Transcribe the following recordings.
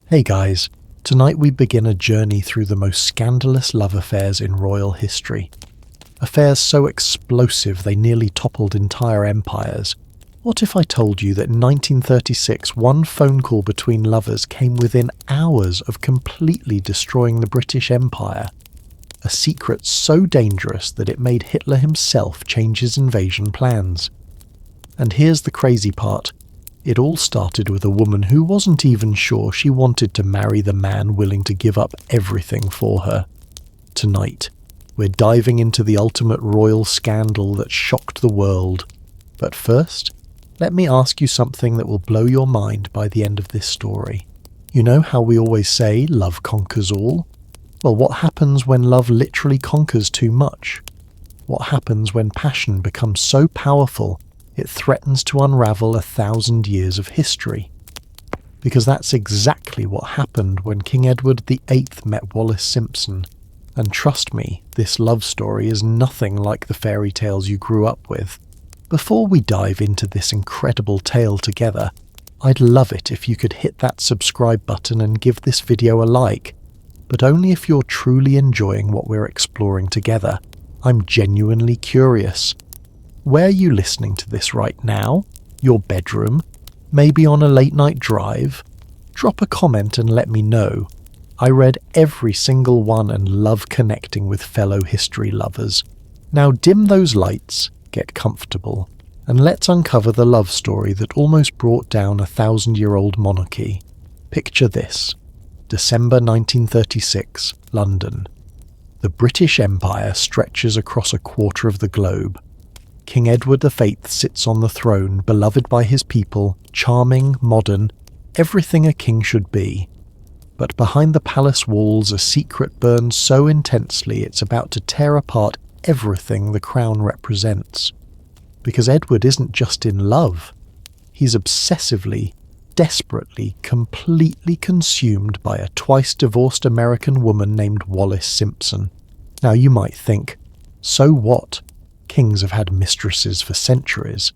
Hey guys, tonight we begin a journey through the most scandalous love affairs in royal history. Affairs so explosive they nearly toppled entire empires. What if I told you that in 1936 one phone call between lovers came within hours of completely destroying the British Empire? A secret so dangerous that it made Hitler himself change his invasion plans. And here's the crazy part. It all started with a woman who wasn't even sure she wanted to marry the man willing to give up everything for her. Tonight, we're diving into the ultimate royal scandal that shocked the world. But first, let me ask you something that will blow your mind by the end of this story. You know how we always say love conquers all? Well, what happens when love literally conquers too much? What happens when passion becomes so powerful it threatens to unravel 1,000 years of history? Because that's exactly what happened when King Edward VIII met Wallis Simpson. And trust me, this love story is nothing like the fairy tales you grew up with. Before we dive into this incredible tale together, I'd love it if you could hit that subscribe button and give this video a like, but only if you're truly enjoying what we're exploring together. I'm genuinely curious. Where are you listening to this right now? Your bedroom? Maybe on a late night drive? Drop a comment and let me know. I read every single one and love connecting with fellow history lovers. Now dim those lights, get comfortable, and let's uncover the love story that almost brought down 1,000-year-old monarchy. Picture this. December 1936, London. The British Empire stretches across a quarter of the globe. King Edward VIII sits on the throne, beloved by his people, charming, modern, everything a king should be. But behind the palace walls a secret burns so intensely it's about to tear apart everything the crown represents. Because Edward isn't just in love. He's obsessively, desperately, completely consumed by a twice-divorced American woman named Wallis Simpson. Now you might think, so what? Kings have had mistresses for centuries.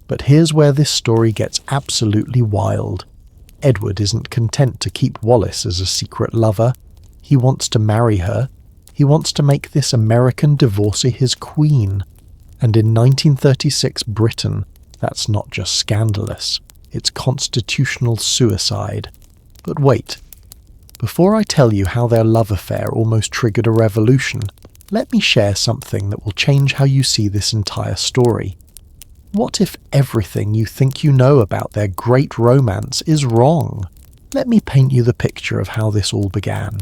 But here's where this story gets absolutely wild. Edward isn't content to keep Wallis as a secret lover. He wants to marry her. He wants to make this American divorcee his queen. And in 1936 Britain, that's not just scandalous. It's constitutional suicide. But wait. Before I tell you how their love affair almost triggered a revolution, let me share something that will change how you see this entire story. What if everything you think you know about their great romance is wrong? Let me paint you the picture of how this all began.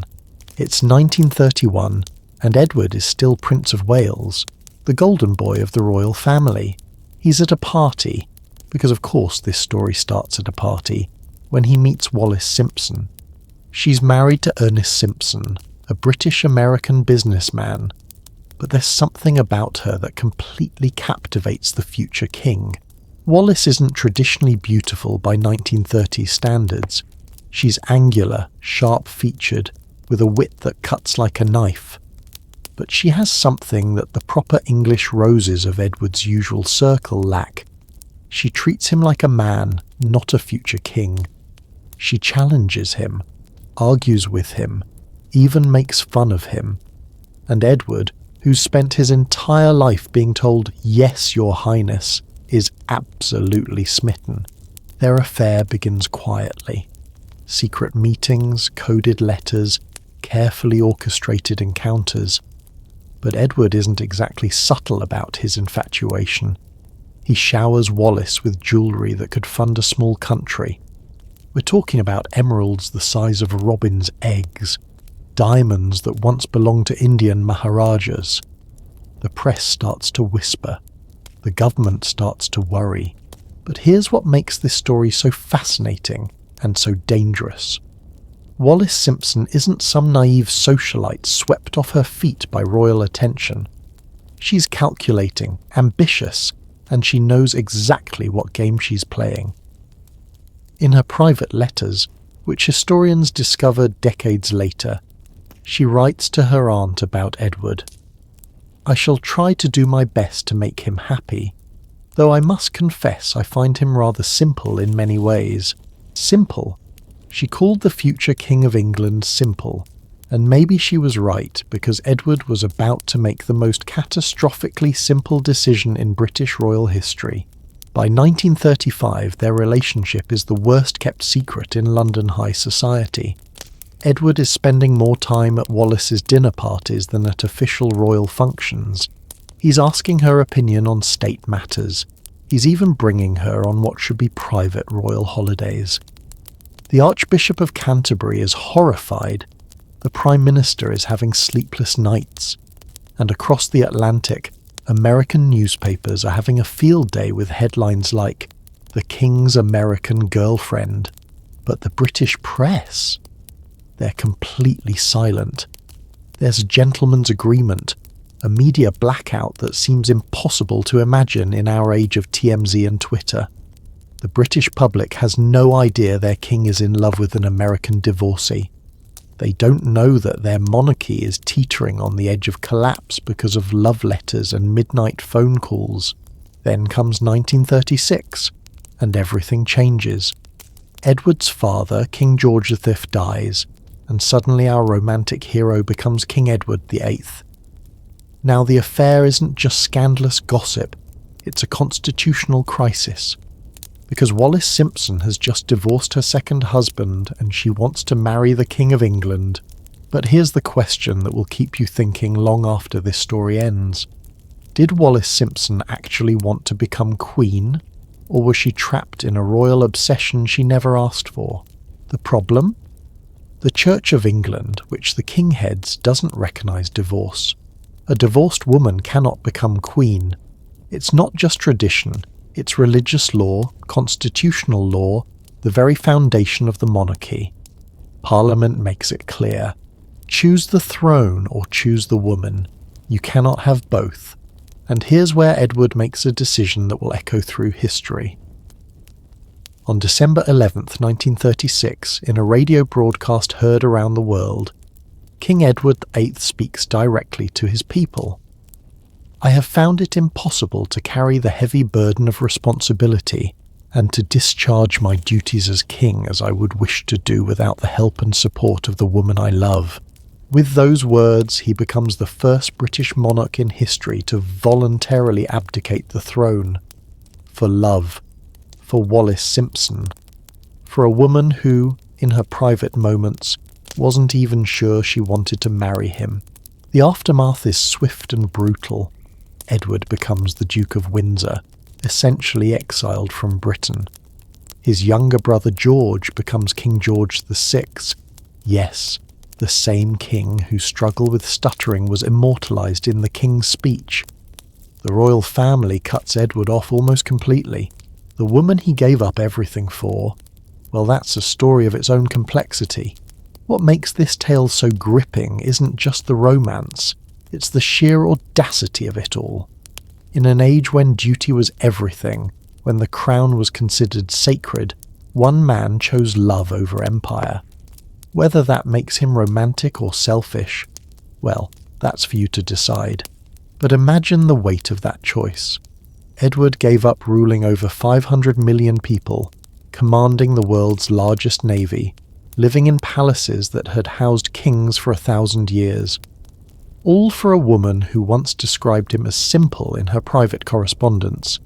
It's 1931, and Edward is still Prince of Wales, the golden boy of the royal family. He's at a party, because of course this story starts at a party, when he meets Wallis Simpson. She's married to Ernest Simpson, a British-American businessman, but there's something about her that completely captivates the future king. Wallis isn't traditionally beautiful by 1930s standards. She's angular, sharp-featured, with a wit that cuts like a knife. But she has something that the proper English roses of Edward's usual circle lack. She treats him like a man, not a future king. She challenges him, argues with him, even makes fun of him. And Edward, who's spent his entire life being told, "Yes, your highness," is absolutely smitten. Their affair begins quietly. Secret meetings, coded letters, carefully orchestrated encounters. But Edward isn't exactly subtle about his infatuation. He showers Wallis with jewellery that could fund a small country. We're talking about emeralds the size of robins' eggs, diamonds that once belonged to Indian Maharajas. The press starts to whisper. The government starts to worry. But here's what makes this story so fascinating and so dangerous. Wallis Simpson isn't some naive socialite swept off her feet by royal attention. She's calculating, ambitious, and she knows exactly what game she's playing. In her private letters, which historians discovered decades later, she writes to her aunt about Edward. "I shall try to do my best to make him happy, though I must confess I find him rather simple in many ways. Simple, She called the future King of England simple, and maybe she was right, because Edward was about to make the most catastrophically simple decision in British royal history. By 1935, their relationship is the worst kept secret in London high society. Edward is spending more time at Wallis's dinner parties than at official royal functions. He's asking her opinion on state matters. He's even bringing her on what should be private royal holidays. The Archbishop of Canterbury is horrified. The Prime Minister is having sleepless nights. And across the Atlantic, American newspapers are having a field day with headlines like, "The King's American Girlfriend." But the British press? They're completely silent. There's a gentleman's agreement, a media blackout that seems impossible to imagine in our age of TMZ and Twitter. The British public has no idea their king is in love with an American divorcee. They don't know that their monarchy is teetering on the edge of collapse because of love letters and midnight phone calls. Then comes 1936, and everything changes. Edward's father, King George V, dies, and suddenly our romantic hero becomes King Edward VIII. Now, the affair isn't just scandalous gossip, it's a constitutional crisis. Because Wallis Simpson has just divorced her second husband and she wants to marry the King of England. But here's the question that will keep you thinking long after this story ends. Did Wallis Simpson actually want to become queen, or was she trapped in a royal obsession she never asked for? The problem? The Church of England, which the king heads, doesn't recognise divorce. A divorced woman cannot become queen. It's not just tradition. It's religious law, constitutional law, the very foundation of the monarchy. Parliament makes it clear. Choose the throne or choose the woman. You cannot have both. And here's where Edward makes a decision that will echo through history. On December 11th, 1936, in a radio broadcast heard around the world, King Edward VIII speaks directly to his people. "I have found it impossible to carry the heavy burden of responsibility and to discharge my duties as king as I would wish to do without the help and support of the woman I love." With those words, he becomes the first British monarch in history to voluntarily abdicate the throne. For love. For Wallis Simpson. For a woman who, in her private moments, wasn't even sure she wanted to marry him. The aftermath is swift and brutal. Edward becomes the Duke of Windsor, essentially exiled from Britain. His younger brother George becomes King George VI. Yes, the same king whose struggle with stuttering was immortalised in the King's Speech. The royal family cuts Edward off almost completely. The woman he gave up everything for, well, that's a story of its own complexity. What makes this tale so gripping isn't just the romance, it's the sheer audacity of it all. In an age when duty was everything, when the crown was considered sacred, one man chose love over empire. Whether that makes him romantic or selfish, well, that's for you to decide. But imagine the weight of that choice. Edward gave up ruling over 500 million people, commanding the world's largest navy, living in palaces that had housed kings for 1,000 years. All for a woman who once described him as simple in her private correspondence.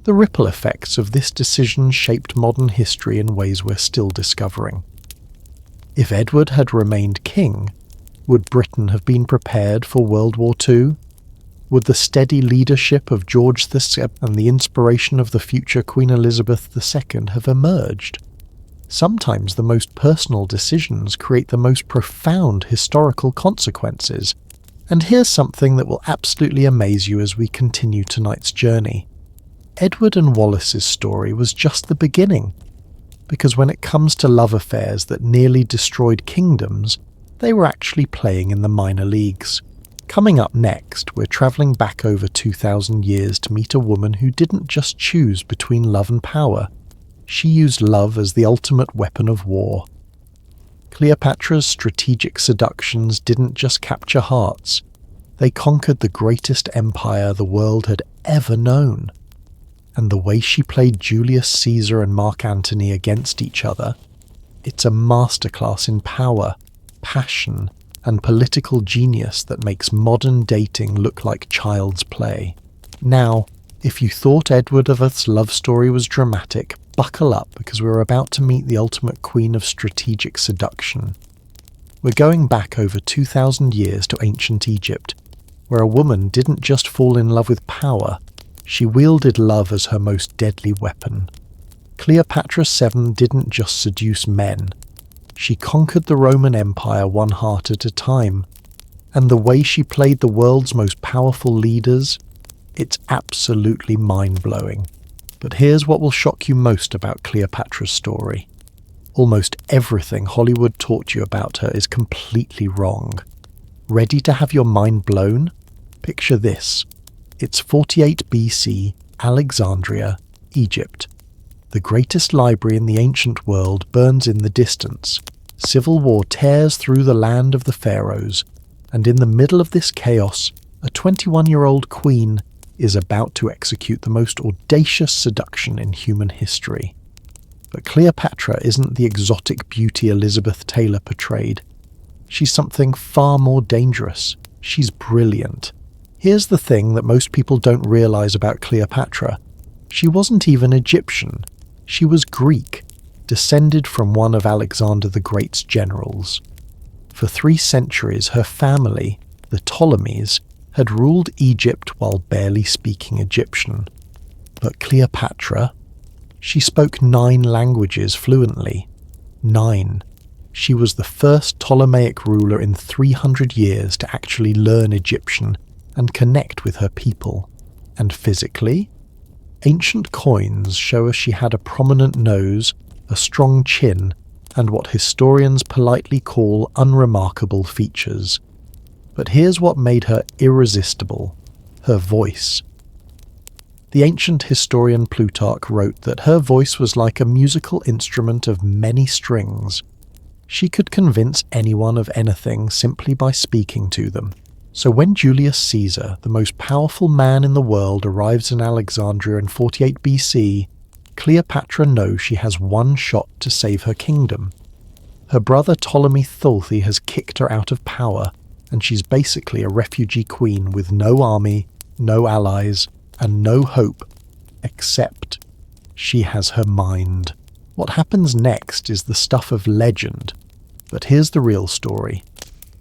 The ripple effects of this decision shaped modern history in ways we're still discovering. If Edward had remained king, would Britain have been prepared for World War II? Would the steady leadership of George VI and the inspiration of the future Queen Elizabeth II have emerged? Sometimes the most personal decisions create the most profound historical consequences. And here's something that will absolutely amaze you as we continue tonight's journey. Edward and Wallis's story was just the beginning. Because when it comes to love affairs that nearly destroyed kingdoms, they were actually playing in the minor leagues. Coming up next, we're travelling back over 2,000 years to meet a woman who didn't just choose between love and power. She used love as the ultimate weapon of war. Cleopatra's strategic seductions didn't just capture hearts. They conquered the greatest empire the world had ever known. And the way she played Julius Caesar and Mark Antony against each other, It's a masterclass in power, passion, and political genius that makes modern dating look like child's play. Now, if you thought Edward of Earth's love story was dramatic, buckle up because we're about to meet the ultimate queen of strategic seduction. We're going back over 2,000 years to ancient Egypt, where a woman didn't just fall in love with power, she wielded love as her most deadly weapon. Cleopatra VII didn't just seduce men, she conquered the Roman Empire one heart at a time, and the way she played the world's most powerful leaders, it's absolutely mind-blowing. But here's what will shock you most about Cleopatra's story. Almost everything Hollywood taught you about her is completely wrong. Ready to have your mind blown? Picture this. It's 48 BC, Alexandria, Egypt. The greatest library in the ancient world burns in the distance. Civil war tears through the land of the pharaohs, and in the middle of this chaos, a 21-year-old queen is about to execute the most audacious seduction in human history. But Cleopatra isn't the exotic beauty Elizabeth Taylor portrayed. She's something far more dangerous. She's brilliant. Here's the thing that most people don't realize about Cleopatra. She wasn't even Egyptian. She was Greek, descended from one of Alexander the Great's generals. For 3 centuries, her family, the Ptolemies, had ruled Egypt while barely speaking Egyptian. But Cleopatra, she spoke 9 languages fluently. 9. She was the first Ptolemaic ruler in 300 years to actually learn Egyptian and connect with her people. And physically? Ancient coins show us she had a prominent nose, a strong chin, and what historians politely call unremarkable features. But here's what made her irresistible: her voice. The ancient historian Plutarch wrote that her voice was like a musical instrument of many strings. She could convince anyone of anything simply by speaking to them. So when Julius Caesar, the most powerful man in the world, arrives in Alexandria in 48 BC, Cleopatra knows she has one shot to save her kingdom. Her brother Ptolemy Thulthi has kicked her out of power, and she's basically a refugee queen with no army, no allies, and no hope, except she has her mind. What happens next is the stuff of legend, but here's the real story.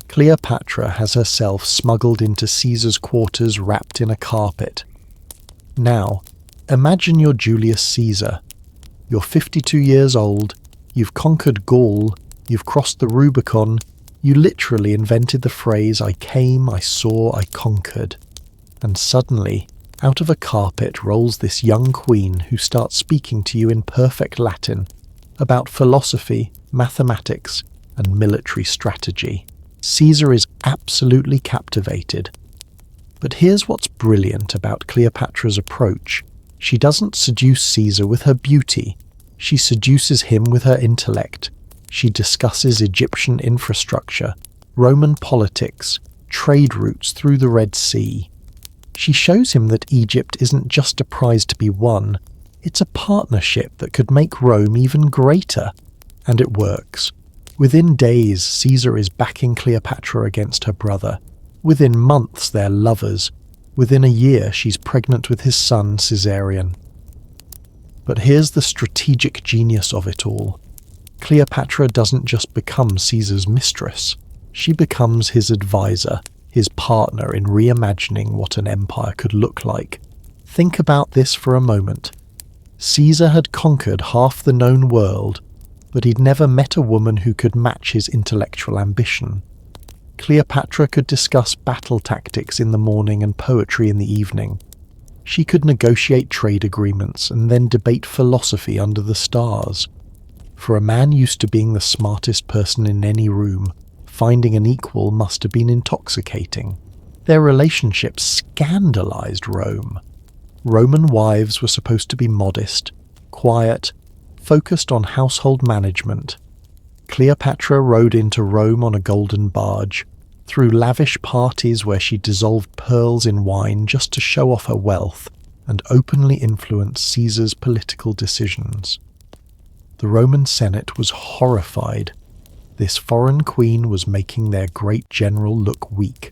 Cleopatra has herself smuggled into Caesar's quarters wrapped in a carpet. Now, imagine you're Julius Caesar. You're 52 years old, you've conquered Gaul, you've crossed the Rubicon, you literally invented the phrase, "I came, I saw, I conquered." And suddenly, out of a carpet rolls this young queen who starts speaking to you in perfect Latin about philosophy, mathematics, and military strategy. Caesar is absolutely captivated. But here's what's brilliant about Cleopatra's approach. She doesn't seduce Caesar with her beauty. She seduces him with her intellect. She discusses Egyptian infrastructure, Roman politics, trade routes through the Red Sea. She shows him that Egypt isn't just a prize to be won, it's a partnership that could make Rome even greater. And it works. Within days, Caesar is backing Cleopatra against her brother. Within months, they're lovers. Within a year, she's pregnant with his son, Caesarion. But here's the strategic genius of it all. Cleopatra doesn't just become Caesar's mistress. She becomes his advisor, his partner in reimagining what an empire could look like. Think about this for a moment. Caesar had conquered half the known world, but he'd never met a woman who could match his intellectual ambition. Cleopatra could discuss battle tactics in the morning and poetry in the evening. She could negotiate trade agreements and then debate philosophy under the stars. For a man used to being the smartest person in any room, finding an equal must have been intoxicating. Their relationship scandalized Rome. Roman wives were supposed to be modest, quiet, focused on household management. Cleopatra rode into Rome on a golden barge, threw lavish parties where she dissolved pearls in wine just to show off her wealth, and openly influenced Caesar's political decisions. The Roman Senate was horrified. This foreign queen was making their great general look weak.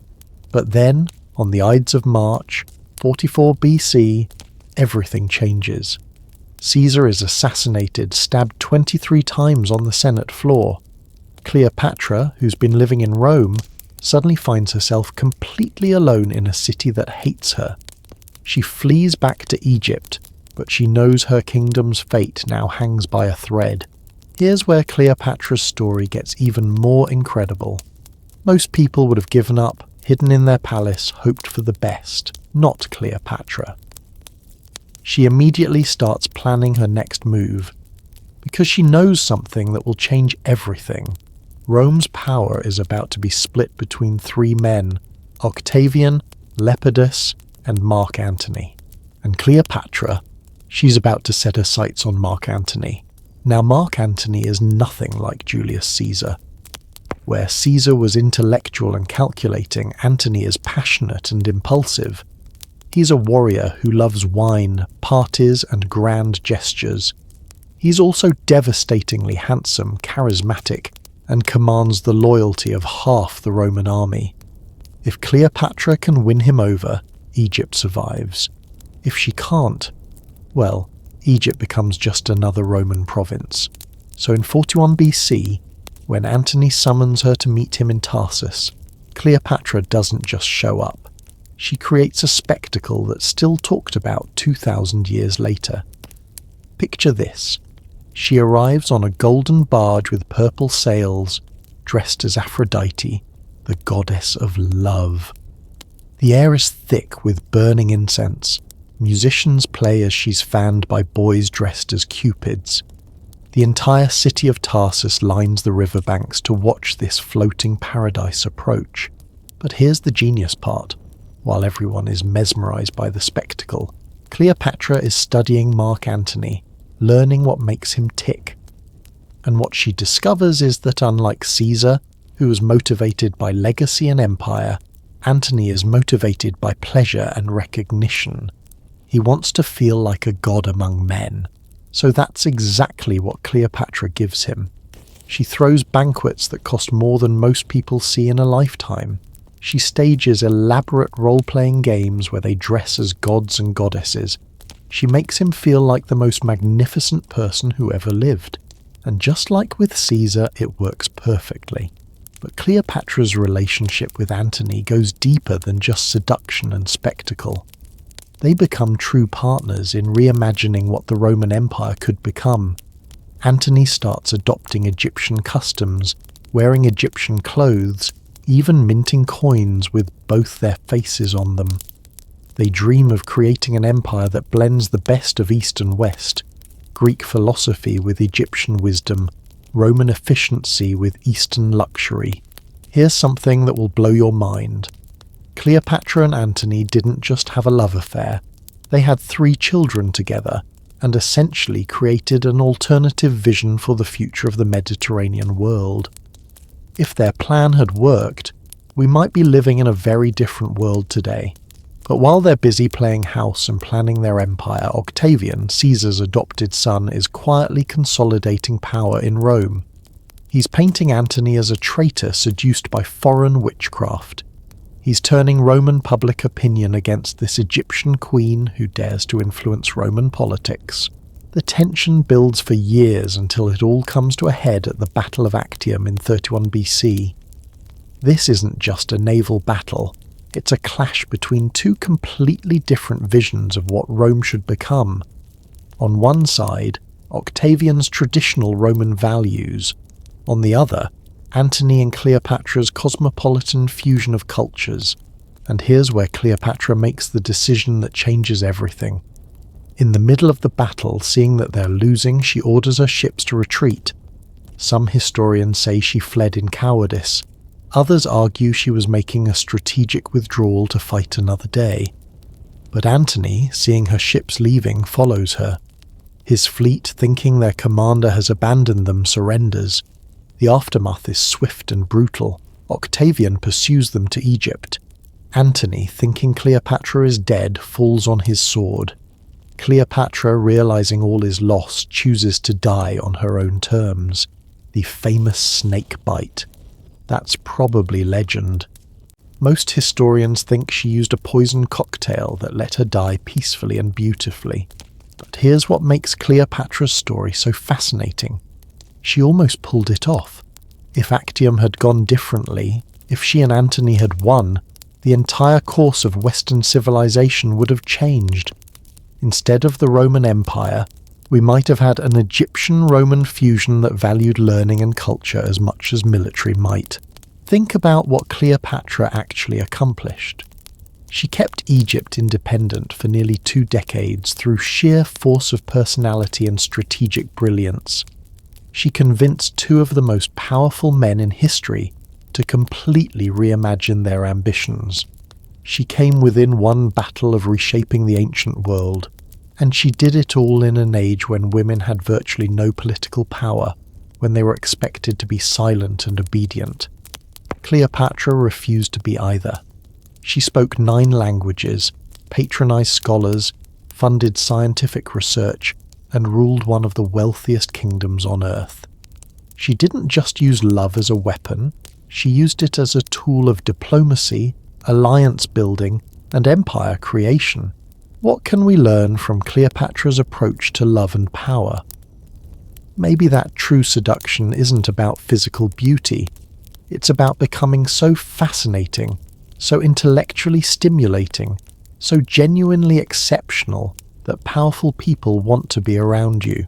But then, on the Ides of March, 44 BC, everything changes. Caesar is assassinated, stabbed 23 times on the Senate floor. Cleopatra, who's been living in Rome, suddenly finds herself completely alone in a city that hates her. She flees back to Egypt, but she knows her kingdom's fate now hangs by a thread. Here's where Cleopatra's story gets even more incredible. Most people would have given up, hidden in their palace, hoped for the best, not Cleopatra. She immediately starts planning her next move, because she knows something that will change everything. Rome's power is about to be split between three men, Octavian, Lepidus, and Mark Antony. And Cleopatra, she's about to set her sights on Mark Antony. Now Mark Antony is nothing like Julius Caesar. Where Caesar was intellectual and calculating, Antony is passionate and impulsive. He's a warrior who loves wine, parties, and grand gestures. He's also devastatingly handsome, charismatic, and commands the loyalty of half the Roman army. If Cleopatra can win him over, Egypt survives. If she can't, well, Egypt becomes just another Roman province. So in 41 BC, when Antony summons her to meet him in Tarsus, Cleopatra doesn't just show up. She creates a spectacle that's still talked about 2,000 years later. Picture this. She arrives on a golden barge with purple sails, dressed as Aphrodite, the goddess of love. The air is thick with burning incense. Musicians play as she's fanned by boys dressed as cupids. The entire city of Tarsus lines the riverbanks to watch this floating paradise approach. But here's the genius part. While everyone is mesmerized by the spectacle, Cleopatra is studying Mark Antony, learning what makes him tick. And what she discovers is that unlike Caesar, who was motivated by legacy and empire, Antony is motivated by pleasure and recognition. He wants to feel like a god among men. So that's exactly what Cleopatra gives him. She throws banquets that cost more than most people see in a lifetime. She stages elaborate role-playing games where they dress as gods and goddesses. She makes him feel like the most magnificent person who ever lived. And just like with Caesar, it works perfectly. But Cleopatra's relationship with Antony goes deeper than just seduction and spectacle. They become true partners in reimagining what the Roman Empire could become. Antony starts adopting Egyptian customs, wearing Egyptian clothes, even minting coins with both their faces on them. They dream of creating an empire that blends the best of East and West, Greek philosophy with Egyptian wisdom, Roman efficiency with Eastern luxury. Here's something that will blow your mind. Cleopatra and Antony didn't just have a love affair, they had 3 children together, and essentially created an alternative vision for the future of the Mediterranean world. If their plan had worked, we might be living in a very different world today. But while they're busy playing house and planning their empire, Octavian, Caesar's adopted son, is quietly consolidating power in Rome. He's painting Antony as a traitor seduced by foreign witchcraft. He's turning Roman public opinion against this Egyptian queen who dares to influence Roman politics. The tension builds for years until it all comes to a head at the Battle of Actium in 31 BC. This isn't just a naval battle, it's a clash between 2 completely different visions of what Rome should become. On one side, Octavian's traditional Roman values. On the other, Antony and Cleopatra's cosmopolitan fusion of cultures. And here's where Cleopatra makes the decision that changes everything. In the middle of the battle, seeing that they're losing, she orders her ships to retreat. Some historians say she fled in cowardice. Others argue she was making a strategic withdrawal to fight another day. But Antony, seeing her ships leaving, follows her. His fleet, thinking their commander has abandoned them, surrenders. The aftermath is swift and brutal. Octavian pursues them to Egypt. Antony, thinking Cleopatra is dead, falls on his sword. Cleopatra, realizing all is lost, chooses to die on her own terms. The famous snake bite. That's probably legend. Most historians think she used a poison cocktail that let her die peacefully and beautifully. But here's what makes Cleopatra's story so fascinating. She almost pulled it off. If Actium had gone differently, if she and Antony had won, the entire course of Western civilization would have changed. Instead of the Roman Empire, we might have had an Egyptian-Roman fusion that valued learning and culture as much as military might. Think about what Cleopatra actually accomplished. She kept Egypt independent for nearly 2 decades through sheer force of personality and strategic brilliance. She convinced 2 of the most powerful men in history to completely reimagine their ambitions. She came within one battle of reshaping the ancient world, and she did it all in an age when women had virtually no political power, when they were expected to be silent and obedient. Cleopatra refused to be either. She spoke 9 languages, patronized scholars, funded scientific research, and ruled one of the wealthiest kingdoms on earth. She didn't just use love as a weapon, she used it as a tool of diplomacy, alliance building, and empire creation. What can we learn from Cleopatra's approach to love and power? Maybe that true seduction isn't about physical beauty. It's about becoming so fascinating, so intellectually stimulating, so genuinely exceptional that powerful people want to be around you.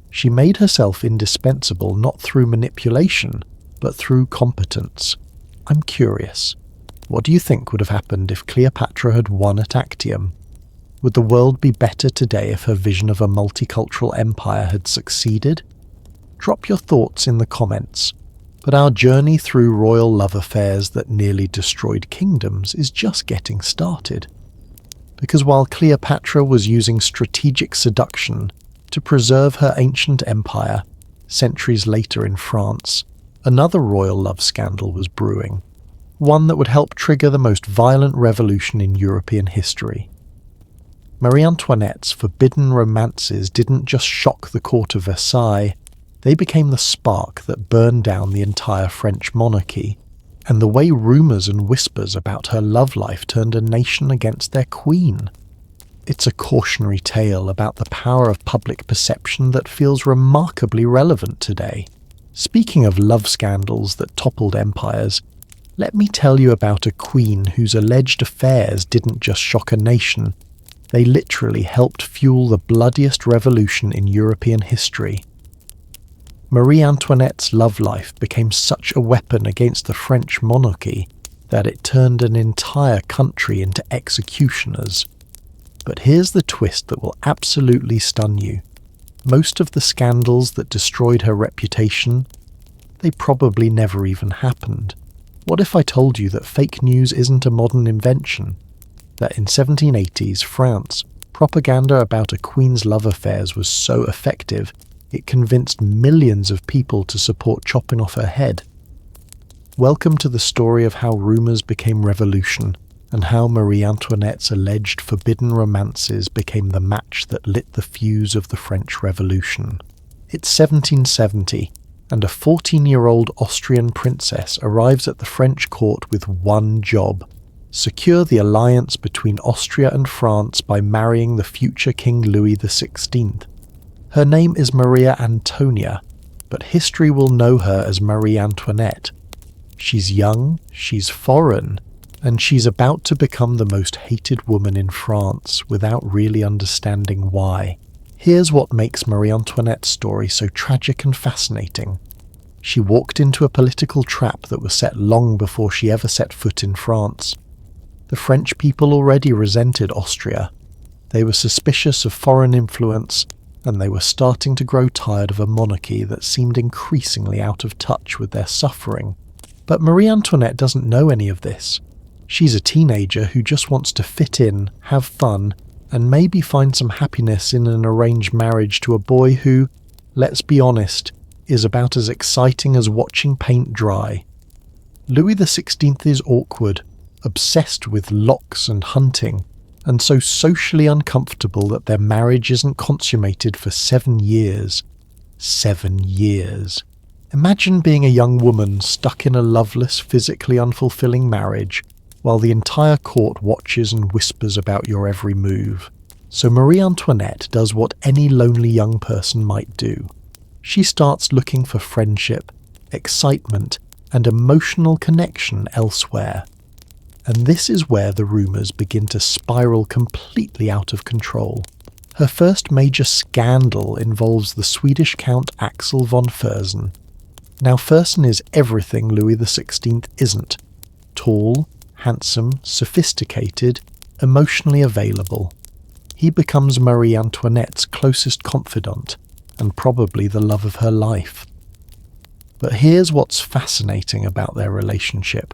She made herself indispensable not through manipulation, but through competence. I'm curious, what do you think would have happened if Cleopatra had won at Actium? Would the world be better today if her vision of a multicultural empire had succeeded? Drop your thoughts in the comments. But our journey through royal love affairs that nearly destroyed kingdoms is just getting started. Because while Cleopatra was using strategic seduction to preserve her ancient empire, centuries later in France, another royal love scandal was brewing, one that would help trigger the most violent revolution in European history. Marie Antoinette's forbidden romances didn't just shock the court of Versailles, they became the spark that burned down the entire French monarchy, and the way rumours and whispers about her love life turned a nation against their queen. It's a cautionary tale about the power of public perception that feels remarkably relevant today. Speaking of love scandals that toppled empires, let me tell you about a queen whose alleged affairs didn't just shock a nation, they literally helped fuel the bloodiest revolution in European history. Marie Antoinette's love life became such a weapon against the French monarchy that it turned an entire country into executioners. But here's the twist that will absolutely stun you. Most of the scandals that destroyed her reputation, they probably never even happened. What if I told you that fake news isn't a modern invention? That in 1780s France, propaganda about a queen's love affairs was so effective it convinced millions of people to support chopping off her head. Welcome to the story of how rumours became revolution, and how Marie Antoinette's alleged forbidden romances became the match that lit the fuse of the French Revolution. It's 1770, and a 14-year-old Austrian princess arrives at the French court with one job: secure the alliance between Austria and France by marrying the future King Louis XVI. Her name is Maria Antonia, but history will know her as Marie Antoinette. She's young, she's foreign, and she's about to become the most hated woman in France without really understanding why. Here's what makes Marie Antoinette's story so tragic and fascinating. She walked into a political trap that was set long before she ever set foot in France. The French people already resented Austria. They were suspicious of foreign influence, and they were starting to grow tired of a monarchy that seemed increasingly out of touch with their suffering. But Marie Antoinette doesn't know any of this. She's a teenager who just wants to fit in, have fun, and maybe find some happiness in an arranged marriage to a boy who, let's be honest, is about as exciting as watching paint dry. Louis XVI is awkward, obsessed with locks and hunting, and so socially uncomfortable that their marriage isn't consummated for 7 years. 7 years. Imagine being a young woman stuck in a loveless, physically unfulfilling marriage, while the entire court watches and whispers about your every move. So Marie Antoinette does what any lonely young person might do. She starts looking for friendship, excitement, and emotional connection elsewhere. And this is where the rumours begin to spiral completely out of control. Her first major scandal involves the Swedish Count Axel von Fersen. Now Fersen is everything Louis XVI isn't. Tall, handsome, sophisticated, emotionally available. He becomes Marie Antoinette's closest confidant, and probably the love of her life. But here's what's fascinating about their relationship.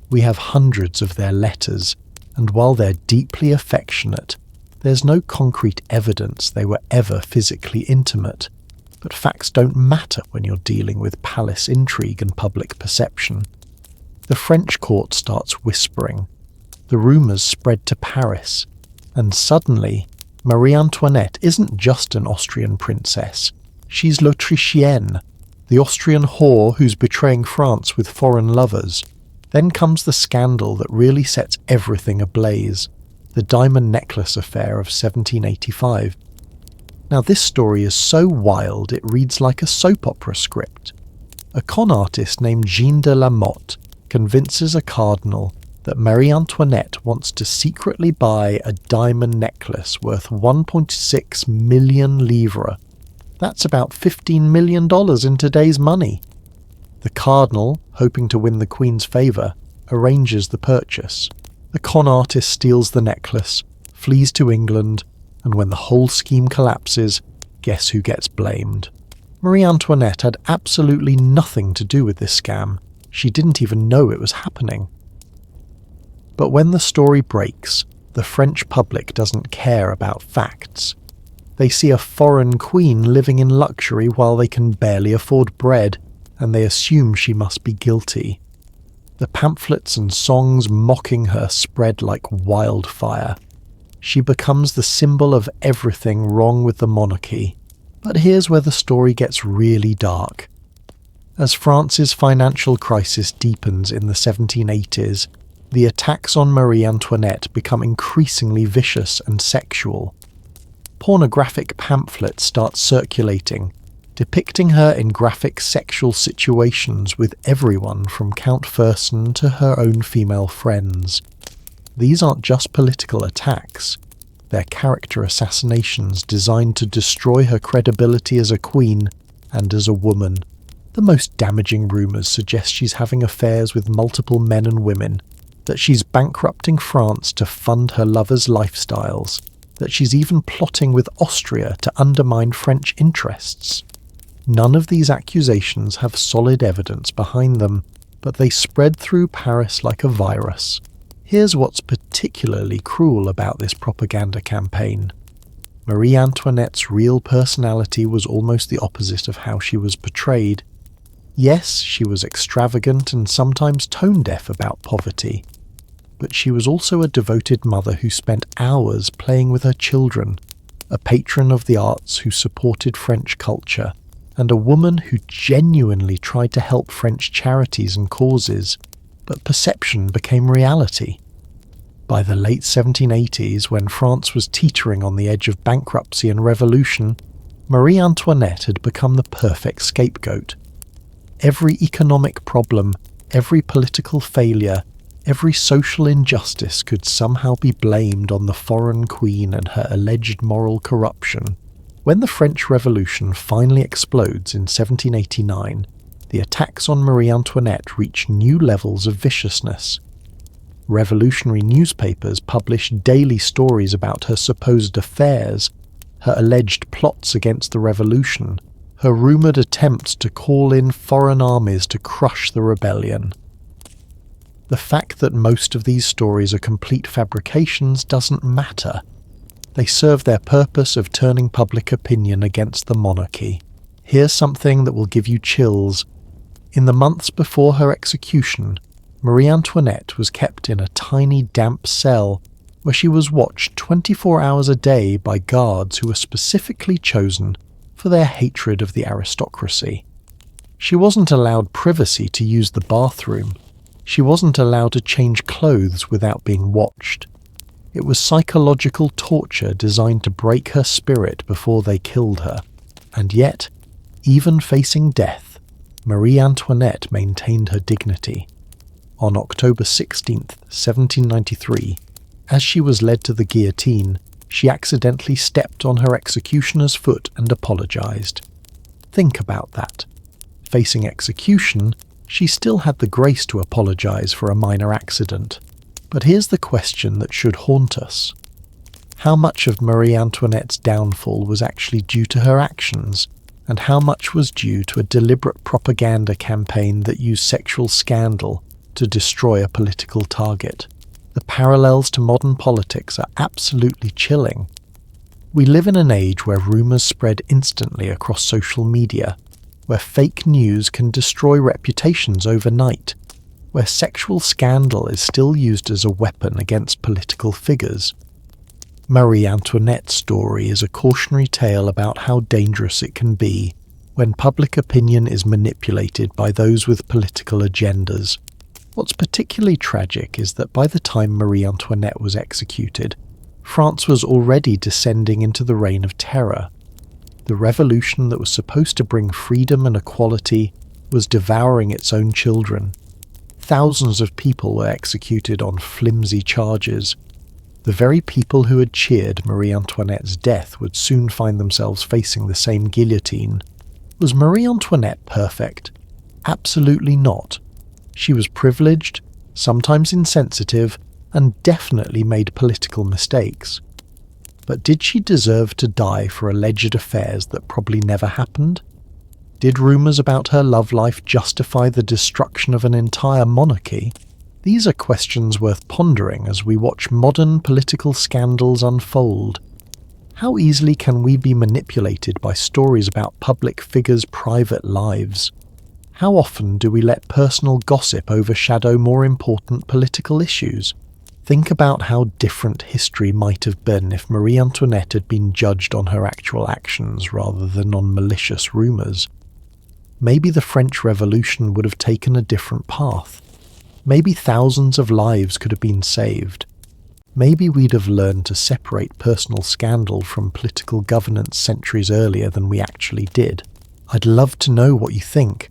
We have hundreds of their letters, and while they're deeply affectionate, there's no concrete evidence they were ever physically intimate. But facts don't matter when you're dealing with palace intrigue and public perception. The French court starts whispering. The rumours spread to Paris, and suddenly, Marie Antoinette isn't just an Austrian princess. She's l'Autrichienne, the Austrian whore who's betraying France with foreign lovers. Then comes the scandal that really sets everything ablaze, the diamond necklace affair of 1785. Now this story is so wild it reads like a soap opera script. A con artist named Jean de la Motte convinces a cardinal that Marie Antoinette wants to secretly buy a diamond necklace worth 1.6 million livres. That's about $15 million in today's money. The cardinal, hoping to win the Queen's favour, arranges the purchase. The con artist steals the necklace, flees to England, and when the whole scheme collapses, guess who gets blamed? Marie Antoinette had absolutely nothing to do with this scam. She didn't even know it was happening. But when the story breaks, the French public doesn't care about facts. They see a foreign queen living in luxury while they can barely afford bread, and they assume she must be guilty. The pamphlets and songs mocking her spread like wildfire. She becomes the symbol of everything wrong with the monarchy. But here's where the story gets really dark. As France's financial crisis deepens in the 1780s, the attacks on Marie Antoinette become increasingly vicious and sexual. Pornographic pamphlets start circulating, depicting her in graphic sexual situations with everyone from Count Fersen to her own female friends. These aren't just political attacks. They're character assassinations designed to destroy her credibility as a queen and as a woman. The most damaging rumours suggest she's having affairs with multiple men and women, that she's bankrupting France to fund her lovers' lifestyles, that she's even plotting with Austria to undermine French interests. None of these accusations have solid evidence behind them, but they spread through Paris like a virus. Here's what's particularly cruel about this propaganda campaign. Marie Antoinette's real personality was almost the opposite of how she was portrayed. Yes, she was extravagant and sometimes tone-deaf about poverty, but she was also a devoted mother who spent hours playing with her children, a patron of the arts who supported French culture, and a woman who genuinely tried to help French charities and causes, but perception became reality. By the late 1780s, when France was teetering on the edge of bankruptcy and revolution, Marie Antoinette had become the perfect scapegoat. Every economic problem, every political failure, every social injustice could somehow be blamed on the foreign queen and her alleged moral corruption. When the French Revolution finally explodes in 1789, the attacks on Marie Antoinette reach new levels of viciousness. Revolutionary newspapers published daily stories about her supposed affairs, her alleged plots against the revolution, her rumoured attempts to call in foreign armies to crush the rebellion. The fact that most of these stories are complete fabrications doesn't matter. They serve their purpose of turning public opinion against the monarchy. Here's something that will give you chills. In the months before her execution, Marie Antoinette was kept in a tiny damp cell, where she was watched 24 hours a day by guards who were specifically chosen for their hatred of the aristocracy. She wasn't allowed privacy to use the bathroom. She wasn't allowed to change clothes without being watched. It was psychological torture designed to break her spirit before they killed her. And yet, even facing death, Marie Antoinette maintained her dignity. On October 16, 1793, as she was led to the guillotine, she accidentally stepped on her executioner's foot and apologized. Think about that. Facing execution, she still had the grace to apologize for a minor accident. But here's the question that should haunt us. How much of Marie Antoinette's downfall was actually due to her actions, and how much was due to a deliberate propaganda campaign that used sexual scandal to destroy a political target? The parallels to modern politics are absolutely chilling. We live in an age where rumours spread instantly across social media, where fake news can destroy reputations overnight, where sexual scandal is still used as a weapon against political figures. Marie Antoinette's story is a cautionary tale about how dangerous it can be when public opinion is manipulated by those with political agendas. What's particularly tragic is that by the time Marie Antoinette was executed, France was already descending into the Reign of Terror. The revolution that was supposed to bring freedom and equality was devouring its own children. Thousands of people were executed on flimsy charges. The very people who had cheered Marie Antoinette's death would soon find themselves facing the same guillotine. Was Marie Antoinette perfect? Absolutely not. She was privileged, sometimes insensitive, and definitely made political mistakes. But did she deserve to die for alleged affairs that probably never happened? Did rumours about her love life justify the destruction of an entire monarchy? These are questions worth pondering as we watch modern political scandals unfold. How easily can we be manipulated by stories about public figures' private lives? How often do we let personal gossip overshadow more important political issues? Think about how different history might have been if Marie Antoinette had been judged on her actual actions rather than on malicious rumours. Maybe the French Revolution would have taken a different path. Maybe thousands of lives could have been saved. Maybe we'd have learned to separate personal scandal from political governance centuries earlier than we actually did. I'd love to know what you think.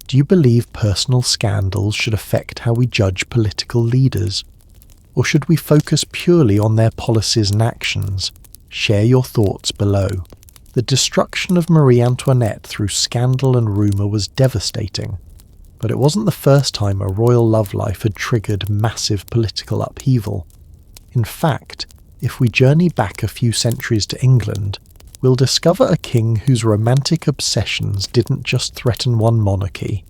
Do you believe personal scandals should affect how we judge political leaders? Or should we focus purely on their policies and actions? Share your thoughts below. The destruction of Marie Antoinette through scandal and rumour was devastating, but it wasn't the first time a royal love life had triggered massive political upheaval. In fact, if we journey back a few centuries to England, we'll discover a king whose romantic obsessions didn't just threaten one monarchy.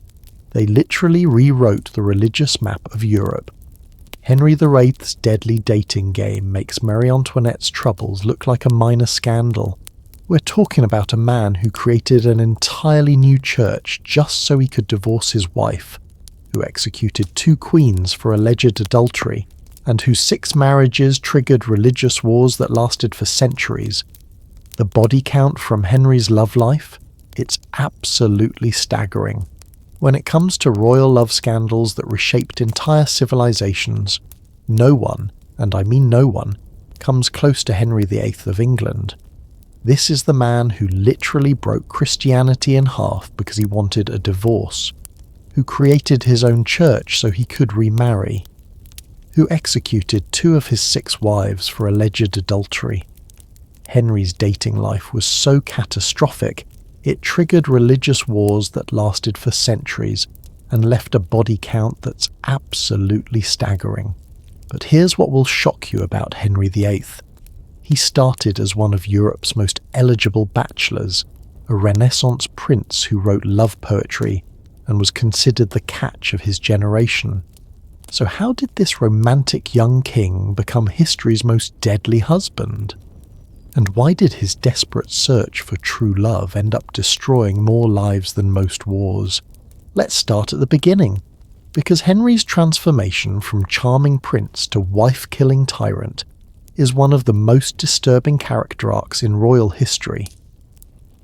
They literally rewrote the religious map of Europe. Henry VIII's deadly dating game makes Marie Antoinette's troubles look like a minor scandal. We're talking about a man who created an entirely new church just so he could divorce his wife, who executed 2 queens for alleged adultery, and whose 6 marriages triggered religious wars that lasted for centuries. The body count from Henry's love life? It's absolutely staggering. When it comes to royal love scandals that reshaped entire civilizations, no one, and I mean no one, comes close to Henry VIII of England. This is the man who literally broke Christianity in half because he wanted a divorce, who created his own church so he could remarry, who executed 2 of his 6 wives for alleged adultery. Henry's dating life was so catastrophic, it triggered religious wars that lasted for centuries and left a body count that's absolutely staggering. But here's what will shock you about Henry VIII. He started as one of Europe's most eligible bachelors, a Renaissance prince who wrote love poetry and was considered the catch of his generation. So how did this romantic young king become history's most deadly husband? And why did his desperate search for true love end up destroying more lives than most wars? Let's start at the beginning, because Henry's transformation from charming prince to wife-killing tyrant is one of the most disturbing character arcs in royal history.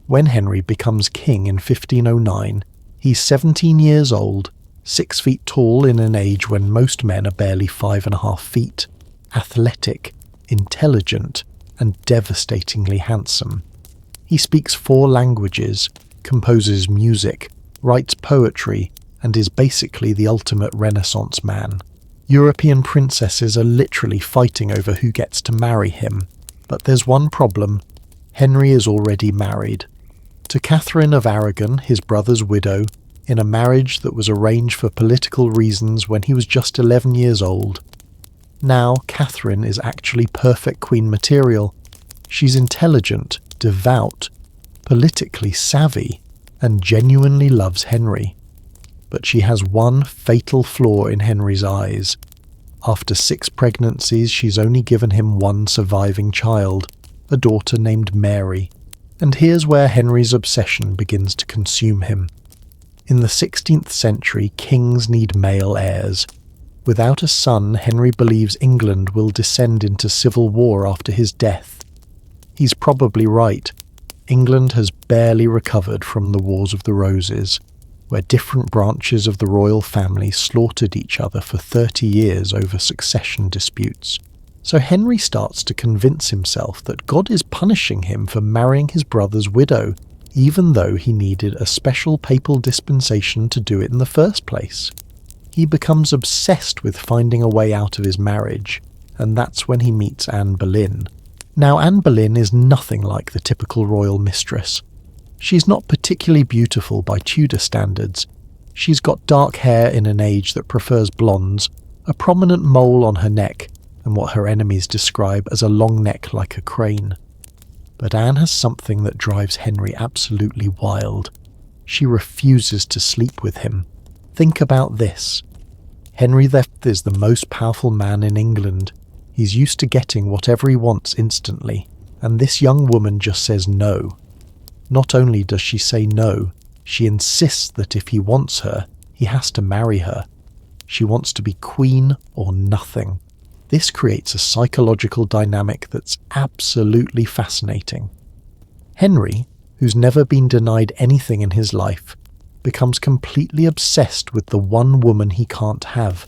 When Henry becomes king in 1509, he's 17 years old, 6 feet tall in an age when most men are barely 5.5 feet, athletic, intelligent, and devastatingly handsome. He speaks 4 languages, composes music, writes poetry, and is basically the ultimate Renaissance man. European princesses are literally fighting over who gets to marry him. But there's one problem. Henry is already married. To Catherine of Aragon, his brother's widow, in a marriage that was arranged for political reasons when he was just 11 years old. Now, Catherine is actually perfect queen material. She's intelligent, devout, politically savvy, and genuinely loves Henry. But she has one fatal flaw in Henry's eyes. After 6 pregnancies, she's only given him one surviving child, a daughter named Mary. And here's where Henry's obsession begins to consume him. In the 16th century, kings need male heirs. Without a son, Henry believes England will descend into civil war after his death. He's probably right. England has barely recovered from the Wars of the Roses, where different branches of the royal family slaughtered each other for 30 years over succession disputes. So Henry starts to convince himself that God is punishing him for marrying his brother's widow, even though he needed a special papal dispensation to do it in the first place. He becomes obsessed with finding a way out of his marriage, and that's when he meets Anne Boleyn. Now, Anne Boleyn is nothing like the typical royal mistress. She's not particularly beautiful by Tudor standards. She's got dark hair in an age that prefers blondes, a prominent mole on her neck, and what her enemies describe as a long neck like a crane. But Anne has something that drives Henry absolutely wild. She refuses to sleep with him. Think about this. Henry V is the most powerful man in England. He's used to getting whatever he wants instantly, and this young woman just says no. Not only does she say no, she insists that if he wants her, he has to marry her. She wants to be queen or nothing. This creates a psychological dynamic that's absolutely fascinating. Henry, who's never been denied anything in his life, becomes completely obsessed with the one woman he can't have.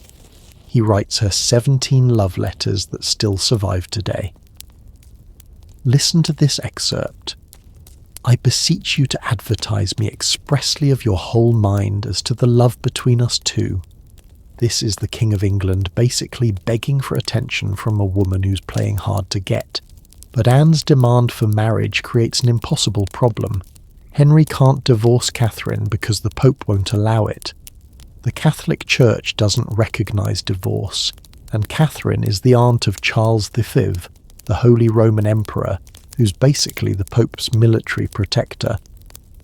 He writes her 17 love letters that still survive today. Listen to this excerpt. "I beseech you to advertise me expressly of your whole mind as to the love between us two." This is the King of England basically begging for attention from a woman who's playing hard to get. But Anne's demand for marriage creates an impossible problem. Henry can't divorce Catherine because the Pope won't allow it. The Catholic Church doesn't recognise divorce, and Catherine is the aunt of Charles V, the Holy Roman Emperor, who's basically the Pope's military protector.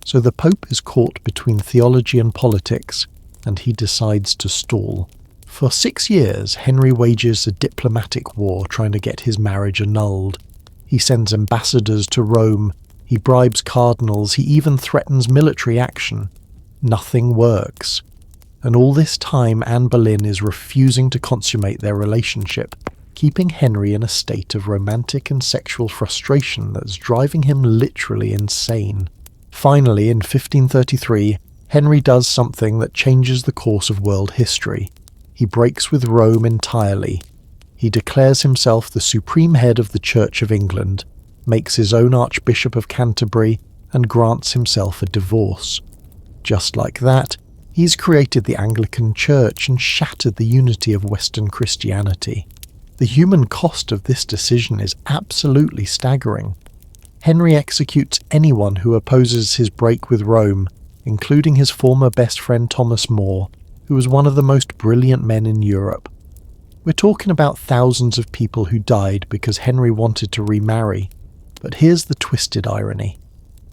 So the Pope is caught between theology and politics, and he decides to stall. For 6 years, Henry wages a diplomatic war trying to get his marriage annulled. He sends ambassadors to Rome, he bribes cardinals, he even threatens military action. Nothing works. And all this time, Anne Boleyn is refusing to consummate their relationship, keeping Henry in a state of romantic and sexual frustration that's driving him literally insane. Finally, in 1533, Henry does something that changes the course of world history. He breaks with Rome entirely. He declares himself the supreme head of the Church of England, makes his own Archbishop of Canterbury, and grants himself a divorce. Just like that, he's created the Anglican Church and shattered the unity of Western Christianity. The human cost of this decision is absolutely staggering. Henry executes anyone who opposes his break with Rome, including his former best friend Thomas More, who was one of the most brilliant men in Europe. We're talking about thousands of people who died because Henry wanted to remarry. But here's the twisted irony.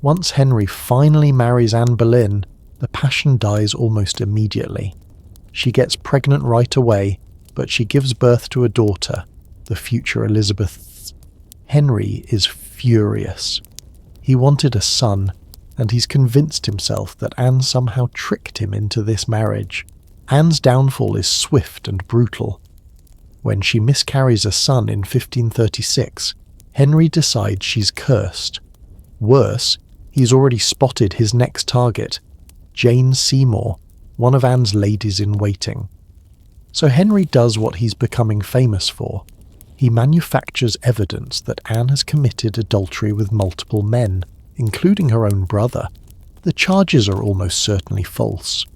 Once Henry finally marries Anne Boleyn, the passion dies almost immediately. She gets pregnant right away, but she gives birth to a daughter, the future Elizabeth. Henry is furious. He wanted a son, and he's convinced himself that Anne somehow tricked him into this marriage. Anne's downfall is swift and brutal. When she miscarries a son in 1536, Henry decides she's cursed. Worse, he's already spotted his next target, Jane Seymour, one of Anne's ladies-in-waiting. So Henry does what he's becoming famous for. He manufactures evidence that Anne has committed adultery with multiple men, including her own brother. The charges are almost certainly false.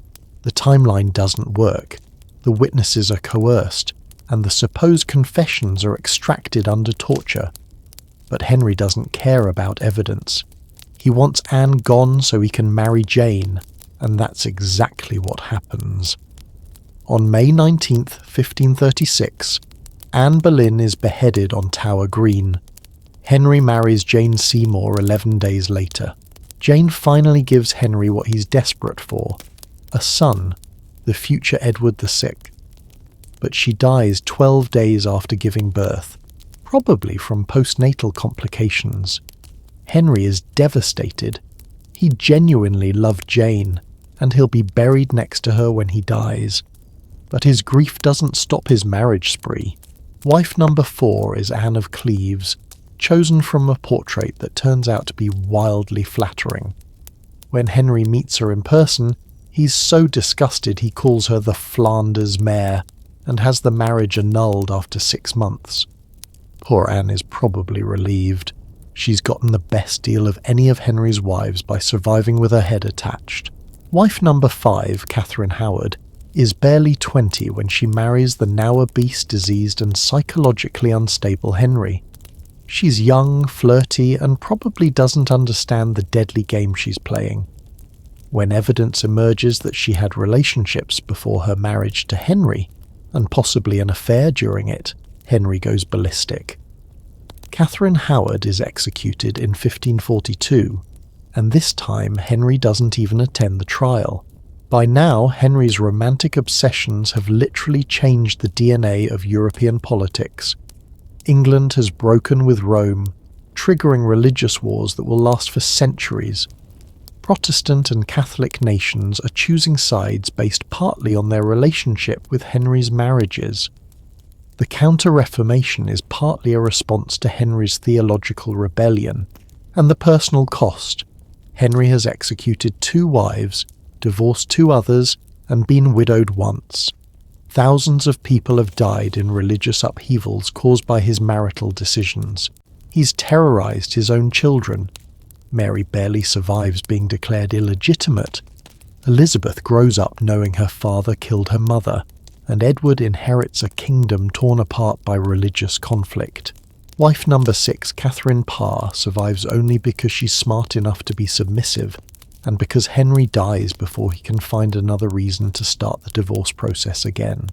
The timeline doesn't work. The witnesses are coerced, and the supposed confessions are extracted under torture. But Henry doesn't care about evidence. He wants Anne gone so he can marry Jane, and that's exactly what happens. On May 19th, 1536, Anne Boleyn is beheaded on Tower Green. Henry marries Jane Seymour 11 days later. Jane finally gives Henry what he's desperate for, a son, the future Edward VI. But she dies 12 days after giving birth, probably from postnatal complications. Henry is devastated. He genuinely loved Jane, and he'll be buried next to her when he dies. But his grief doesn't stop his marriage spree. Wife number 4 is Anne of Cleves, chosen from a portrait that turns out to be wildly flattering. When Henry meets her in person, he's so disgusted he calls her the Flanders mare, and has the marriage annulled after 6 months. Poor Anne is probably relieved. She's gotten the best deal of any of Henry's wives by surviving with her head attached. Wife number 5, Catherine Howard, is barely 20 when she marries the now obese, diseased and psychologically unstable Henry. She's young, flirty, and probably doesn't understand the deadly game she's playing. When evidence emerges that she had relationships before her marriage to Henry, and possibly an affair during it, Henry goes ballistic. Catherine Howard is executed in 1542, and this time Henry doesn't even attend the trial. By now, Henry's romantic obsessions have literally changed the DNA of European politics. England has broken with Rome, triggering religious wars that will last for centuries. Protestant and Catholic nations are choosing sides based partly on their relationship with Henry's marriages. The Counter-Reformation is partly a response to Henry's theological rebellion, and the personal cost. Henry has executed 2 wives, divorced 2 others, and been widowed once. Thousands of people have died in religious upheavals caused by his marital decisions. He's terrorized his own children. Mary barely survives being declared illegitimate. Elizabeth grows up knowing her father killed her mother, and Edward inherits a kingdom torn apart by religious conflict. Wife number 6, Catherine Parr, survives only because she's smart enough to be submissive, and because Henry dies before he can find another reason to start the divorce process again.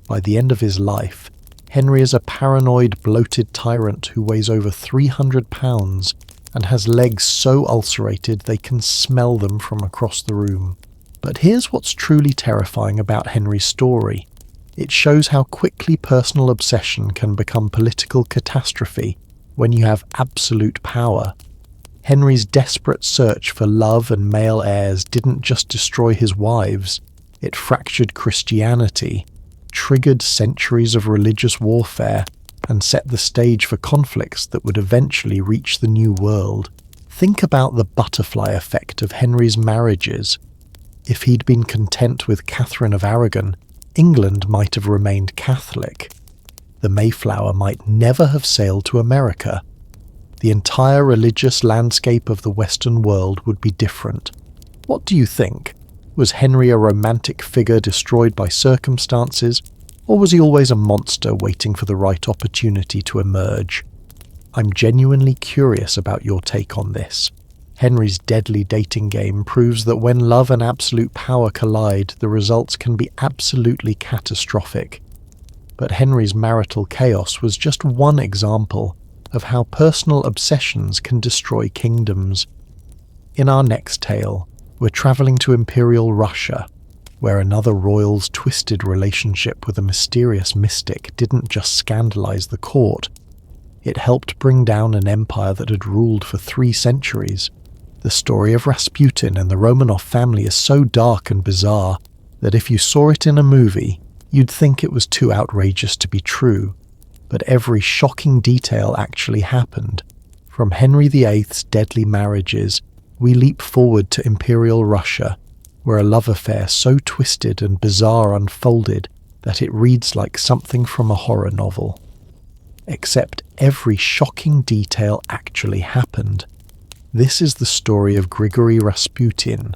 By the end of his life, Henry is a paranoid, bloated tyrant who weighs over 300 pounds and has legs so ulcerated they can smell them from across the room. But here's what's truly terrifying about Henry's story. It shows how quickly personal obsession can become political catastrophe when you have absolute power. Henry's desperate search for love and male heirs didn't just destroy his wives, it fractured Christianity, triggered centuries of religious warfare, and set the stage for conflicts that would eventually reach the New World. Think about the butterfly effect of Henry's marriages. If he'd been content with Catherine of Aragon, England might have remained Catholic. The Mayflower might never have sailed to America. The entire religious landscape of the Western world would be different. What do you think? Was Henry a romantic figure destroyed by circumstances, or was he always a monster waiting for the right opportunity to emerge? I'm genuinely curious about your take on this. Henry's deadly dating game proves that when love and absolute power collide, the results can be absolutely catastrophic. But Henry's marital chaos was just one example of how personal obsessions can destroy kingdoms. In our next tale, we're travelling to Imperial Russia, where another royal's twisted relationship with a mysterious mystic didn't just scandalize the court, it helped bring down an empire that had ruled for 3 centuries. The story of Rasputin and the Romanov family is so dark and bizarre that if you saw it in a movie, You'd think it was too outrageous to be true, but every shocking detail actually happened. From Henry VIII's deadly marriages, we leap forward to Imperial Russia, where a love affair so twisted and bizarre unfolded that it reads like something from a horror novel. Except every shocking detail actually happened. This is the story of Grigory Rasputin,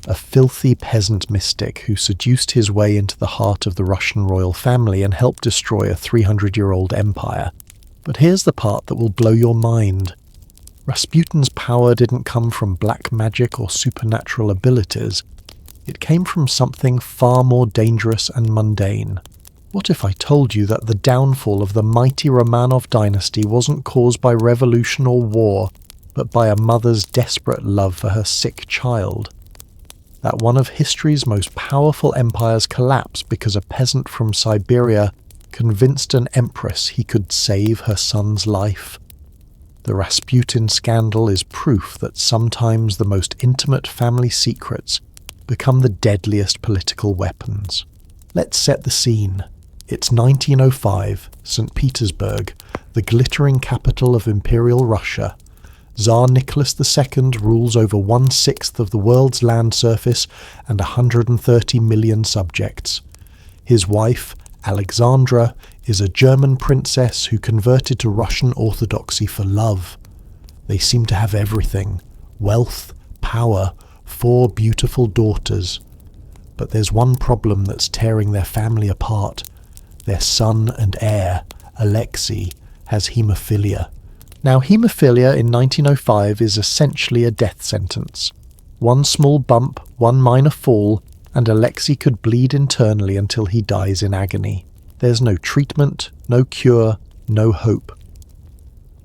a filthy peasant mystic who seduced his way into the heart of the Russian royal family and helped destroy a 300-year-old empire. But here's the part that will blow your mind. Rasputin's power didn't come from black magic or supernatural abilities. It came from something far more dangerous and mundane. What if I told you that the downfall of the mighty Romanov dynasty wasn't caused by revolution or war, but by a mother's desperate love for her sick child? That one of history's most powerful empires collapsed because a peasant from Siberia convinced an empress he could save her son's life. The Rasputin scandal is proof that sometimes the most intimate family secrets become the deadliest political weapons. Let's set the scene. It's 1905, St. Petersburg, the glittering capital of Imperial Russia. Tsar Nicholas II rules over 1/6 of the world's land surface and 130 million subjects. His wife, Alexandra, is a German princess who converted to Russian Orthodoxy for love. They seem to have everything: wealth, power, 4 beautiful daughters. But there's one problem that's tearing their family apart. Their son and heir, Alexei, has haemophilia. Now, haemophilia in 1905 is essentially a death sentence. One small bump, one minor fall, and Alexei could bleed internally until he dies in agony. There's no treatment, no cure, no hope.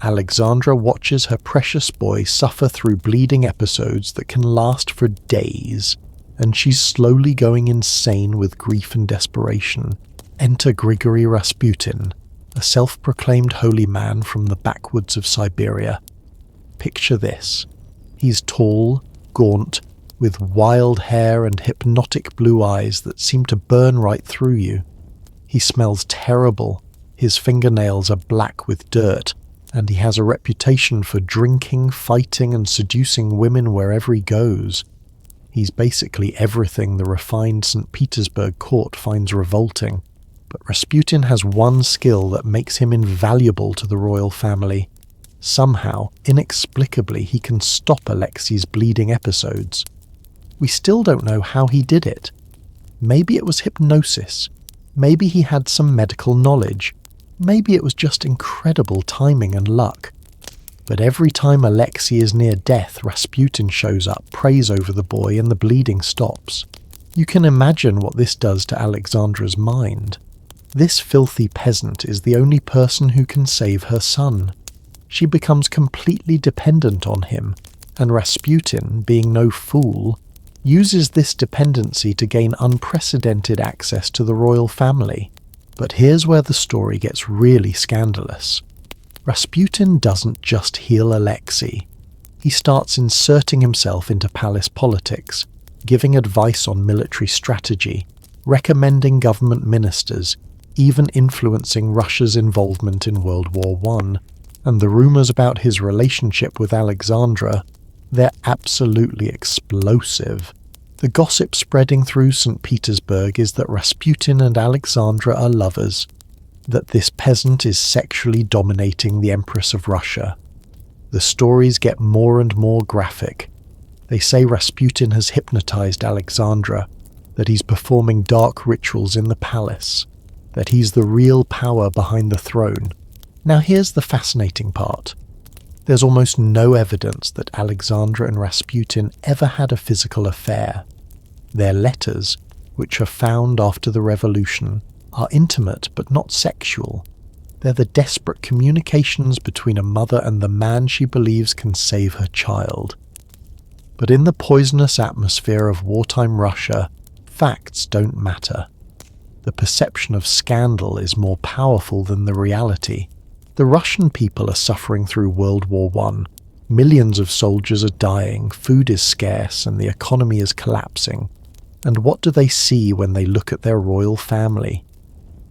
Alexandra watches her precious boy suffer through bleeding episodes that can last for days, and she's slowly going insane with grief and desperation. Enter Grigory Rasputin, a self-proclaimed holy man from the backwoods of Siberia. Picture this. He's tall, gaunt, with wild hair and hypnotic blue eyes that seem to burn right through you. He smells terrible, his fingernails are black with dirt, and he has a reputation for drinking, fighting, and seducing women wherever he goes. He's basically everything the refined St. Petersburg court finds revolting. But Rasputin has one skill that makes him invaluable to the royal family. Somehow, inexplicably, he can stop Alexei's bleeding episodes. We still don't know how he did it. Maybe it was hypnosis. Maybe he had some medical knowledge. Maybe it was just incredible timing and luck. But every time Alexei is near death, Rasputin shows up, prays over the boy, and the bleeding stops. You can imagine what this does to Alexandra's mind. This filthy peasant is the only person who can save her son. She becomes completely dependent on him, and Rasputin, being no fool, uses this dependency to gain unprecedented access to the royal family. But here's where the story gets really scandalous. Rasputin doesn't just heal Alexei. He starts inserting himself into palace politics, giving advice on military strategy, recommending government ministers, even influencing Russia's involvement in World War I. And the rumours about his relationship with Alexandra, they're absolutely explosive. The gossip spreading through St. Petersburg is that Rasputin and Alexandra are lovers, that this peasant is sexually dominating the Empress of Russia. The stories get more and more graphic. They say Rasputin has hypnotized Alexandra, that he's performing dark rituals in the palace, that he's the real power behind the throne. Now here's the fascinating part. There's almost no evidence that Alexandra and Rasputin ever had a physical affair. Their letters, which are found after the revolution, are intimate but not sexual. They're the desperate communications between a mother and the man she believes can save her child. But in the poisonous atmosphere of wartime Russia, facts don't matter. The perception of scandal is more powerful than the reality. The Russian people are suffering through World War I. Millions of soldiers are dying, food is scarce, and the economy is collapsing. And what do they see when they look at their royal family?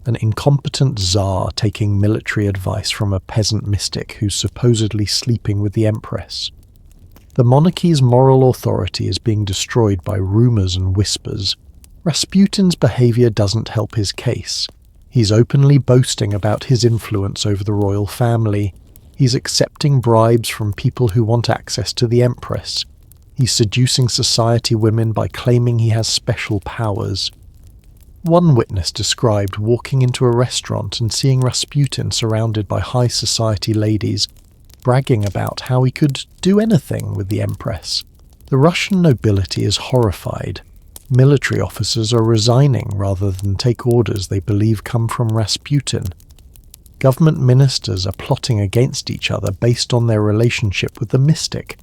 an incompetent czar taking military advice from a peasant mystic who's supposedly sleeping with the empress. The monarchy's moral authority is being destroyed by rumors and whispers. Rasputin's behavior doesn't help his case. He's openly boasting about his influence over the royal family. He's accepting bribes from people who want access to the empress. He's seducing society women by claiming he has special powers. One witness described walking into a restaurant and seeing Rasputin surrounded by high society ladies, bragging about how he could do anything with the empress. The Russian nobility is horrified. Military officers are resigning rather than take orders they believe come from Rasputin. Government ministers are plotting against each other based on their relationship with the mystic.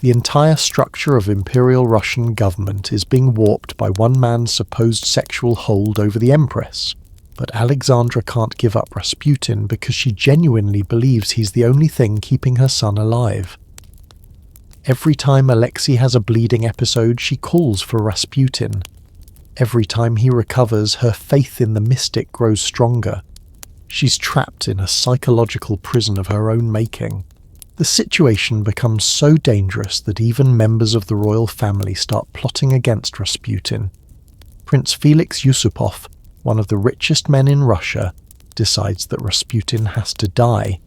The entire structure of Imperial Russian government is being warped by one man's supposed sexual hold over the empress. But Alexandra can't give up Rasputin because she genuinely believes he's the only thing keeping her son alive. Every time Alexei has a bleeding episode, she calls for Rasputin. Every time he recovers, her faith in the mystic grows stronger. She's trapped in a psychological prison of her own making. The situation becomes so dangerous that even members of the royal family start plotting against Rasputin. Prince Felix Yusupov, one of the richest men in Russia, decides that Rasputin has to die,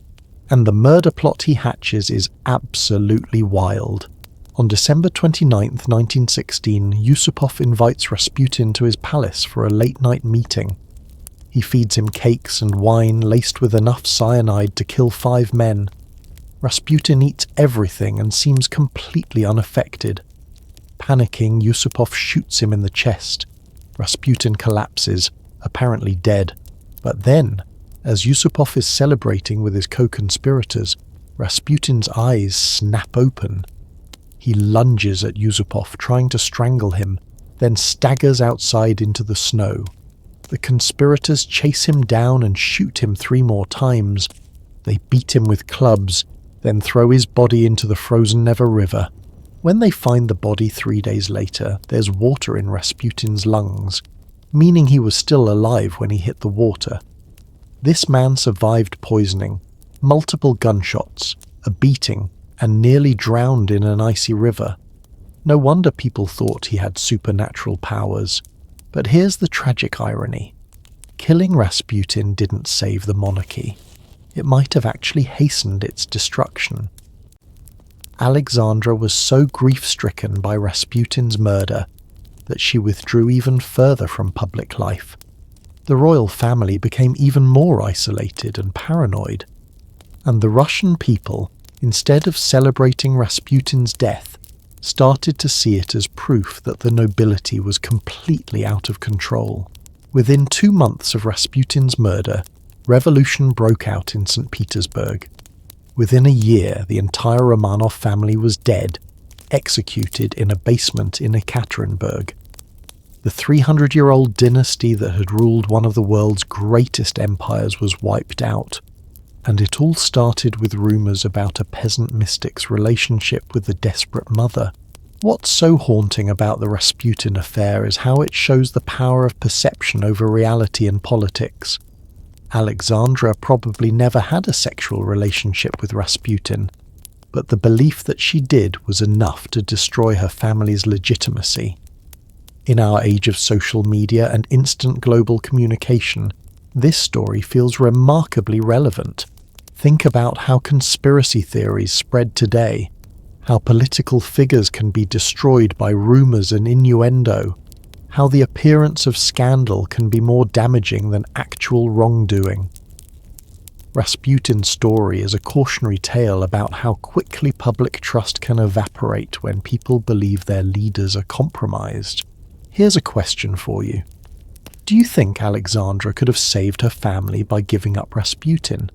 and the murder plot he hatches is absolutely wild. On December 29, 1916, Yusupov invites Rasputin to his palace for a late-night meeting. He feeds him cakes and wine laced with enough cyanide to kill 5 men. Rasputin eats everything and seems completely unaffected. Panicking, Yusupov shoots him in the chest. Rasputin collapses, apparently dead. But then, as Yusupov is celebrating with his co-conspirators, Rasputin's eyes snap open. He lunges at Yusupov, trying to strangle him, then staggers outside into the snow. The conspirators chase him down and shoot him 3 more times. They beat him with clubs, then throw his body into the frozen Neva River. When they find the body 3 days later, there's water in Rasputin's lungs, meaning he was still alive when he hit the water. This man survived poisoning, multiple gunshots, a beating, and nearly drowned in an icy river. No wonder people thought he had supernatural powers. But here's the tragic irony. Killing Rasputin didn't save the monarchy. It might have actually hastened its destruction. Alexandra was so grief-stricken by Rasputin's murder that she withdrew even further from public life. The royal family became even more isolated and paranoid. And the Russian people, instead of celebrating Rasputin's death, started to see it as proof that the nobility was completely out of control. Within 2 months of Rasputin's murder, revolution broke out in St. Petersburg. Within a year, the entire Romanov family was dead, executed in a basement in Ekaterinburg. The 300-year-old dynasty that had ruled one of the world's greatest empires was wiped out, and it all started with rumors about a peasant mystic's relationship with the desperate mother. What's so haunting about the Rasputin affair is how it shows the power of perception over reality in politics. Alexandra probably never had a sexual relationship with Rasputin, but the belief that she did was enough to destroy her family's legitimacy. In our age of social media and instant global communication, this story feels remarkably relevant. Think about how conspiracy theories spread today, how political figures can be destroyed by rumors and innuendo, how the appearance of scandal can be more damaging than actual wrongdoing. Rasputin's story is a cautionary tale about how quickly public trust can evaporate when people believe their leaders are compromised. Here's a question for you. Do you think Alexandra could have saved her family by giving up Rasputin?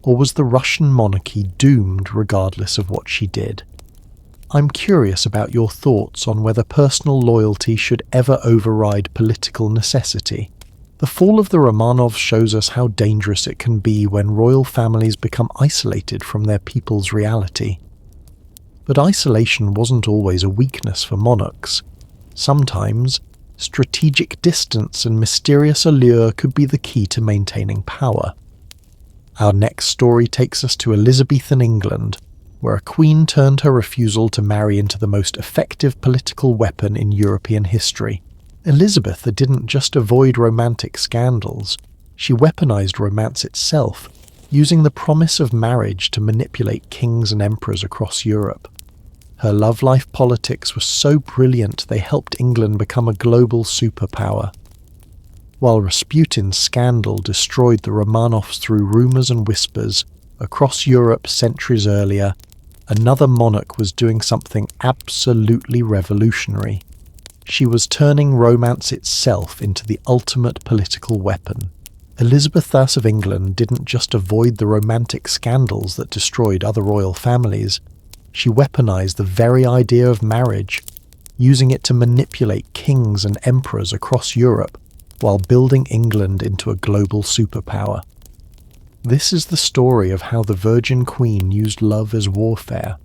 Or was the Russian monarchy doomed regardless of what she did? I'm curious about your thoughts on whether personal loyalty should ever override political necessity. The fall of the Romanovs shows us how dangerous it can be when royal families become isolated from their people's reality. But isolation wasn't always a weakness for monarchs. Sometimes, strategic distance and mysterious allure could be the key to maintaining power. Our next story takes us to Elizabethan England, where a queen turned her refusal to marry into the most effective political weapon in European history. Elizabeth didn't just avoid romantic scandals, she weaponized romance itself, using the promise of marriage to manipulate kings and emperors across Europe. Her love-life politics were so brilliant they helped England become a global superpower. While Rasputin's scandal destroyed the Romanovs through rumours and whispers, across Europe centuries earlier, another monarch was doing something absolutely revolutionary. She was turning romance itself into the ultimate political weapon. Elizabeth I of England didn't just avoid the romantic scandals that destroyed other royal families. She weaponized the very idea of marriage, using it to manipulate kings and emperors across Europe while building England into a global superpower. This is the story of how the Virgin Queen used love as warfare.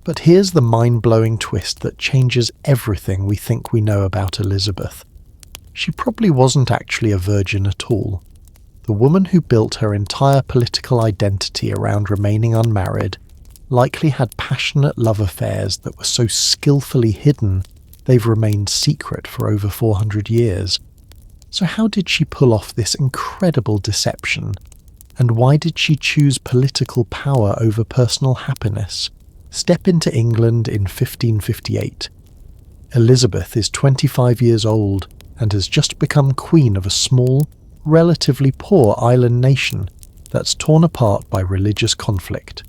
But here's the mind-blowing twist that changes everything we think we know about Elizabeth. She probably wasn't actually a virgin at all. The woman who built her entire political identity around remaining unmarried likely had passionate love affairs that were so skillfully hidden they've remained secret for over 400 years. So how did she pull off this incredible deception? And why did she choose political power over personal happiness? Step into England in 1558. Elizabeth is 25 years old and has just become queen of a small, relatively poor island nation that's torn apart by religious conflict.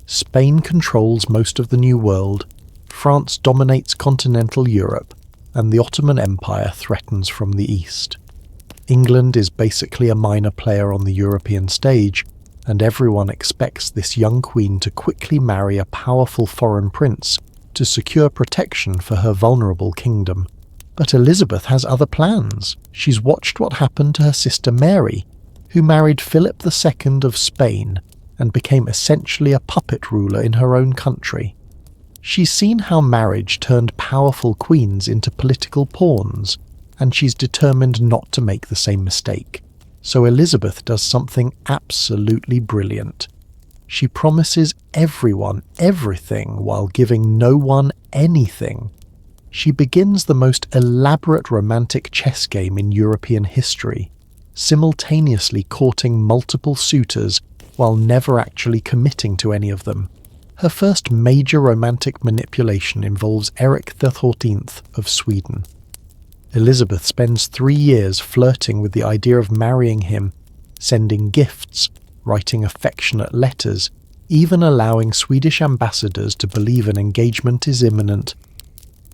Spain controls most of the New World, France dominates continental Europe, and the Ottoman Empire threatens from the east. England is basically a minor player on the European stage, and everyone expects this young queen to quickly marry a powerful foreign prince to secure protection for her vulnerable kingdom. But Elizabeth has other plans. She's watched what happened to her sister Mary, who married Philip II of Spain and became essentially a puppet ruler in her own country. She's seen how marriage turned powerful queens into political pawns, and she's determined not to make the same mistake. So Elizabeth does something absolutely brilliant. She promises everyone everything while giving no one anything. She begins the most elaborate romantic chess game in European history, simultaneously courting multiple suitors while never actually committing to any of them. Her first major romantic manipulation involves Eric XIV of Sweden. Elizabeth spends 3 years flirting with the idea of marrying him, sending gifts, writing affectionate letters, even allowing Swedish ambassadors to believe an engagement is imminent.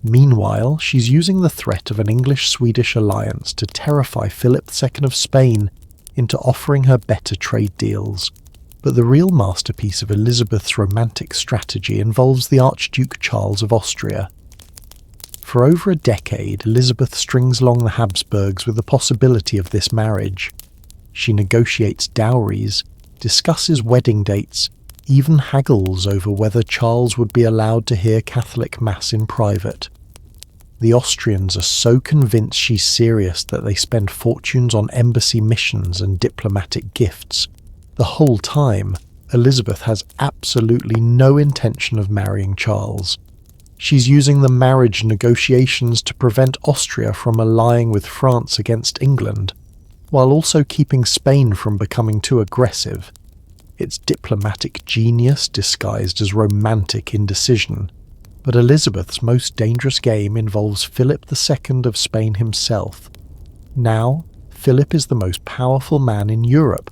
Meanwhile, she's using the threat of an English-Swedish alliance to terrify Philip II of Spain into offering her better trade deals. But the real masterpiece of Elizabeth's romantic strategy involves the Archduke Charles of Austria. For over a decade, Elizabeth strings along the Habsburgs with the possibility of this marriage. She negotiates dowries, discusses wedding dates, even haggles over whether Charles would be allowed to hear Catholic Mass in private. The Austrians are so convinced she's serious that they spend fortunes on embassy missions and diplomatic gifts. The whole time, Elizabeth has absolutely no intention of marrying Charles. She's using the marriage negotiations to prevent Austria from allying with France against England, while also keeping Spain from becoming too aggressive. It's diplomatic genius disguised as romantic indecision. But Elizabeth's most dangerous game involves Philip II of Spain himself. Now, Philip is the most powerful man in Europe.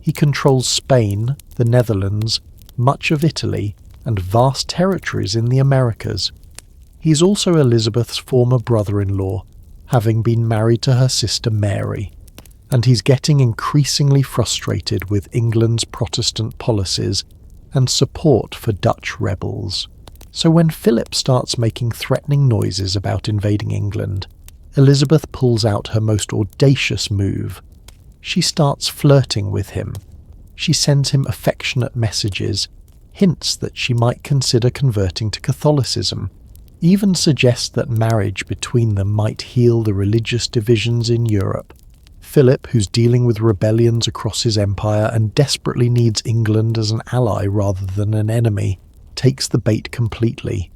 He controls Spain, the Netherlands, much of Italy, and vast territories in the Americas. He's also Elizabeth's former brother-in-law, having been married to her sister Mary. And he's getting increasingly frustrated with England's Protestant policies and support for Dutch rebels. So when Philip starts making threatening noises about invading England, Elizabeth pulls out her most audacious move. She starts flirting with him. She sends him affectionate messages, hints that she might consider converting to Catholicism. even suggests that marriage between them might heal the religious divisions in Europe. Philip, who's dealing with rebellions across his empire and desperately needs England as an ally rather than an enemy, takes the bait completely.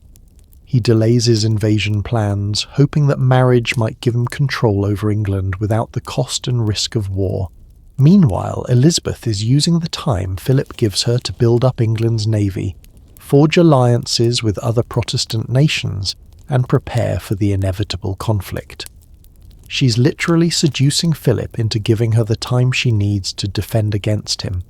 He delays his invasion plans, hoping that marriage might give him control over England without the cost and risk of war. Meanwhile, Elizabeth is using the time Philip gives her to build up England's navy, forge alliances with other Protestant nations, and prepare for the inevitable conflict. She's literally seducing Philip into giving her the time she needs to defend against him.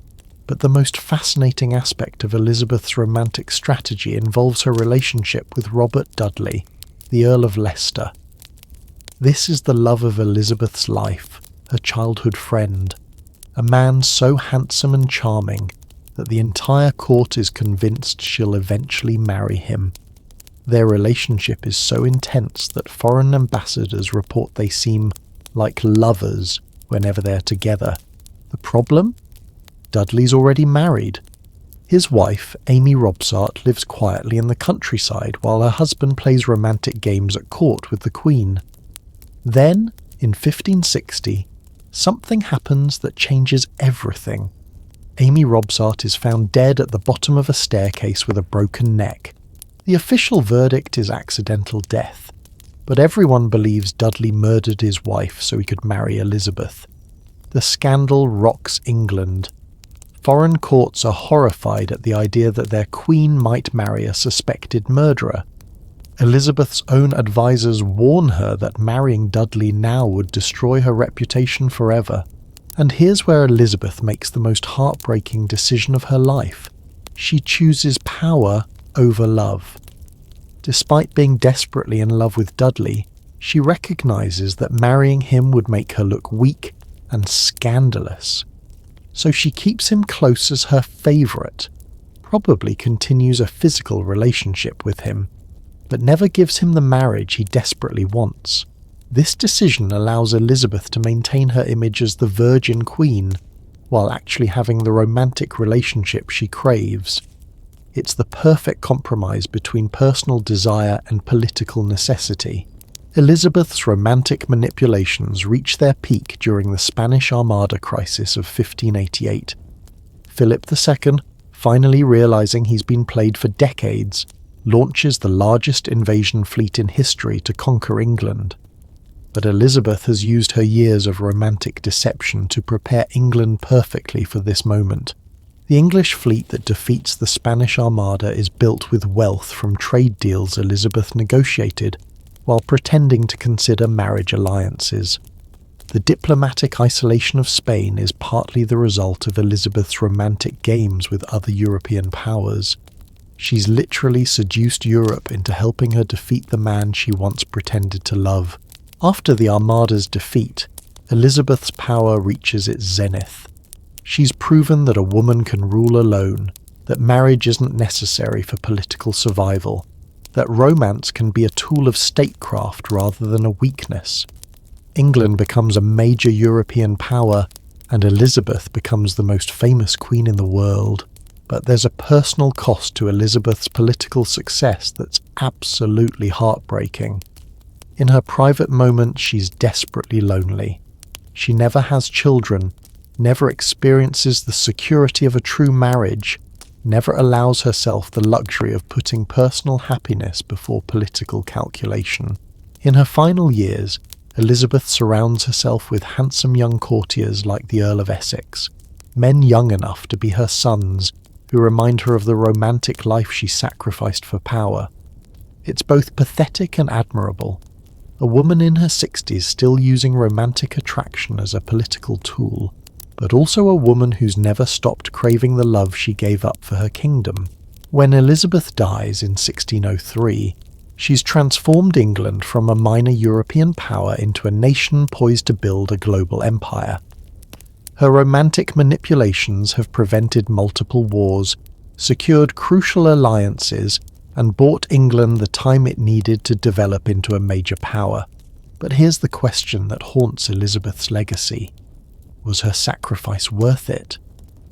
But the most fascinating aspect of Elizabeth's romantic strategy involves her relationship with Robert Dudley, the Earl of Leicester. This is the love of Elizabeth's life, her childhood friend, a man so handsome and charming that the entire court is convinced she'll eventually marry him. Their relationship is so intense that foreign ambassadors report they seem like lovers whenever they're together. The problem? Dudley's already married. His wife, Amy Robsart, lives quietly in the countryside while her husband plays romantic games at court with the Queen. Then, in 1560, something happens that changes everything. Amy Robsart is found dead at the bottom of a staircase with a broken neck. The official verdict is accidental death, but everyone believes Dudley murdered his wife so he could marry Elizabeth. The scandal rocks England. Foreign courts are horrified at the idea that their queen might marry a suspected murderer. Elizabeth's own advisors warn her that marrying Dudley now would destroy her reputation forever. And here's where Elizabeth makes the most heartbreaking decision of her life. She chooses power over love. Despite being desperately in love with Dudley, she recognizes that marrying him would make her look weak and scandalous. So she keeps him close as her favourite, probably continues a physical relationship with him, but never gives him the marriage he desperately wants. This decision allows Elizabeth to maintain her image as the Virgin Queen, while actually having the romantic relationship she craves. It's the perfect compromise between personal desire and political necessity. Elizabeth's romantic manipulations reach their peak during the Spanish Armada crisis of 1588. Philip II, finally realizing he's been played for decades, launches the largest invasion fleet in history to conquer England. But Elizabeth has used her years of romantic deception to prepare England perfectly for this moment. The English fleet that defeats the Spanish Armada is built with wealth from trade deals Elizabeth negotiated, while pretending to consider marriage alliances. The diplomatic isolation of Spain is partly the result of Elizabeth's romantic games with other European powers. She's literally seduced Europe into helping her defeat the man she once pretended to love. After the Armada's defeat, Elizabeth's power reaches its zenith. She's proven that a woman can rule alone, that marriage isn't necessary for political survival, that romance can be a tool of statecraft rather than a weakness. England becomes a major European power, and Elizabeth becomes the most famous queen in the world. But there's a personal cost to Elizabeth's political success that's absolutely heartbreaking. In her private moments, she's desperately lonely. She never has children, never experiences the security of a true marriage, never allows herself the luxury of putting personal happiness before political calculation. In her final years, Elizabeth surrounds herself with handsome young courtiers like the Earl of Essex, men young enough to be her sons, who remind her of the romantic life she sacrificed for power. It's both pathetic and admirable. A woman in her 60s still using romantic attraction as a political tool, but also a woman who's never stopped craving the love she gave up for her kingdom. When Elizabeth dies in 1603, she's transformed England from a minor European power into a nation poised to build a global empire. Her romantic manipulations have prevented multiple wars, secured crucial alliances, and bought England the time it needed to develop into a major power. But here's the question that haunts Elizabeth's legacy. Was her sacrifice worth it?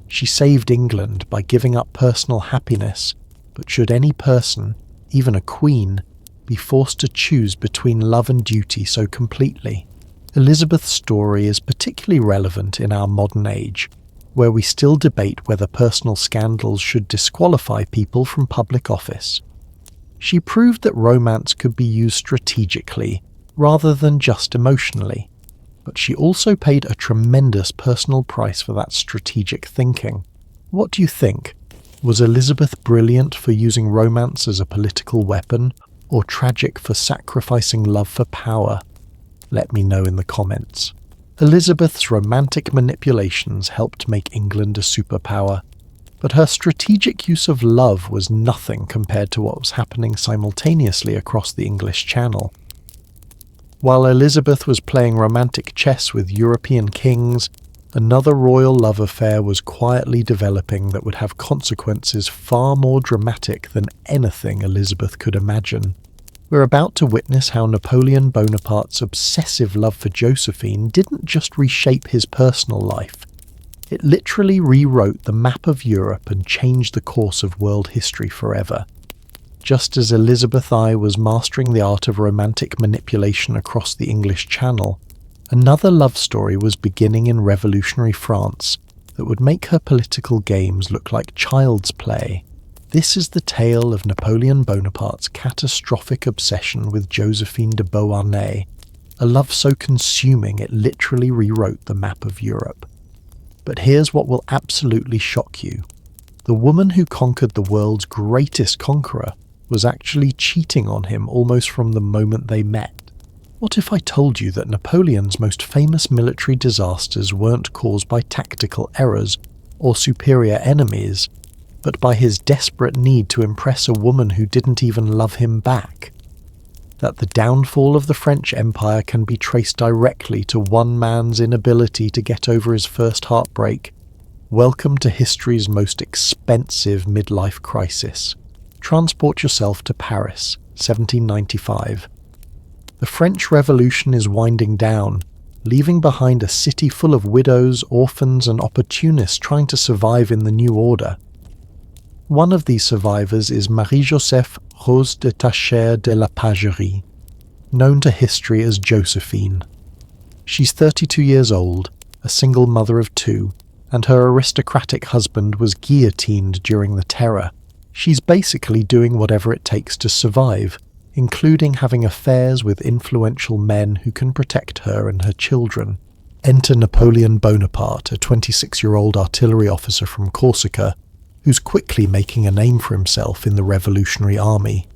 She saved England by giving up personal happiness, but should any person, even a queen, be forced to choose between love and duty so completely. Elizabeth's story is particularly relevant in our modern age, where we still debate whether personal scandals should disqualify people from public office. She proved that romance could be used strategically rather than just emotionally, but she also paid a tremendous personal price for that strategic thinking. What do you think? Was Elizabeth brilliant for using romance as a political weapon, or tragic for sacrificing love for power? Let me know in the comments. Elizabeth's romantic manipulations helped make England a superpower, but her strategic use of love was nothing compared to what was happening simultaneously across the English Channel. While Elizabeth was playing romantic chess with European kings, another royal love affair was quietly developing that would have consequences far more dramatic than anything Elizabeth could imagine. We're about to witness how Napoleon Bonaparte's obsessive love for Josephine didn't just reshape his personal life. It literally rewrote the map of Europe and changed the course of world history forever. Just as Elizabeth I was mastering the art of romantic manipulation across the English Channel, another love story was beginning in revolutionary France that would make her political games look like child's play. This is the tale of Napoleon Bonaparte's catastrophic obsession with Josephine de Beauharnais, a love so consuming it literally rewrote the map of Europe. But here's what will absolutely shock you. The woman who conquered the world's greatest conqueror was actually cheating on him almost from the moment they met. What if I told you that Napoleon's most famous military disasters weren't caused by tactical errors or superior enemies, but by his desperate need to impress a woman who didn't even love him back? That the downfall of the French Empire can be traced directly to one man's inability to get over his first heartbreak? Welcome to history's most expensive midlife crisis. Transport yourself to Paris, 1795. The French Revolution is winding down, leaving behind a city full of widows, orphans, and opportunists trying to survive in the new order. One of these survivors is Marie-Joseph Rose de Tachère de la Pagerie, known to history as Josephine. She's 32 years old, a single mother of two, and her aristocratic husband was guillotined during the Terror. She's basically doing whatever it takes to survive, including having affairs with influential men who can protect her and her children. Enter Napoleon Bonaparte, a 26-year-old artillery officer from Corsica, who's quickly making a name for himself in the Revolutionary Army.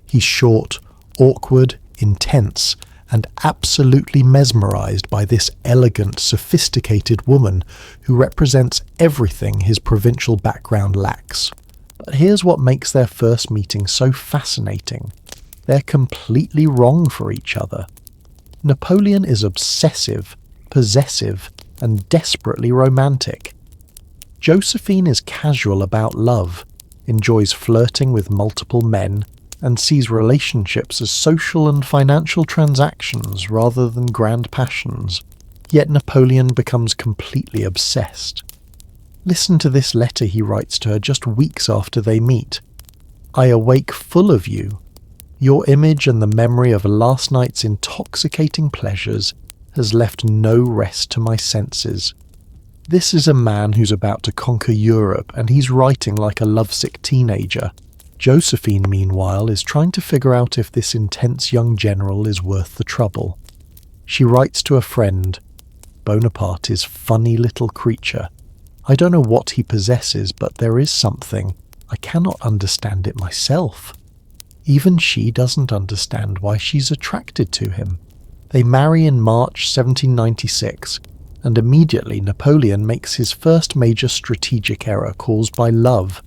He's short, awkward, intense, and absolutely mesmerized by this elegant, sophisticated woman who represents everything his provincial background lacks. But here's what makes their first meeting so fascinating. They're completely wrong for each other. Napoleon is obsessive, possessive, and desperately romantic. Josephine is casual about love, enjoys flirting with multiple men, and sees relationships as social and financial transactions rather than grand passions. Yet Napoleon becomes completely obsessed. Listen to this letter he writes to her just weeks after they meet. "I awake full of you. Your image and the memory of last night's intoxicating pleasures has left no rest to my senses." This is a man who's about to conquer Europe, and he's writing like a lovesick teenager. Josephine, meanwhile, is trying to figure out if this intense young general is worth the trouble. She writes to a friend, "Bonaparte is funny little creature. I don't know what he possesses, but there is something. I cannot understand it myself." Even she doesn't understand why she's attracted to him. They marry in March 1796, and immediately Napoleon makes his first major strategic error caused by love.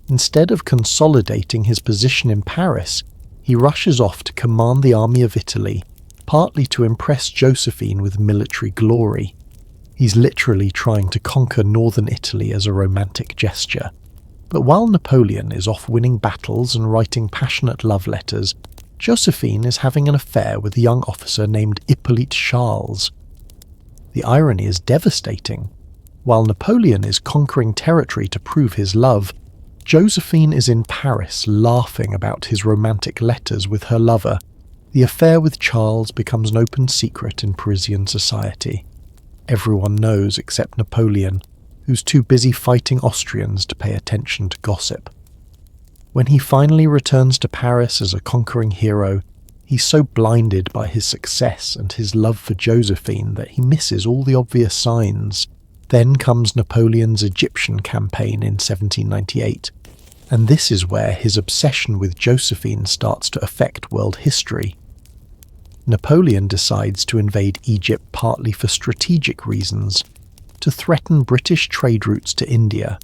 Instead of consolidating his position in Paris, he rushes off to command the army of Italy, partly to impress Josephine with military glory. He's literally trying to conquer northern Italy as a romantic gesture. But while Napoleon is off winning battles and writing passionate love letters, Josephine is having an affair with a young officer named Hippolyte Charles. The irony is devastating. While Napoleon is conquering territory to prove his love, Josephine is in Paris laughing about his romantic letters with her lover. The affair with Charles becomes an open secret in Parisian society. Everyone knows except Napoleon, who's too busy fighting Austrians to pay attention to gossip. When he finally returns to Paris as a conquering hero, he's so blinded by his success and his love for Josephine that he misses all the obvious signs. Then comes Napoleon's Egyptian campaign in 1798, and this is where his obsession with Josephine starts to affect world history. Napoleon decides to invade Egypt partly for strategic reasons, to threaten British trade routes to India,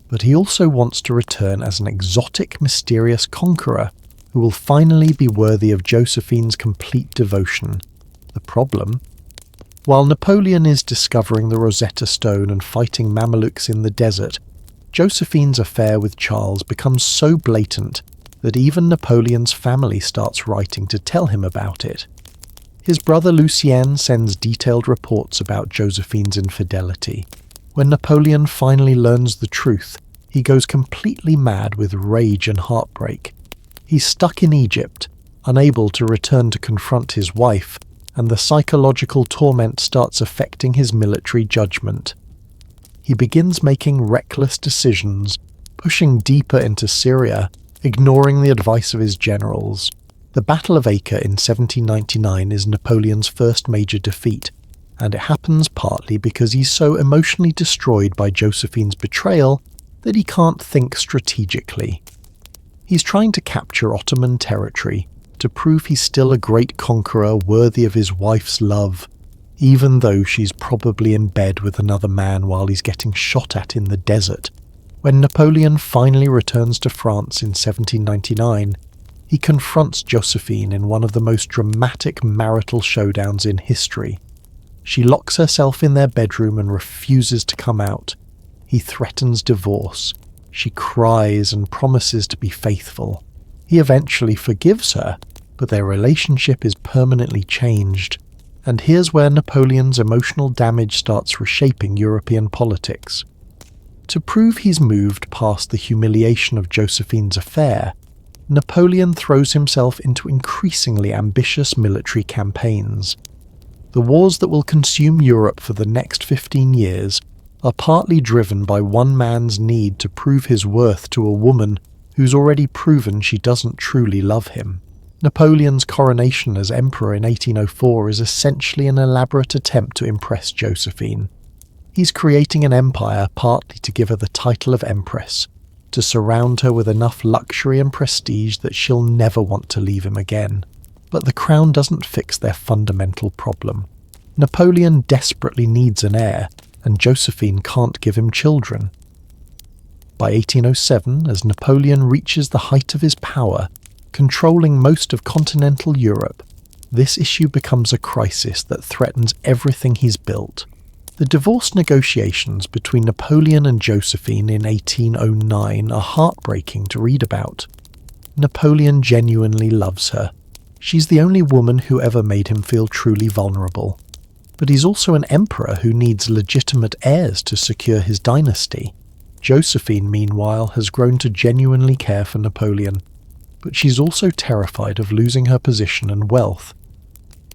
but he also wants to return as an exotic, mysterious conqueror who will finally be worthy of Josephine's complete devotion. The problem? While Napoleon is discovering the Rosetta Stone and fighting Mamelukes in the desert, Josephine's affair with Charles becomes so blatant that even Napoleon's family starts writing to tell him about it. His brother Lucien sends detailed reports about Josephine's infidelity. When Napoleon finally learns the truth, he goes completely mad with rage and heartbreak. He's stuck in Egypt, unable to return to confront his wife, and the psychological torment starts affecting his military judgment. He begins making reckless decisions, pushing deeper into Syria, ignoring the advice of his generals. The Battle of Acre in 1799 is Napoleon's first major defeat, and it happens partly because he's so emotionally destroyed by Josephine's betrayal that he can't think strategically. He's trying to capture Ottoman territory, to prove he's still a great conqueror worthy of his wife's love, even though she's probably in bed with another man while he's getting shot at in the desert. When Napoleon finally returns to France in 1799, he confronts Josephine in one of the most dramatic marital showdowns in history. She locks herself in their bedroom and refuses to come out. He threatens divorce. She cries and promises to be faithful. He eventually forgives her, but their relationship is permanently changed. And here's where Napoleon's emotional damage starts reshaping European politics. To prove he's moved past the humiliation of Josephine's affair, Napoleon throws himself into increasingly ambitious military campaigns. The wars that will consume Europe for the next 15 years are partly driven by one man's need to prove his worth to a woman who's already proven she doesn't truly love him. Napoleon's coronation as emperor in 1804 is essentially an elaborate attempt to impress Josephine. He's creating an empire partly to give her the title of empress, to surround her with enough luxury and prestige that she'll never want to leave him again. But the crown doesn't fix their fundamental problem. Napoleon desperately needs an heir, and Josephine can't give him children. By 1807, as Napoleon reaches the height of his power, controlling most of continental Europe, this issue becomes a crisis that threatens everything he's built. The divorce negotiations between Napoleon and Josephine in 1809 are heartbreaking to read about. Napoleon genuinely loves her. She's the only woman who ever made him feel truly vulnerable. But he's also an emperor who needs legitimate heirs to secure his dynasty. Josephine, meanwhile, has grown to genuinely care for Napoleon, but she's also terrified of losing her position and wealth.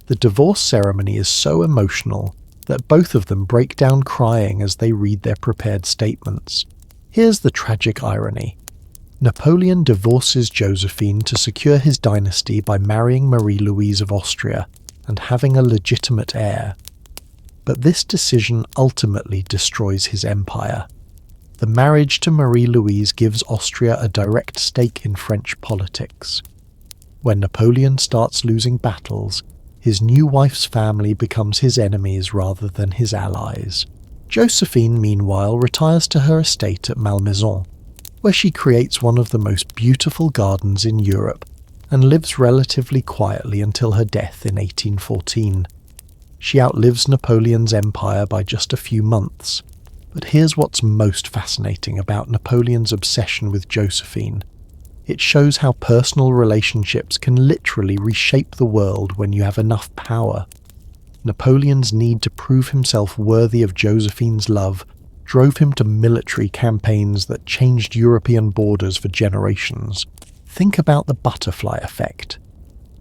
The divorce ceremony is so emotional that both of them break down crying as they read their prepared statements. Here's the tragic irony. Napoleon divorces Josephine to secure his dynasty by marrying Marie-Louise of Austria and having a legitimate heir. But this decision ultimately destroys his empire. The marriage to Marie-Louise gives Austria a direct stake in French politics. When Napoleon starts losing battles, his new wife's family becomes his enemies rather than his allies. Josephine, meanwhile, retires to her estate at Malmaison, where she creates one of the most beautiful gardens in Europe and lives relatively quietly until her death in 1814. She outlives Napoleon's empire by just a few months. But here's what's most fascinating about Napoleon's obsession with Josephine. It shows how personal relationships can literally reshape the world when you have enough power. Napoleon's need to prove himself worthy of Josephine's love drove him to military campaigns that changed European borders for generations. Think about the butterfly effect.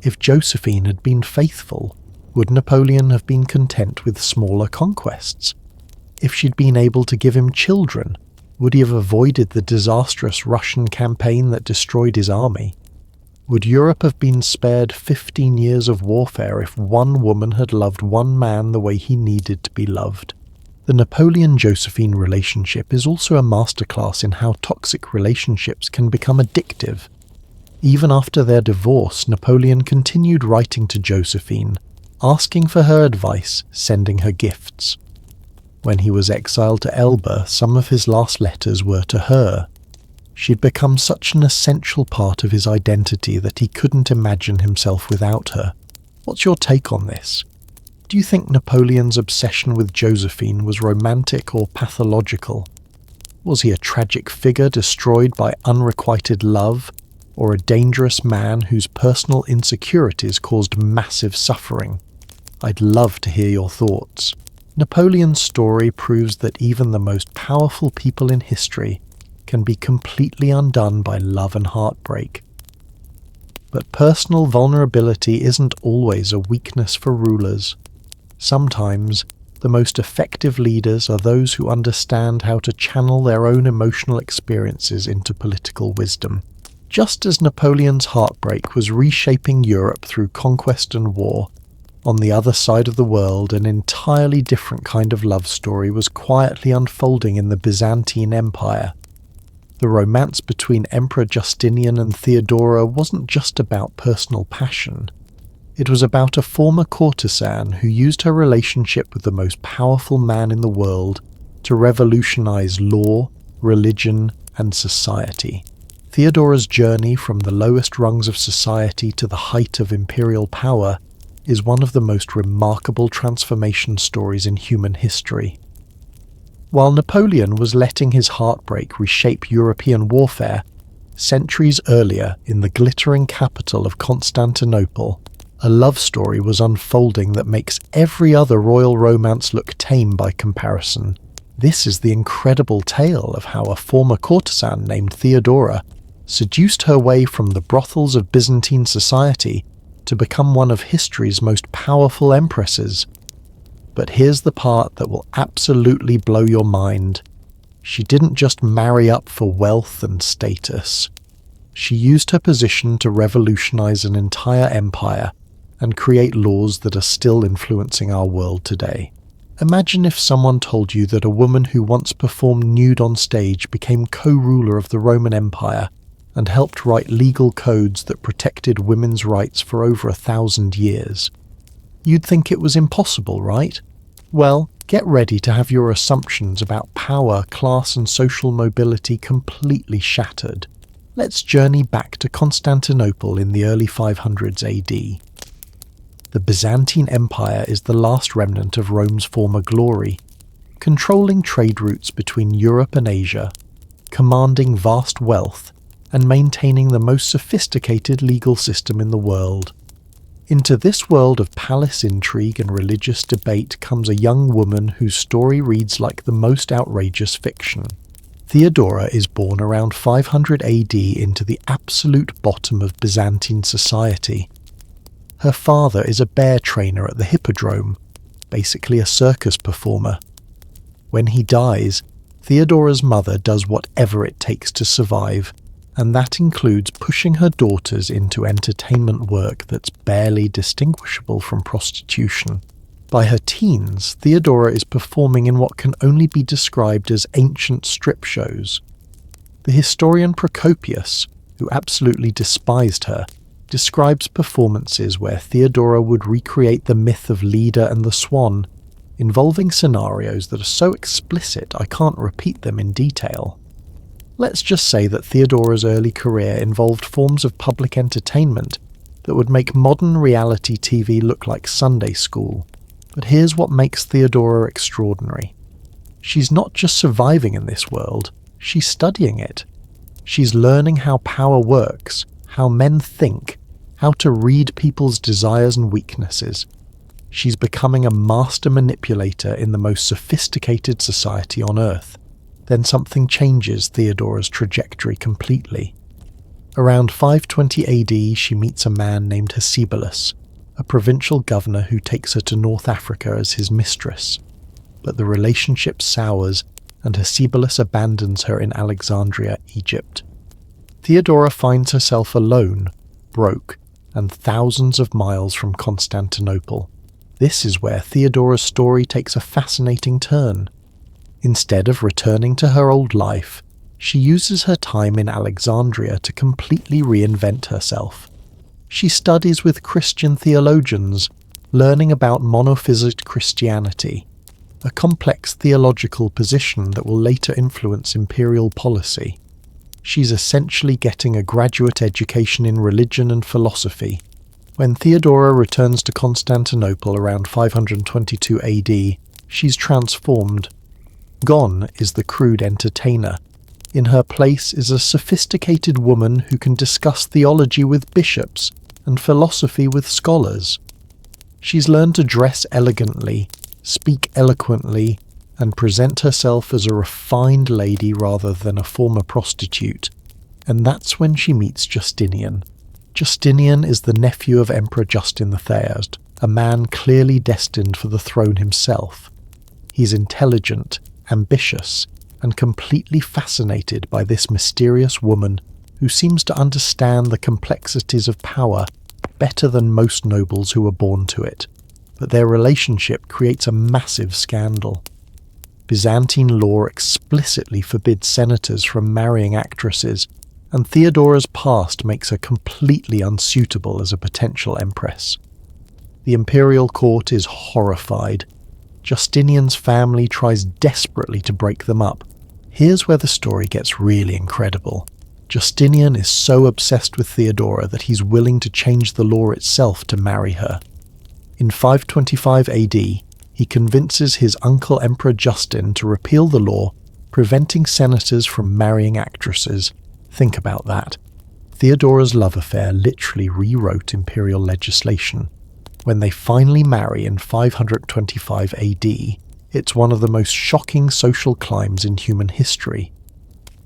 If Josephine had been faithful, would Napoleon have been content with smaller conquests? If she'd been able to give him children, would he have avoided the disastrous Russian campaign that destroyed his army? Would Europe have been spared 15 years of warfare if one woman had loved one man the way he needed to be loved? The Napoleon-Josephine relationship is also a masterclass in how toxic relationships can become addictive. Even after their divorce, Napoleon continued writing to Josephine, asking for her advice, sending her gifts. When he was exiled to Elba, some of his last letters were to her. She'd become such an essential part of his identity that he couldn't imagine himself without her. What's your take on this? Do you think Napoleon's obsession with Josephine was romantic or pathological? Was he a tragic figure destroyed by unrequited love, or a dangerous man whose personal insecurities caused massive suffering? I'd love to hear your thoughts. Napoleon's story proves that even the most powerful people in history can be completely undone by love and heartbreak. But personal vulnerability isn't always a weakness for rulers. Sometimes, the most effective leaders are those who understand how to channel their own emotional experiences into political wisdom. Just as Napoleon's heartbreak was reshaping Europe through conquest and war, on the other side of the world an entirely different kind of love story was quietly unfolding in the Byzantine Empire. The romance between Emperor Justinian and Theodora wasn't just about personal passion. It was about a former courtesan who used her relationship with the most powerful man in the world to revolutionize law, religion, and society. Theodora's journey from the lowest rungs of society to the height of imperial power is one of the most remarkable transformation stories in human history. While Napoleon was letting his heartbreak reshape European warfare, centuries earlier in the glittering capital of Constantinople, a love story was unfolding that makes every other royal romance look tame by comparison. This is the incredible tale of how a former courtesan named Theodora seduced her way from the brothels of Byzantine society to become one of history's most powerful empresses. But here's the part that will absolutely blow your mind. She didn't just marry up for wealth and status. She used her position to revolutionize an entire empire and create laws that are still influencing our world today. Imagine if someone told you that a woman who once performed nude on stage became co-ruler of the Roman Empire and helped write legal codes that protected women's rights for over 1,000 years. You'd think it was impossible, right? Well, get ready to have your assumptions about power, class, and social mobility completely shattered. Let's journey back to Constantinople in the early 500s AD. The Byzantine Empire is the last remnant of Rome's former glory, controlling trade routes between Europe and Asia, commanding vast wealth, and maintaining the most sophisticated legal system in the world. Into this world of palace intrigue and religious debate comes a young woman whose story reads like the most outrageous fiction. Theodora is born around 500 AD into the absolute bottom of Byzantine society. Her father is a bear trainer at the hippodrome, basically a circus performer. When he dies, Theodora's mother does whatever it takes to survive, and that includes pushing her daughters into entertainment work that's barely distinguishable from prostitution. By her teens, Theodora is performing in what can only be described as ancient strip shows. The historian Procopius, who absolutely despised her, describes performances where Theodora would recreate the myth of Leda and the Swan, involving scenarios that are so explicit I can't repeat them in detail. Let's just say that Theodora's early career involved forms of public entertainment that would make modern reality TV look like Sunday school. But here's what makes Theodora extraordinary. She's not just surviving in this world, she's studying it. She's learning how power works, how men think, how to read people's desires and weaknesses. She's becoming a master manipulator in the most sophisticated society on Earth. Then something changes Theodora's trajectory completely. Around 520 AD, she meets a man named Hannibal, a provincial governor who takes her to North Africa as his mistress. But the relationship sours, and Hannibal abandons her in Alexandria, Egypt. Theodora finds herself alone, broke, and thousands of miles from Constantinople. This is where Theodora's story takes a fascinating turn. Instead of returning to her old life, she uses her time in Alexandria to completely reinvent herself. She studies with Christian theologians, learning about monophysite Christianity, a complex theological position that will later influence imperial policy. She's essentially getting a graduate education in religion and philosophy. When Theodora returns to Constantinople around 522 AD, she's transformed. Gone is the crude entertainer. In her place is a sophisticated woman who can discuss theology with bishops and philosophy with scholars. She's learned to dress elegantly, speak eloquently, and present herself as a refined lady rather than a former prostitute. And that's when she meets Justinian. Justinian is the nephew of Emperor Justin III, a man clearly destined for the throne himself. He's intelligent, ambitious, and completely fascinated by this mysterious woman who seems to understand the complexities of power better than most nobles who were born to it. But their relationship creates a massive scandal. Byzantine law explicitly forbids senators from marrying actresses, and Theodora's past makes her completely unsuitable as a potential empress. The imperial court is horrified. Justinian's family tries desperately to break them up. Here's where the story gets really incredible. Justinian is so obsessed with Theodora that he's willing to change the law itself to marry her. In 525 AD, he convinces his uncle Emperor Justin to repeal the law, preventing senators from marrying actresses. Think about that. Theodora's love affair literally rewrote imperial legislation. When they finally marry in 525 AD, it's one of the most shocking social climbs in human history.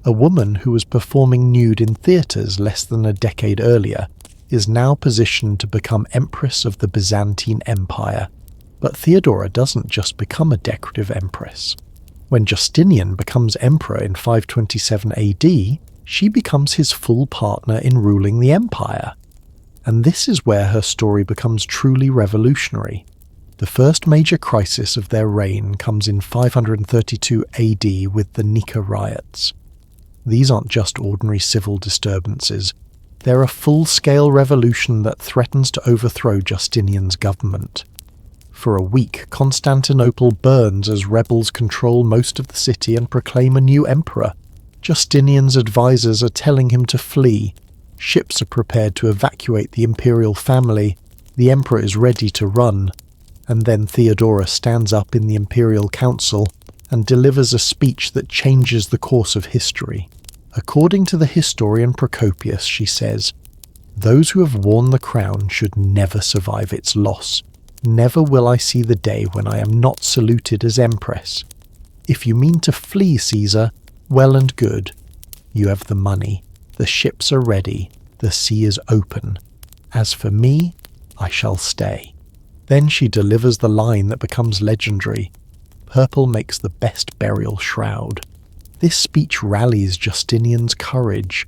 A woman who was performing nude in theatres less than a decade earlier is now positioned to become Empress of the Byzantine Empire. But Theodora doesn't just become a decorative empress. When Justinian becomes emperor in 527 AD, she becomes his full partner in ruling the empire. And this is where her story becomes truly revolutionary. The first major crisis of their reign comes in 532 AD with the Nika riots. These aren't just ordinary civil disturbances. They're a full-scale revolution that threatens to overthrow Justinian's government. For a week, Constantinople burns as rebels control most of the city and proclaim a new emperor. Justinian's advisors are telling him to flee. Ships are prepared to evacuate the imperial family. The emperor is ready to run. And then Theodora stands up in the imperial council and delivers a speech that changes the course of history. According to the historian Procopius, she says, "Those who have worn the crown should never survive its loss. Never will I see the day when I am not saluted as empress. If you mean to flee, Caesar, well and good. You have the money, the ships are ready, the sea is open. As for me, I shall stay." Then she delivers the line that becomes legendary. Purple makes the best burial shroud. This speech rallies Justinian's courage.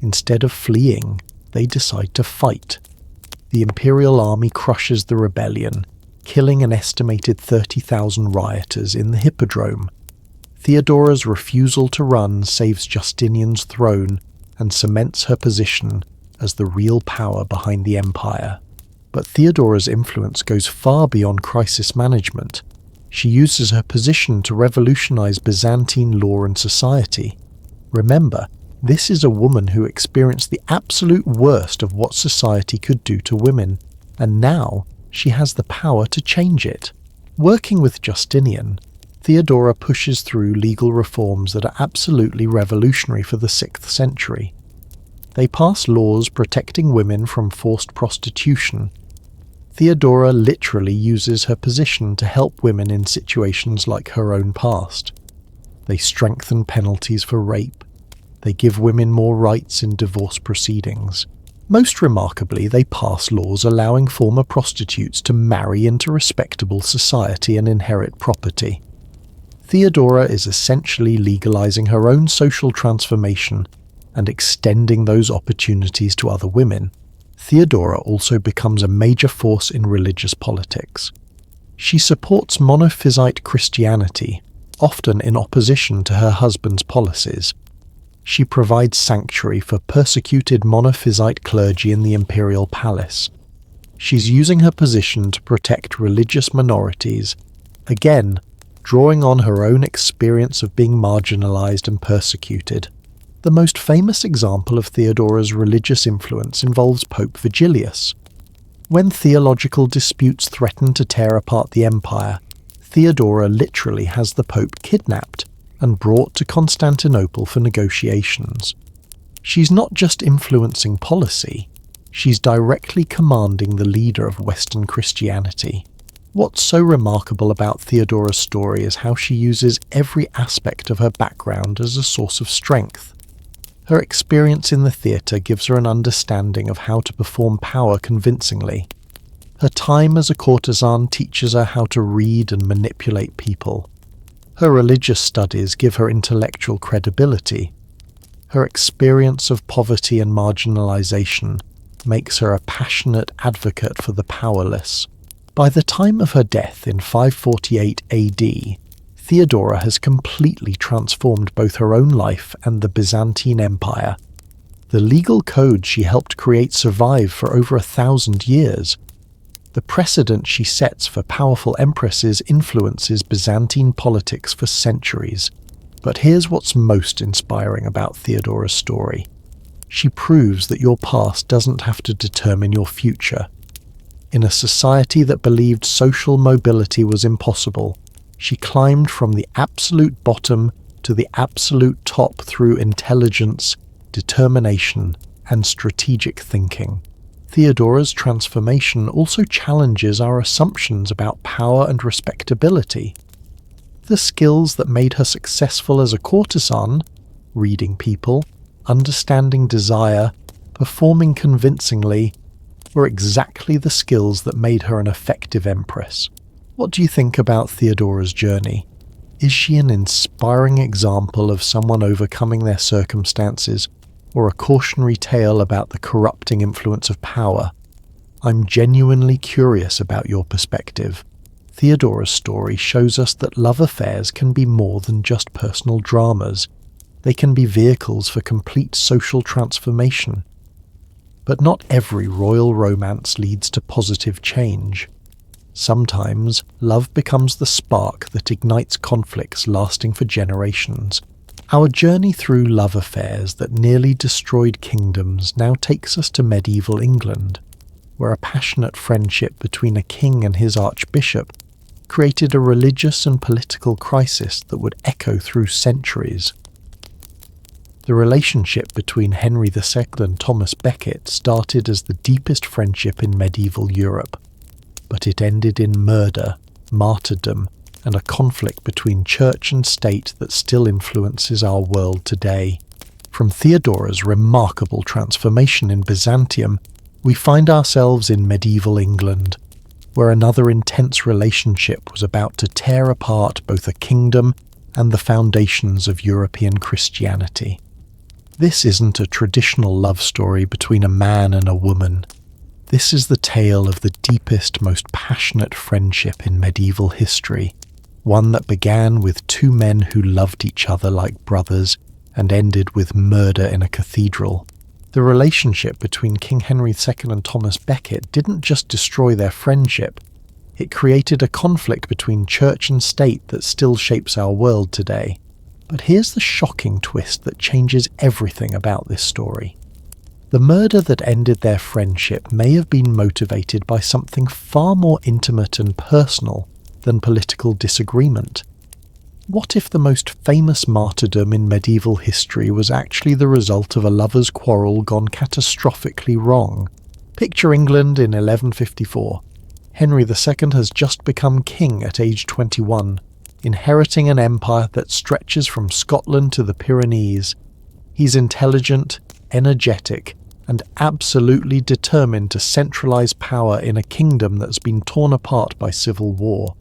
Instead of fleeing, they decide to fight. The imperial army crushes the rebellion, killing an estimated 30,000 rioters in the Hippodrome. Theodora's refusal to run saves Justinian's throne and cements her position as the real power behind the empire. But Theodora's influence goes far beyond crisis management. She uses her position to revolutionize Byzantine law and society. Remember, this is a woman who experienced the absolute worst of what society could do to women, and now she has the power to change it. Working with Justinian, Theodora pushes through legal reforms that are absolutely revolutionary for the 6th century. They pass laws protecting women from forced prostitution. Theodora literally uses her position to help women in situations like her own past. They strengthen penalties for rape. They give women more rights in divorce proceedings. Most remarkably, they pass laws allowing former prostitutes to marry into respectable society and inherit property. Theodora is essentially legalizing her own social transformation and extending those opportunities to other women. Theodora also becomes a major force in religious politics. She supports monophysite Christianity, often in opposition to her husband's policies. She provides sanctuary for persecuted monophysite clergy in the imperial palace. She's using her position to protect religious minorities, again, drawing on her own experience of being marginalized and persecuted. The most famous example of Theodora's religious influence involves Pope Vigilius. When theological disputes threaten to tear apart the empire, Theodora literally has the Pope kidnapped and brought to Constantinople for negotiations. She's not just influencing policy, she's directly commanding the leader of Western Christianity. What's so remarkable about Theodora's story is how she uses every aspect of her background as a source of strength. Her experience in the theatre gives her an understanding of how to perform power convincingly. Her time as a courtesan teaches her how to read and manipulate people. Her religious studies give her intellectual credibility. Her experience of poverty and marginalization makes her a passionate advocate for the powerless. By the time of her death in 548 AD, Theodora has completely transformed both her own life and the Byzantine Empire. The legal code she helped create survived for over 1,000 years. The precedent she sets for powerful empresses influences Byzantine politics for centuries. But here's what's most inspiring about Theodora's story. She proves that your past doesn't have to determine your future. In a society that believed social mobility was impossible, she climbed from the absolute bottom to the absolute top through intelligence, determination, and strategic thinking. Theodora's transformation also challenges our assumptions about power and respectability. The skills that made her successful as a courtesan, reading people, understanding desire, performing convincingly, were exactly the skills that made her an effective empress. What do you think about Theodora's journey? Is she an inspiring example of someone overcoming their circumstances, or a cautionary tale about the corrupting influence of power? I'm genuinely curious about your perspective. Theodora's story shows us that love affairs can be more than just personal dramas. They can be vehicles for complete social transformation. But not every royal romance leads to positive change. Sometimes, love becomes the spark that ignites conflicts lasting for generations. Our journey through love affairs that nearly destroyed kingdoms now takes us to medieval England, where a passionate friendship between a king and his archbishop created a religious and political crisis that would echo through centuries. The relationship between Henry II and Thomas Becket started as the deepest friendship in medieval Europe, but it ended in murder, martyrdom, and a conflict between church and state that still influences our world today. From Theodora's remarkable transformation in Byzantium, we find ourselves in medieval England, where another intense relationship was about to tear apart both a kingdom and the foundations of European Christianity. This isn't a traditional love story between a man and a woman. This is the tale of the deepest, most passionate friendship in medieval history, one that began with two men who loved each other like brothers and ended with murder in a cathedral. The relationship between King Henry II and Thomas Becket didn't just destroy their friendship, it created a conflict between church and state that still shapes our world today. But here's the shocking twist that changes everything about this story. The murder that ended their friendship may have been motivated by something far more intimate and personal than political disagreement. What if the most famous martyrdom in medieval history was actually the result of a lover's quarrel gone catastrophically wrong? Picture England in 1154. Henry II has just become king at age 21. inheriting an empire that stretches from Scotland to the Pyrenees. He's intelligent, energetic, and absolutely determined to centralize power in a kingdom that's been torn apart by civil war.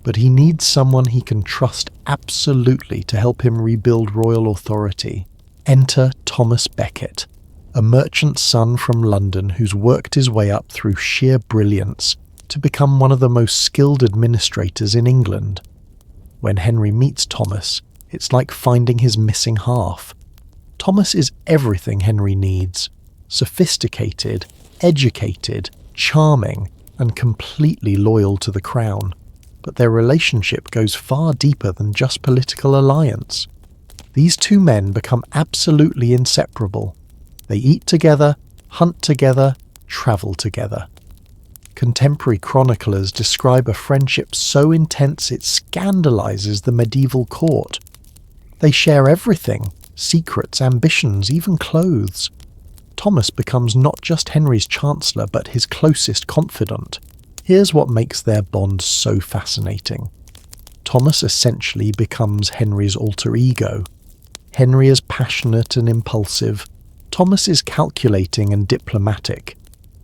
But he needs someone he can trust absolutely to help him rebuild royal authority. Enter Thomas Becket, a merchant's son from London who's worked his way up through sheer brilliance to become one of the most skilled administrators in England. When Henry meets Thomas, it's like finding his missing half. Thomas is everything Henry needs: sophisticated, educated, charming, and completely loyal to the crown. But their relationship goes far deeper than just political alliance. These two men become absolutely inseparable. They eat together, hunt together, travel together. Contemporary chroniclers describe a friendship so intense it scandalizes the medieval court. They share everything: secrets, ambitions, even clothes. Thomas becomes not just Henry's chancellor, but his closest confidant. Here's what makes their bond so fascinating. Thomas essentially becomes Henry's alter ego. Henry is passionate and impulsive. Thomas is calculating and diplomatic.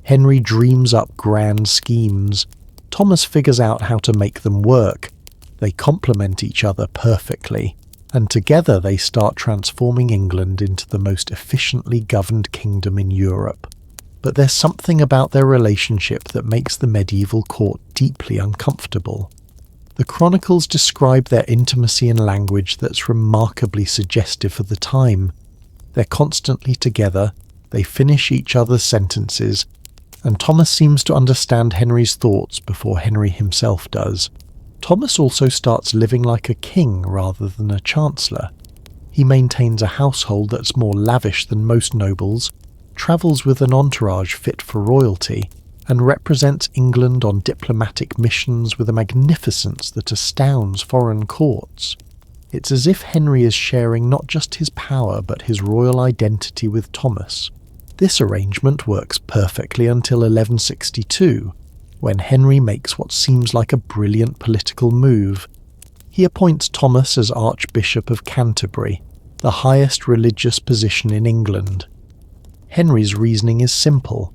Henry dreams up grand schemes. Thomas figures out how to make them work. They complement each other perfectly, and together they start transforming England into the most efficiently governed kingdom in Europe. But there's something about their relationship that makes the medieval court deeply uncomfortable. The chronicles describe their intimacy in language that's remarkably suggestive for the time. They're constantly together, they finish each other's sentences, and Thomas seems to understand Henry's thoughts before Henry himself does. Thomas also starts living like a king rather than a chancellor. He maintains a household that's more lavish than most nobles, travels with an entourage fit for royalty, and represents England on diplomatic missions with a magnificence that astounds foreign courts. It's as if Henry is sharing not just his power but his royal identity with Thomas. This arrangement works perfectly until 1162, when Henry makes what seems like a brilliant political move. He appoints Thomas as Archbishop of Canterbury, the highest religious position in England. Henry's reasoning is simple.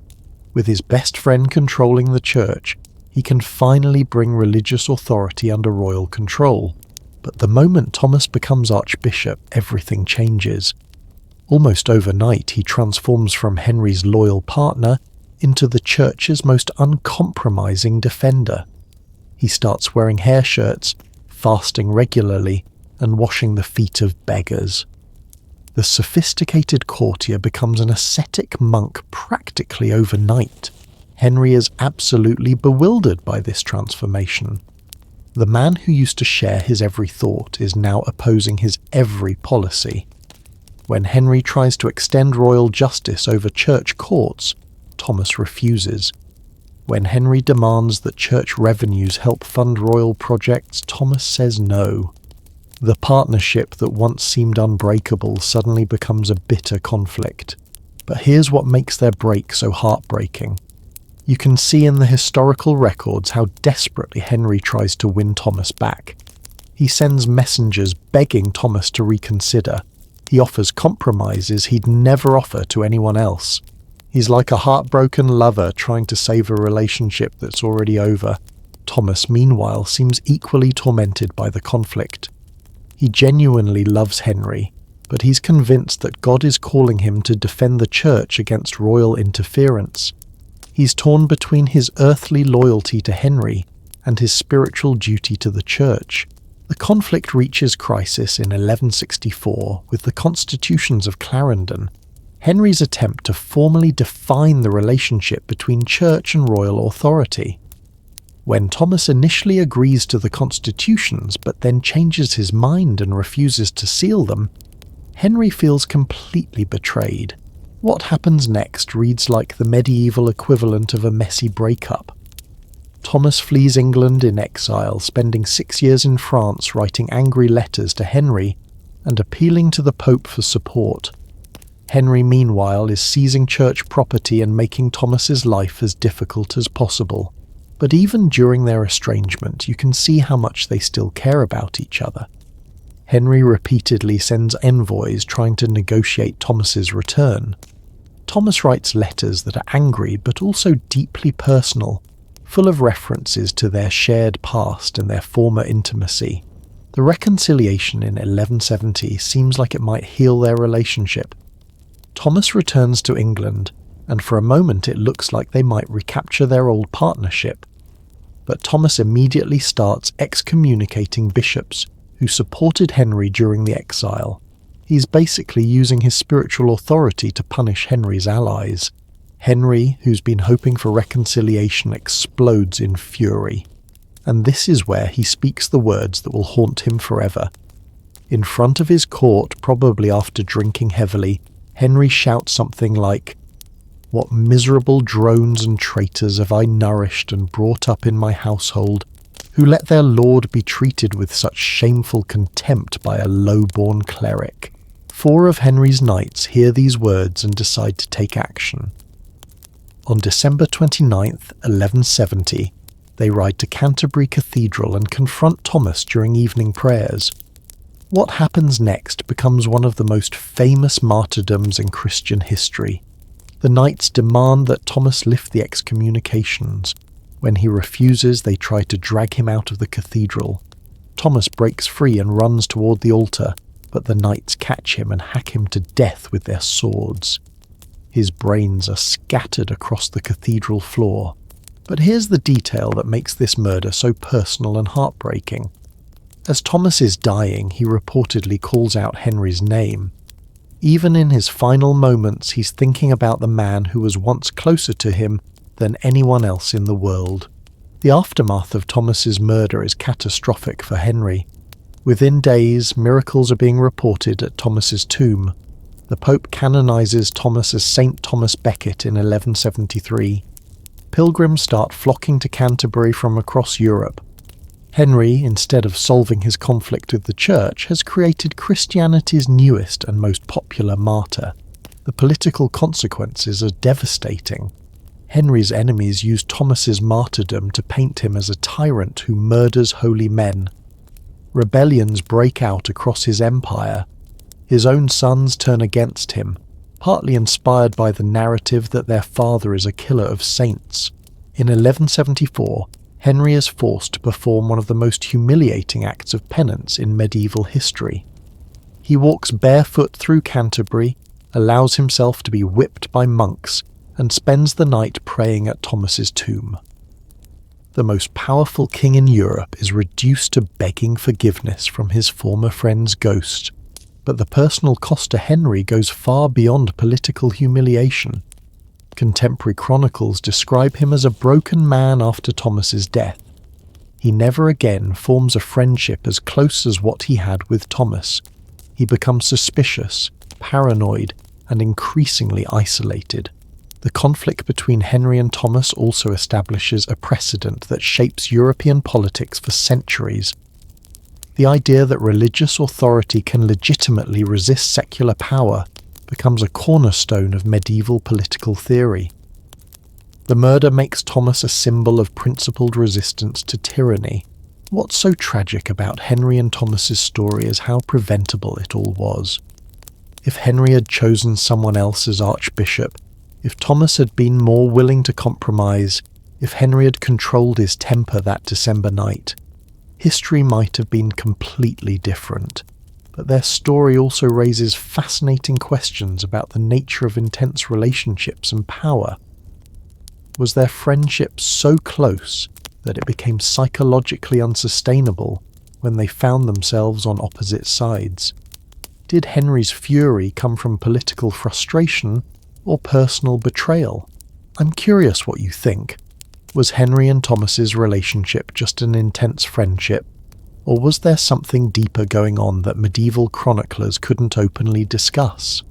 With his best friend controlling the church, he can finally bring religious authority under royal control. But the moment Thomas becomes archbishop, everything changes. Almost overnight, he transforms from Henry's loyal partner into the church's most uncompromising defender. He starts wearing hair shirts, fasting regularly, and washing the feet of beggars. The sophisticated courtier becomes an ascetic monk practically overnight. Henry is absolutely bewildered by this transformation. The man who used to share his every thought is now opposing his every policy. When Henry tries to extend royal justice over church courts, Thomas refuses. When Henry demands that church revenues help fund royal projects, Thomas says no. The partnership that once seemed unbreakable suddenly becomes a bitter conflict. But here's what makes their break so heartbreaking. You can see in the historical records how desperately Henry tries to win Thomas back. He sends messengers begging Thomas to reconsider. He offers compromises he'd never offer to anyone else. He's like a heartbroken lover trying to save a relationship that's already over. Thomas, meanwhile, seems equally tormented by the conflict. He genuinely loves Henry, but he's convinced that God is calling him to defend the church against royal interference. He's torn between his earthly loyalty to Henry and his spiritual duty to the church. The conflict reaches crisis in 1164 with the Constitutions of Clarendon, Henry's attempt to formally define the relationship between church and royal authority. When Thomas initially agrees to the constitutions but then changes his mind and refuses to seal them, Henry feels completely betrayed. What happens next reads like the medieval equivalent of a messy breakup. Thomas flees England in exile, spending 6 years in France writing angry letters to Henry and appealing to the Pope for support. Henry, meanwhile, is seizing church property and making Thomas's life as difficult as possible. But even during their estrangement, you can see how much they still care about each other. Henry repeatedly sends envoys trying to negotiate Thomas's return. Thomas writes letters that are angry but also deeply personal, full of references to their shared past and their former intimacy. The reconciliation in 1170 seems like it might heal their relationship. Thomas returns to England, and for a moment it looks like they might recapture their old partnership. But Thomas immediately starts excommunicating bishops who supported Henry during the exile. He's basically using his spiritual authority to punish Henry's allies. Henry, who's been hoping for reconciliation, explodes in fury. And this is where he speaks the words that will haunt him forever. In front of his court, probably after drinking heavily, Henry shouts something like, "What miserable drones and traitors have I nourished and brought up in my household, who let their lord be treated with such shameful contempt by a low-born cleric." 4 of Henry's knights hear these words and decide to take action. On December 29th, 1170, they ride to Canterbury Cathedral and confront Thomas during evening prayers. What happens next becomes one of the most famous martyrdoms in Christian history. The knights demand that Thomas lift the excommunications. When he refuses, they try to drag him out of the cathedral. Thomas breaks free and runs toward the altar, but the knights catch him and hack him to death with their swords. His brains are scattered across the cathedral floor. But here's the detail that makes this murder so personal and heartbreaking. As Thomas is dying, he reportedly calls out Henry's name. Even in his final moments, he's thinking about the man who was once closer to him than anyone else in the world. The aftermath of Thomas's murder is catastrophic for Henry. Within days, miracles are being reported at Thomas's tomb. The Pope canonizes Thomas as Saint Thomas Becket in 1173. Pilgrims start flocking to Canterbury from across Europe. Henry, instead of solving his conflict with the Church, has created Christianity's newest and most popular martyr. The political consequences are devastating. Henry's enemies use Thomas's martyrdom to paint him as a tyrant who murders holy men. Rebellions break out across his empire. His own sons turn against him, partly inspired by the narrative that their father is a killer of saints. In 1174, Henry is forced to perform one of the most humiliating acts of penance in medieval history. He walks barefoot through Canterbury, allows himself to be whipped by monks, and spends the night praying at Thomas's tomb. The most powerful king in Europe is reduced to begging forgiveness from his former friend's ghost. But the personal cost to Henry goes far beyond political humiliation. Contemporary chronicles describe him as a broken man after Thomas's death. He never again forms a friendship as close as what he had with Thomas. He becomes suspicious, paranoid, and increasingly isolated. The conflict between Henry and Thomas also establishes a precedent that shapes European politics for centuries. The idea that religious authority can legitimately resist secular power becomes a cornerstone of medieval political theory. The murder makes Thomas a symbol of principled resistance to tyranny. What's so tragic about Henry and Thomas's story is how preventable it all was. If Henry had chosen someone else as archbishop, if Thomas had been more willing to compromise, if Henry had controlled his temper that December night, history might have been completely different. But their story also raises fascinating questions about the nature of intense relationships and power. Was their friendship so close that it became psychologically unsustainable when they found themselves on opposite sides? Did Henry's fury come from political frustration or personal betrayal? I'm curious what you think. Was Henry and Thomas's relationship just an intense friendship, or was there something deeper going on that medieval chroniclers couldn't openly discuss?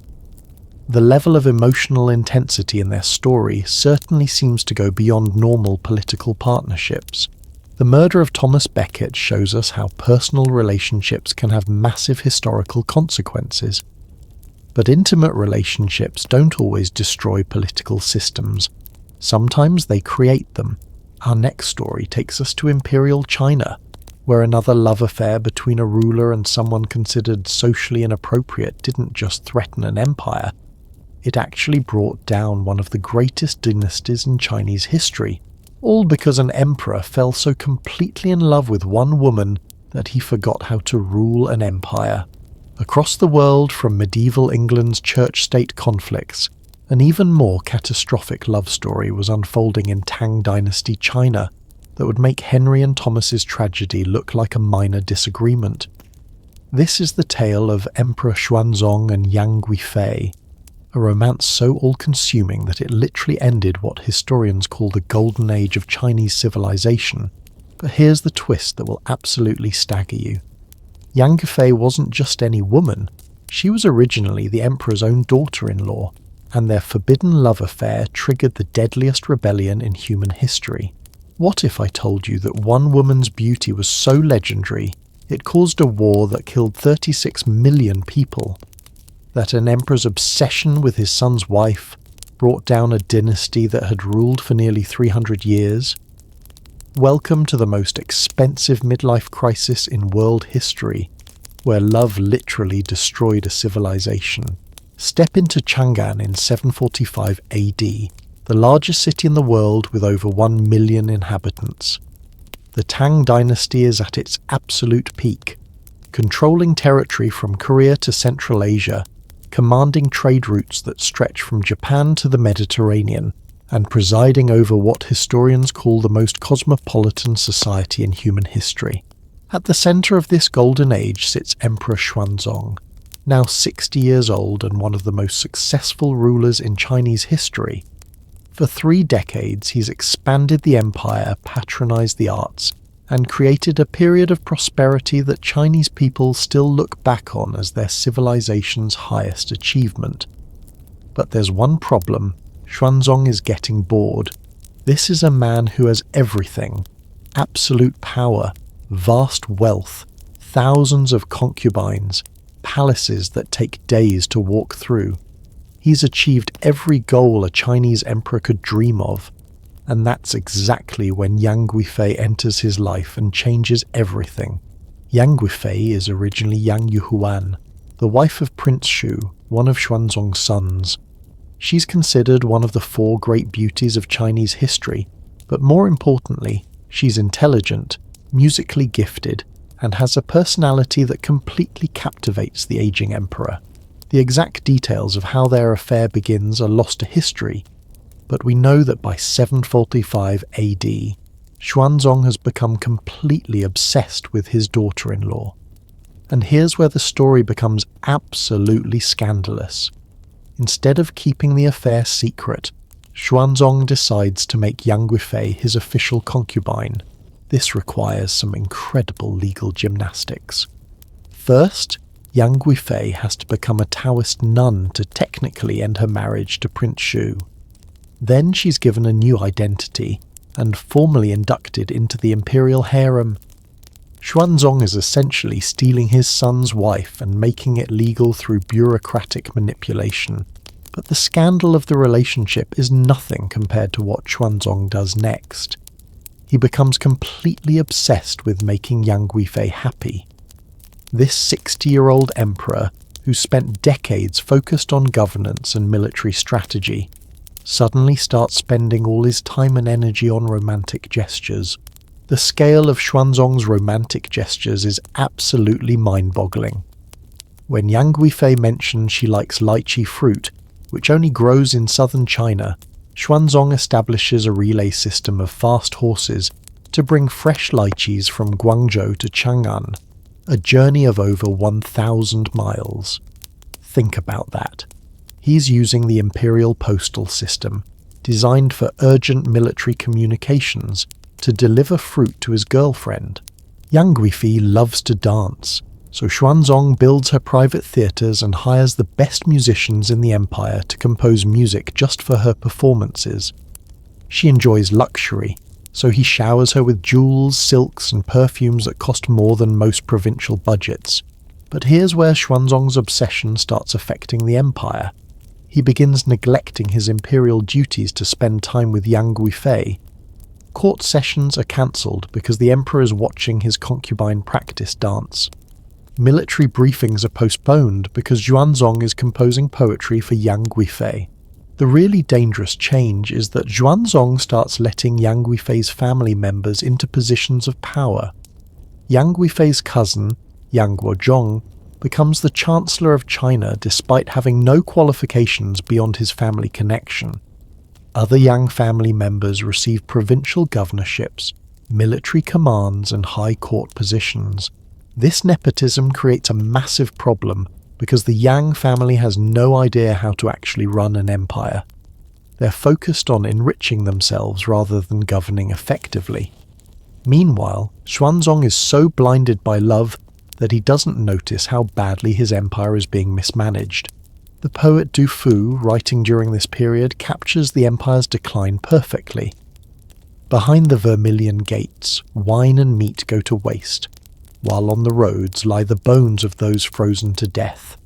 The level of emotional intensity in their story certainly seems to go beyond normal political partnerships. The murder of Thomas Becket shows us how personal relationships can have massive historical consequences. But intimate relationships don't always destroy political systems. Sometimes they create them. Our next story takes us to Imperial China, where another love affair between a ruler and someone considered socially inappropriate didn't just threaten an empire, it actually brought down one of the greatest dynasties in Chinese history, all because an emperor fell so completely in love with one woman that he forgot how to rule an empire. Across the world, from medieval England's church-state conflicts, an even more catastrophic love story was unfolding in Tang Dynasty China that would make Henry and Thomas's tragedy look like a minor disagreement. This is the tale of Emperor Xuanzong and Yang Guifei, a romance so all-consuming that it literally ended what historians call the golden age of Chinese civilization. But here's the twist that will absolutely stagger you. Yang Guifei wasn't just any woman, she was originally the emperor's own daughter-in-law, and their forbidden love affair triggered the deadliest rebellion in human history. What if I told you that one woman's beauty was so legendary, it caused a war that killed 36 million people? That an emperor's obsession with his son's wife brought down a dynasty that had ruled for nearly 300 years? Welcome to the most expensive midlife crisis in world history, where love literally destroyed a civilization. Step into Chang'an in 745 AD, the largest city in the world with over 1 million inhabitants. The Tang dynasty is at its absolute peak, controlling territory from Korea to Central Asia, commanding trade routes that stretch from Japan to the Mediterranean, and presiding over what historians call the most cosmopolitan society in human history. At the centre of this golden age sits Emperor Xuanzong, now 60 years old and one of the most successful rulers in Chinese history. For 3 decades he's expanded the empire, patronised the arts, and created a period of prosperity that Chinese people still look back on as their civilization's highest achievement. But there's one problem: Xuanzong is getting bored. This is a man who has everything: absolute power, vast wealth, thousands of concubines, palaces that take days to walk through. He's achieved every goal a Chinese emperor could dream of, and that's exactly when Yang Guifei enters his life and changes everything. Yang Guifei is originally Yang Yuhuan, the wife of Prince Shu, one of Xuanzong's sons. She's considered one of the 4 great beauties of Chinese history, but more importantly, she's intelligent, musically gifted, and has a personality that completely captivates the aging emperor. The exact details of how their affair begins are lost to history, but we know that by 745 AD, Xuanzong has become completely obsessed with his daughter-in-law. And here's where the story becomes absolutely scandalous. Instead of keeping the affair secret, Xuanzong decides to make Yang Guifei his official concubine. This requires some incredible legal gymnastics. First, Yang Guifei has to become a Taoist nun to technically end her marriage to Prince Shu. Then she's given a new identity and formally inducted into the imperial harem. Xuanzong is essentially stealing his son's wife and making it legal through bureaucratic manipulation. But the scandal of the relationship is nothing compared to what Xuanzong does next. He becomes completely obsessed with making Yang Guifei happy. This 60-year-old emperor, who spent decades focused on governance and military strategy, suddenly starts spending all his time and energy on romantic gestures. The scale of Xuanzong's romantic gestures is absolutely mind-boggling. When Yang Guifei mentions she likes lychee fruit, which only grows in southern China, Xuanzong establishes a relay system of fast horses to bring fresh lychees from Guangzhou to Chang'an, a journey of over 1,000 miles. Think about that. He's using the imperial postal system, designed for urgent military communications, to deliver fruit to his girlfriend. Yang Guifei loves to dance, so Xuanzong builds her private theatres and hires the best musicians in the empire to compose music just for her performances. She enjoys luxury, so he showers her with jewels, silks, and perfumes that cost more than most provincial budgets. But here's where Xuanzong's obsession starts affecting the empire. He begins neglecting his imperial duties to spend time with Yang Guifei. Court sessions are cancelled because the emperor is watching his concubine practice dance. Military briefings are postponed because Xuanzong is composing poetry for Yang Guifei. The really dangerous change is that Xuanzong starts letting Yang Guifei's family members into positions of power. Yang Guifei's cousin, Yang Guozhong, becomes the Chancellor of China despite having no qualifications beyond his family connection. Other Yang family members receive provincial governorships, military commands, and high court positions. This nepotism creates a massive problem because the Yang family has no idea how to actually run an empire. They're focused on enriching themselves rather than governing effectively. Meanwhile, Xuanzong is so blinded by love that he doesn't notice how badly his empire is being mismanaged. The poet Du Fu, writing during this period, captures the empire's decline perfectly. Behind the Vermilion Gates, wine and meat go to waste, while on the roads lie the bones of those frozen to death.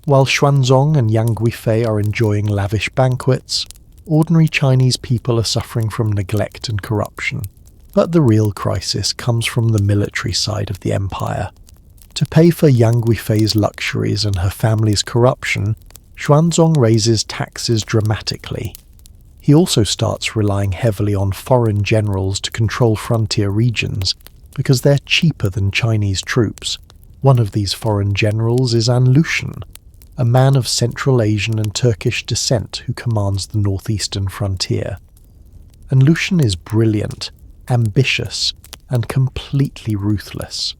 While Xuanzong and Yang Guifei are enjoying lavish banquets, ordinary Chinese people are suffering from neglect and corruption. But the real crisis comes from the military side of the empire. To pay for Yang Guifei's luxuries and her family's corruption, Xuanzong raises taxes dramatically. He also starts relying heavily on foreign generals to control frontier regions, because they're cheaper than Chinese troops. One of these foreign generals is An Lushan, a man of Central Asian and Turkish descent who commands the northeastern frontier. An Lushan is brilliant, ambitious, and completely ruthless.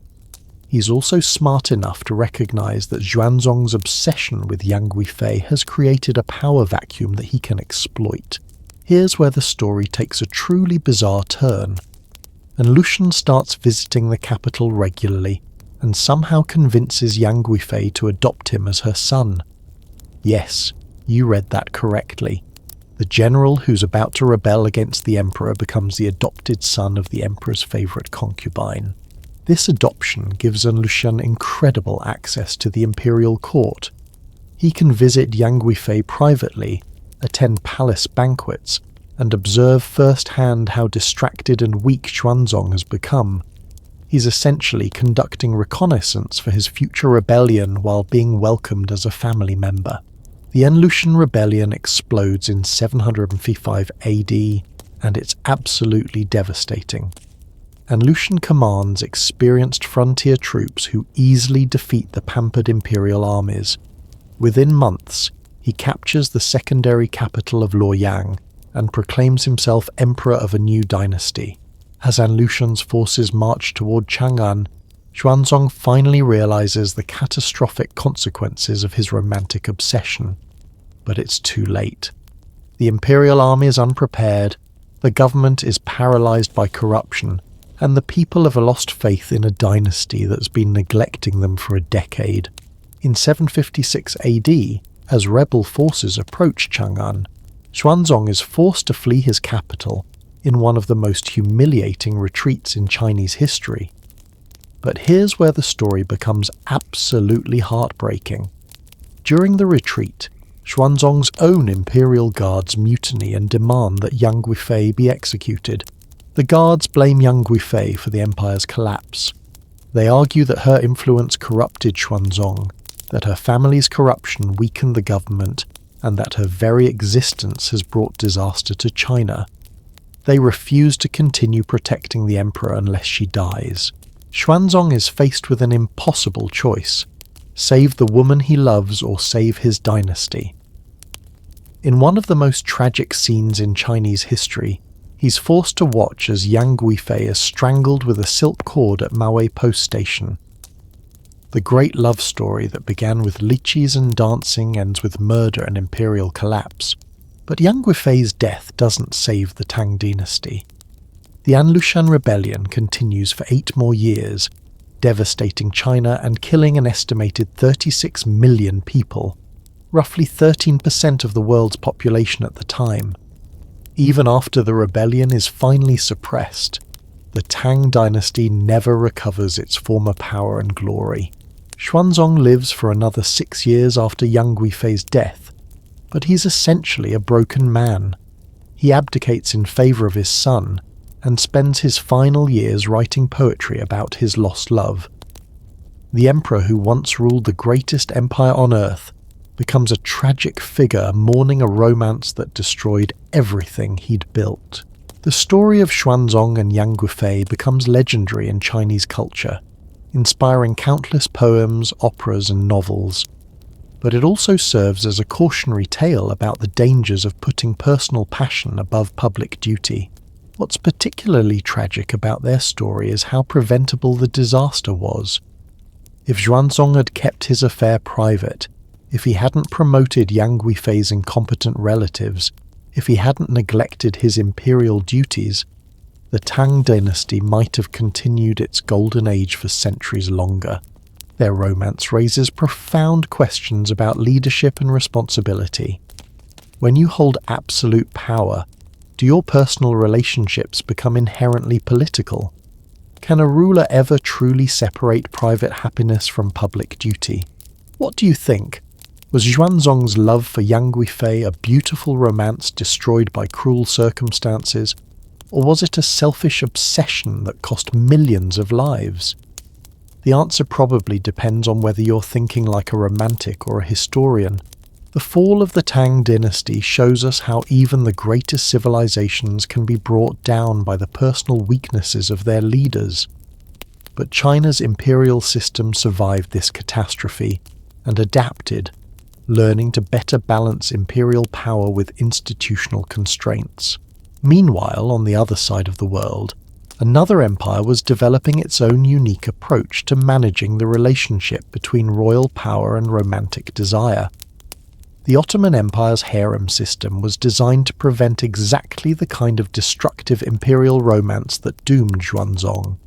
He's also smart enough to recognize that Xuanzong's obsession with Yang Guifei has created a power vacuum that he can exploit. Here's where the story takes a truly bizarre turn. And Lushan starts visiting the capital regularly and somehow convinces Yang Guifei to adopt him as her son. Yes, you read that correctly. The general who's about to rebel against the emperor becomes the adopted son of the emperor's favourite concubine. This adoption gives An Lushan incredible access to the imperial court. He can visit Yang Guifei privately, attend palace banquets, and observe firsthand how distracted and weak Xuanzong has become. He's essentially conducting reconnaissance for his future rebellion while being welcomed as a family member. The An Lushan rebellion explodes in 755 AD, and it's absolutely devastating. An Lushan commands experienced frontier troops who easily defeat the pampered imperial armies. Within months, he captures the secondary capital of Luoyang and proclaims himself emperor of a new dynasty. As An Lushan's forces march toward Chang'an, Xuanzong finally realizes the catastrophic consequences of his romantic obsession. But it's too late. The imperial army is unprepared, the government is paralyzed by corruption, and the people have lost faith in a dynasty that's been neglecting them for a decade. In 756 AD, as rebel forces approach Chang'an, Xuanzong is forced to flee his capital in one of the most humiliating retreats in Chinese history. But here's where the story becomes absolutely heartbreaking. During the retreat, Xuanzong's own imperial guards mutiny and demand that Yang Guifei be executed. The guards blame Yang Guifei for the empire's collapse. They argue that her influence corrupted Xuanzong, that her family's corruption weakened the government, and that her very existence has brought disaster to China. They refuse to continue protecting the emperor unless she dies. Xuanzong is faced with an impossible choice: save the woman he loves or save his dynasty. In one of the most tragic scenes in Chinese history, he's forced to watch as Yang Guifei is strangled with a silk cord at Maowei Post Station. The great love story that began with lychees and dancing ends with murder and imperial collapse. But Yang Guifei's death doesn't save the Tang dynasty. The An Lushan rebellion continues for 8 more years, devastating China and killing an estimated 36 million people, roughly 13% of the world's population at the time. Even after the rebellion is finally suppressed, the Tang dynasty never recovers its former power and glory. Xuanzong lives for another 6 years after Yang Guifei's death, but he's essentially a broken man. He abdicates in favour of his son and spends his final years writing poetry about his lost love. The emperor who once ruled the greatest empire on earth becomes a tragic figure mourning a romance that destroyed everything he'd built. The story of Xuanzong and Yang Guifei becomes legendary in Chinese culture, inspiring countless poems, operas and novels. But it also serves as a cautionary tale about the dangers of putting personal passion above public duty. What's particularly tragic about their story is how preventable the disaster was. If Xuanzong had kept his affair private, if he hadn't promoted Yang Guifei's incompetent relatives, if he hadn't neglected his imperial duties, the Tang dynasty might have continued its golden age for centuries longer. Their romance raises profound questions about leadership and responsibility. When you hold absolute power, do your personal relationships become inherently political? Can a ruler ever truly separate private happiness from public duty? What do you think? Was Xuanzong's love for Yang Guifei a beautiful romance destroyed by cruel circumstances, or was it a selfish obsession that cost millions of lives? The answer probably depends on whether you're thinking like a romantic or a historian. The fall of the Tang dynasty shows us how even the greatest civilizations can be brought down by the personal weaknesses of their leaders. But China's imperial system survived this catastrophe and adapted, learning to better balance imperial power with institutional constraints. Meanwhile, on the other side of the world, another empire was developing its own unique approach to managing the relationship between royal power and romantic desire. The Ottoman Empire's harem system was designed to prevent exactly the kind of destructive imperial romance that doomed Xuanzong.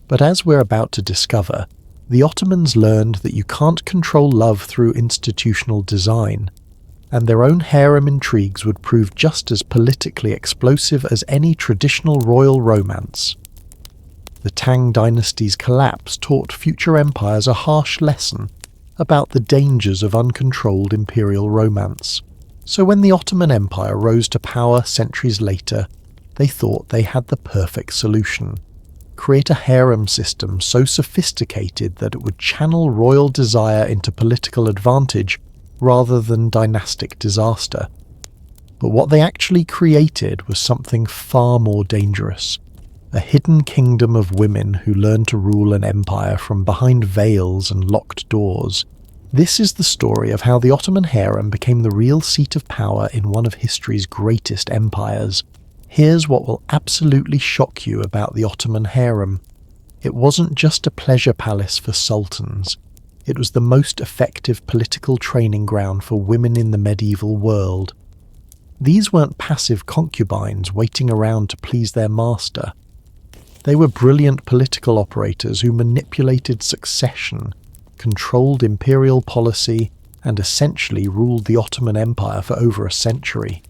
But as we're about to discover, the Ottomans learned that you can't control love through institutional design, and their own harem intrigues would prove just as politically explosive as any traditional royal romance. The Tang dynasty's collapse taught future empires a harsh lesson about the dangers of uncontrolled imperial romance. So when the Ottoman Empire rose to power centuries later, they thought they had the perfect solution: create a harem system so sophisticated that it would channel royal desire into political advantage rather than dynastic disaster. But what they actually created was something far more dangerous: a hidden kingdom of women who learned to rule an empire from behind veils and locked doors. This is the story of how the Ottoman harem became the real seat of power in one of history's greatest empires. Here's what will absolutely shock you about the Ottoman harem. It wasn't just a pleasure palace for sultans. It was the most effective political training ground for women in the medieval world. These weren't passive concubines waiting around to please their master. They were brilliant political operators who manipulated succession, controlled imperial policy, and essentially ruled the Ottoman Empire for over a century.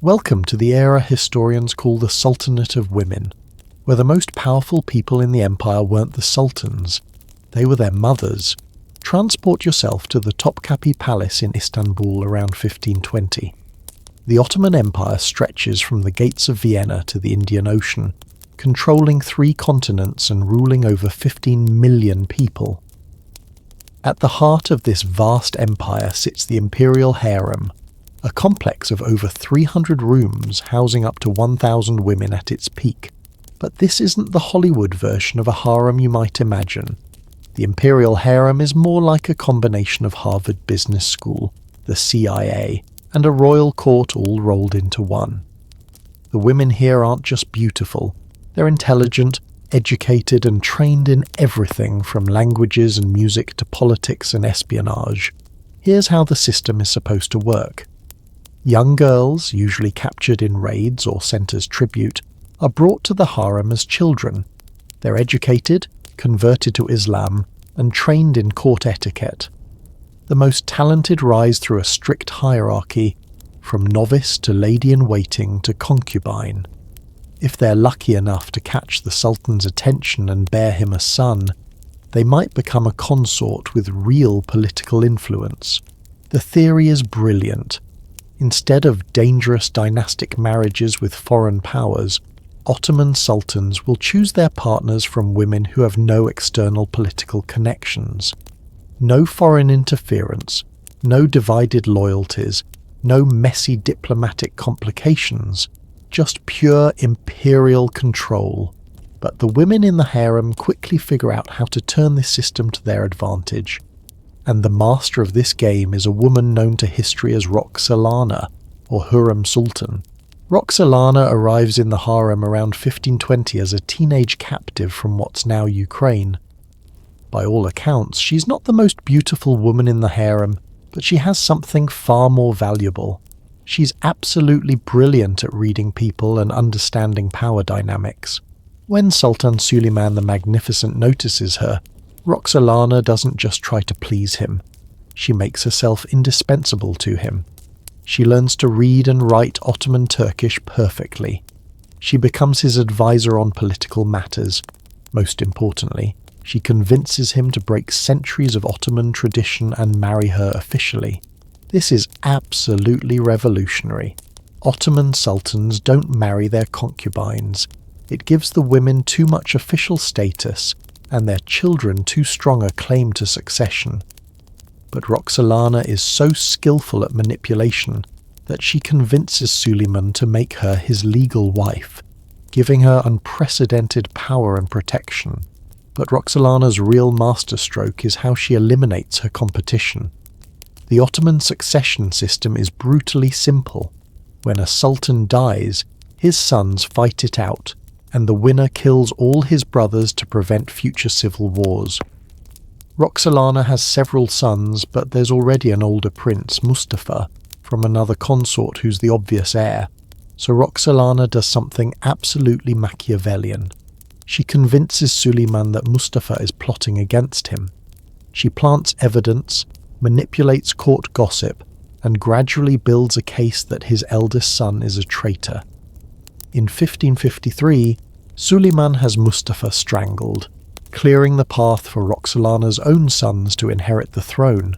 Welcome to the era historians call the Sultanate of Women, where the most powerful people in the empire weren't the sultans, they were their mothers. Transport yourself to the Topkapi Palace in Istanbul around 1520. The Ottoman Empire stretches from the gates of Vienna to the Indian Ocean, controlling 3 continents and ruling over 15 million people. At the heart of this vast empire sits the imperial harem, a complex of over 300 rooms housing up to 1,000 women at its peak. But this isn't the Hollywood version of a harem you might imagine. The imperial harem is more like a combination of Harvard Business School, the CIA, and a royal court all rolled into one. The women here aren't just beautiful, they're intelligent, educated, and trained in everything from languages and music to politics and espionage. Here's how the system is supposed to work. Young girls, usually captured in raids or sent as tribute, are brought to the harem as children. They're educated, converted to Islam, and trained in court etiquette. The most talented rise through a strict hierarchy, from novice to lady-in-waiting to concubine. If they're lucky enough to catch the sultan's attention and bear him a son, they might become a consort with real political influence. The theory is brilliant. Instead of dangerous dynastic marriages with foreign powers, Ottoman sultans will choose their partners from women who have no external political connections. No foreign interference, no divided loyalties, no messy diplomatic complications, just pure imperial control. But the women in the harem quickly figure out how to turn this system to their advantage. And the master of this game is a woman known to history as Roxalana, or Hurrem Sultan. Roxalana arrives in the harem around 1520 as a teenage captive from what's now Ukraine. By all accounts, she's not the most beautiful woman in the harem, but she has something far more valuable. She's absolutely brilliant at reading people and understanding power dynamics. When Sultan Suleiman the Magnificent notices her, Roxalana doesn't just try to please him. She makes herself indispensable to him. She learns to read and write Ottoman Turkish perfectly. She becomes his advisor on political matters. Most importantly, she convinces him to break centuries of Ottoman tradition and marry her officially. This is absolutely revolutionary. Ottoman sultans don't marry their concubines. It gives the women too much official status and their children too strong a claim to succession. But Roxalana is so skillful at manipulation that she convinces Suleiman to make her his legal wife, giving her unprecedented power and protection. But Roxalana's real masterstroke is how she eliminates her competition. The Ottoman succession system is brutally simple. When a sultan dies, his sons fight it out, and the winner kills all his brothers to prevent future civil wars. Roxalana has several sons, but there's already an older prince, Mustafa, from another consort who's the obvious heir, so Roxalana does something absolutely Machiavellian. She convinces Suleiman that Mustafa is plotting against him. She plants evidence, manipulates court gossip, and gradually builds a case that his eldest son is a traitor. In 1553, Suleiman has Mustafa strangled, clearing the path for Roxalana's own sons to inherit the throne.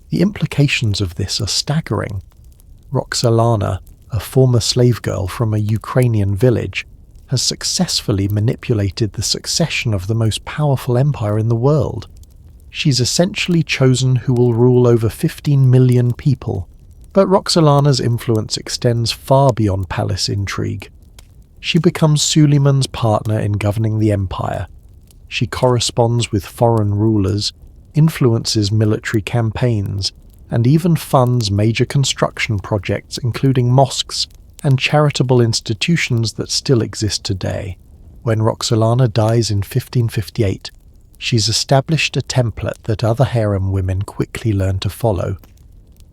The implications of this are staggering. Roxalana, a former slave girl from a Ukrainian village, has successfully manipulated the succession of the most powerful empire in the world. She's essentially chosen who will rule over 15 million people, but Roxalana's influence extends far beyond palace intrigue. She becomes Suleiman's partner in governing the empire. She corresponds with foreign rulers, influences military campaigns, and even funds major construction projects including mosques and charitable institutions that still exist today. When Roxalana dies in 1558, she's established a template that other harem women quickly learn to follow.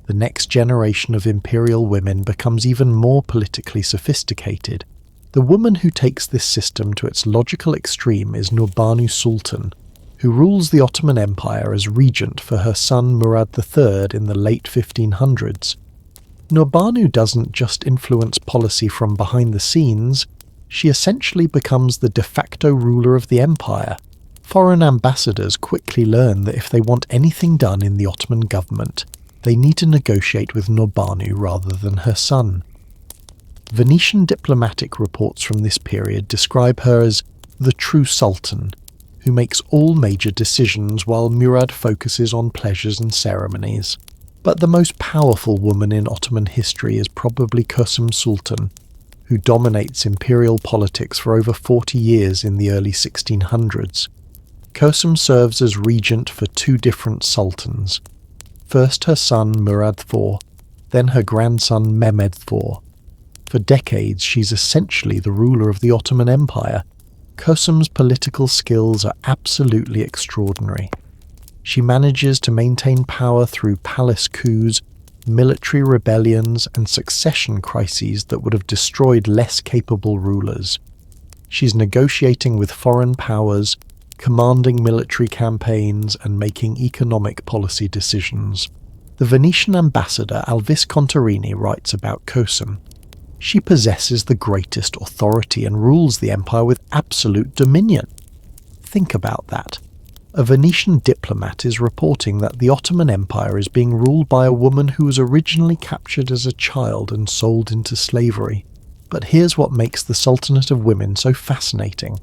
The next generation of imperial women becomes even more politically sophisticated. The woman who takes this system to its logical extreme is Nurbanu Sultan, who rules the Ottoman Empire as regent for her son Murad III in the late 1500s. Nurbanu doesn't just influence policy from behind the scenes, she essentially becomes the de facto ruler of the empire. Foreign ambassadors quickly learn that if they want anything done in the Ottoman government, they need to negotiate with Nurbanu rather than her son. Venetian diplomatic reports from this period describe her as the true sultan, who makes all major decisions while Murad focuses on pleasures and ceremonies. But the most powerful woman in Ottoman history is probably Kösem Sultan, who dominates imperial politics for over 40 years in the early 1600s. Kösem serves as regent for two different sultans. First her son Murad IV, then her grandson Mehmed IV. For decades she's essentially the ruler of the Ottoman Empire. Kösem's political skills are absolutely extraordinary. She manages to maintain power through palace coups, military rebellions, and succession crises that would have destroyed less capable rulers. She's negotiating with foreign powers, commanding military campaigns, and making economic policy decisions. The Venetian ambassador Alvis Contarini writes about Kösem. She possesses the greatest authority and rules the empire with absolute dominion. Think about that. A Venetian diplomat is reporting that the Ottoman Empire is being ruled by a woman who was originally captured as a child and sold into slavery. But here's what makes the Sultanate of Women so fascinating.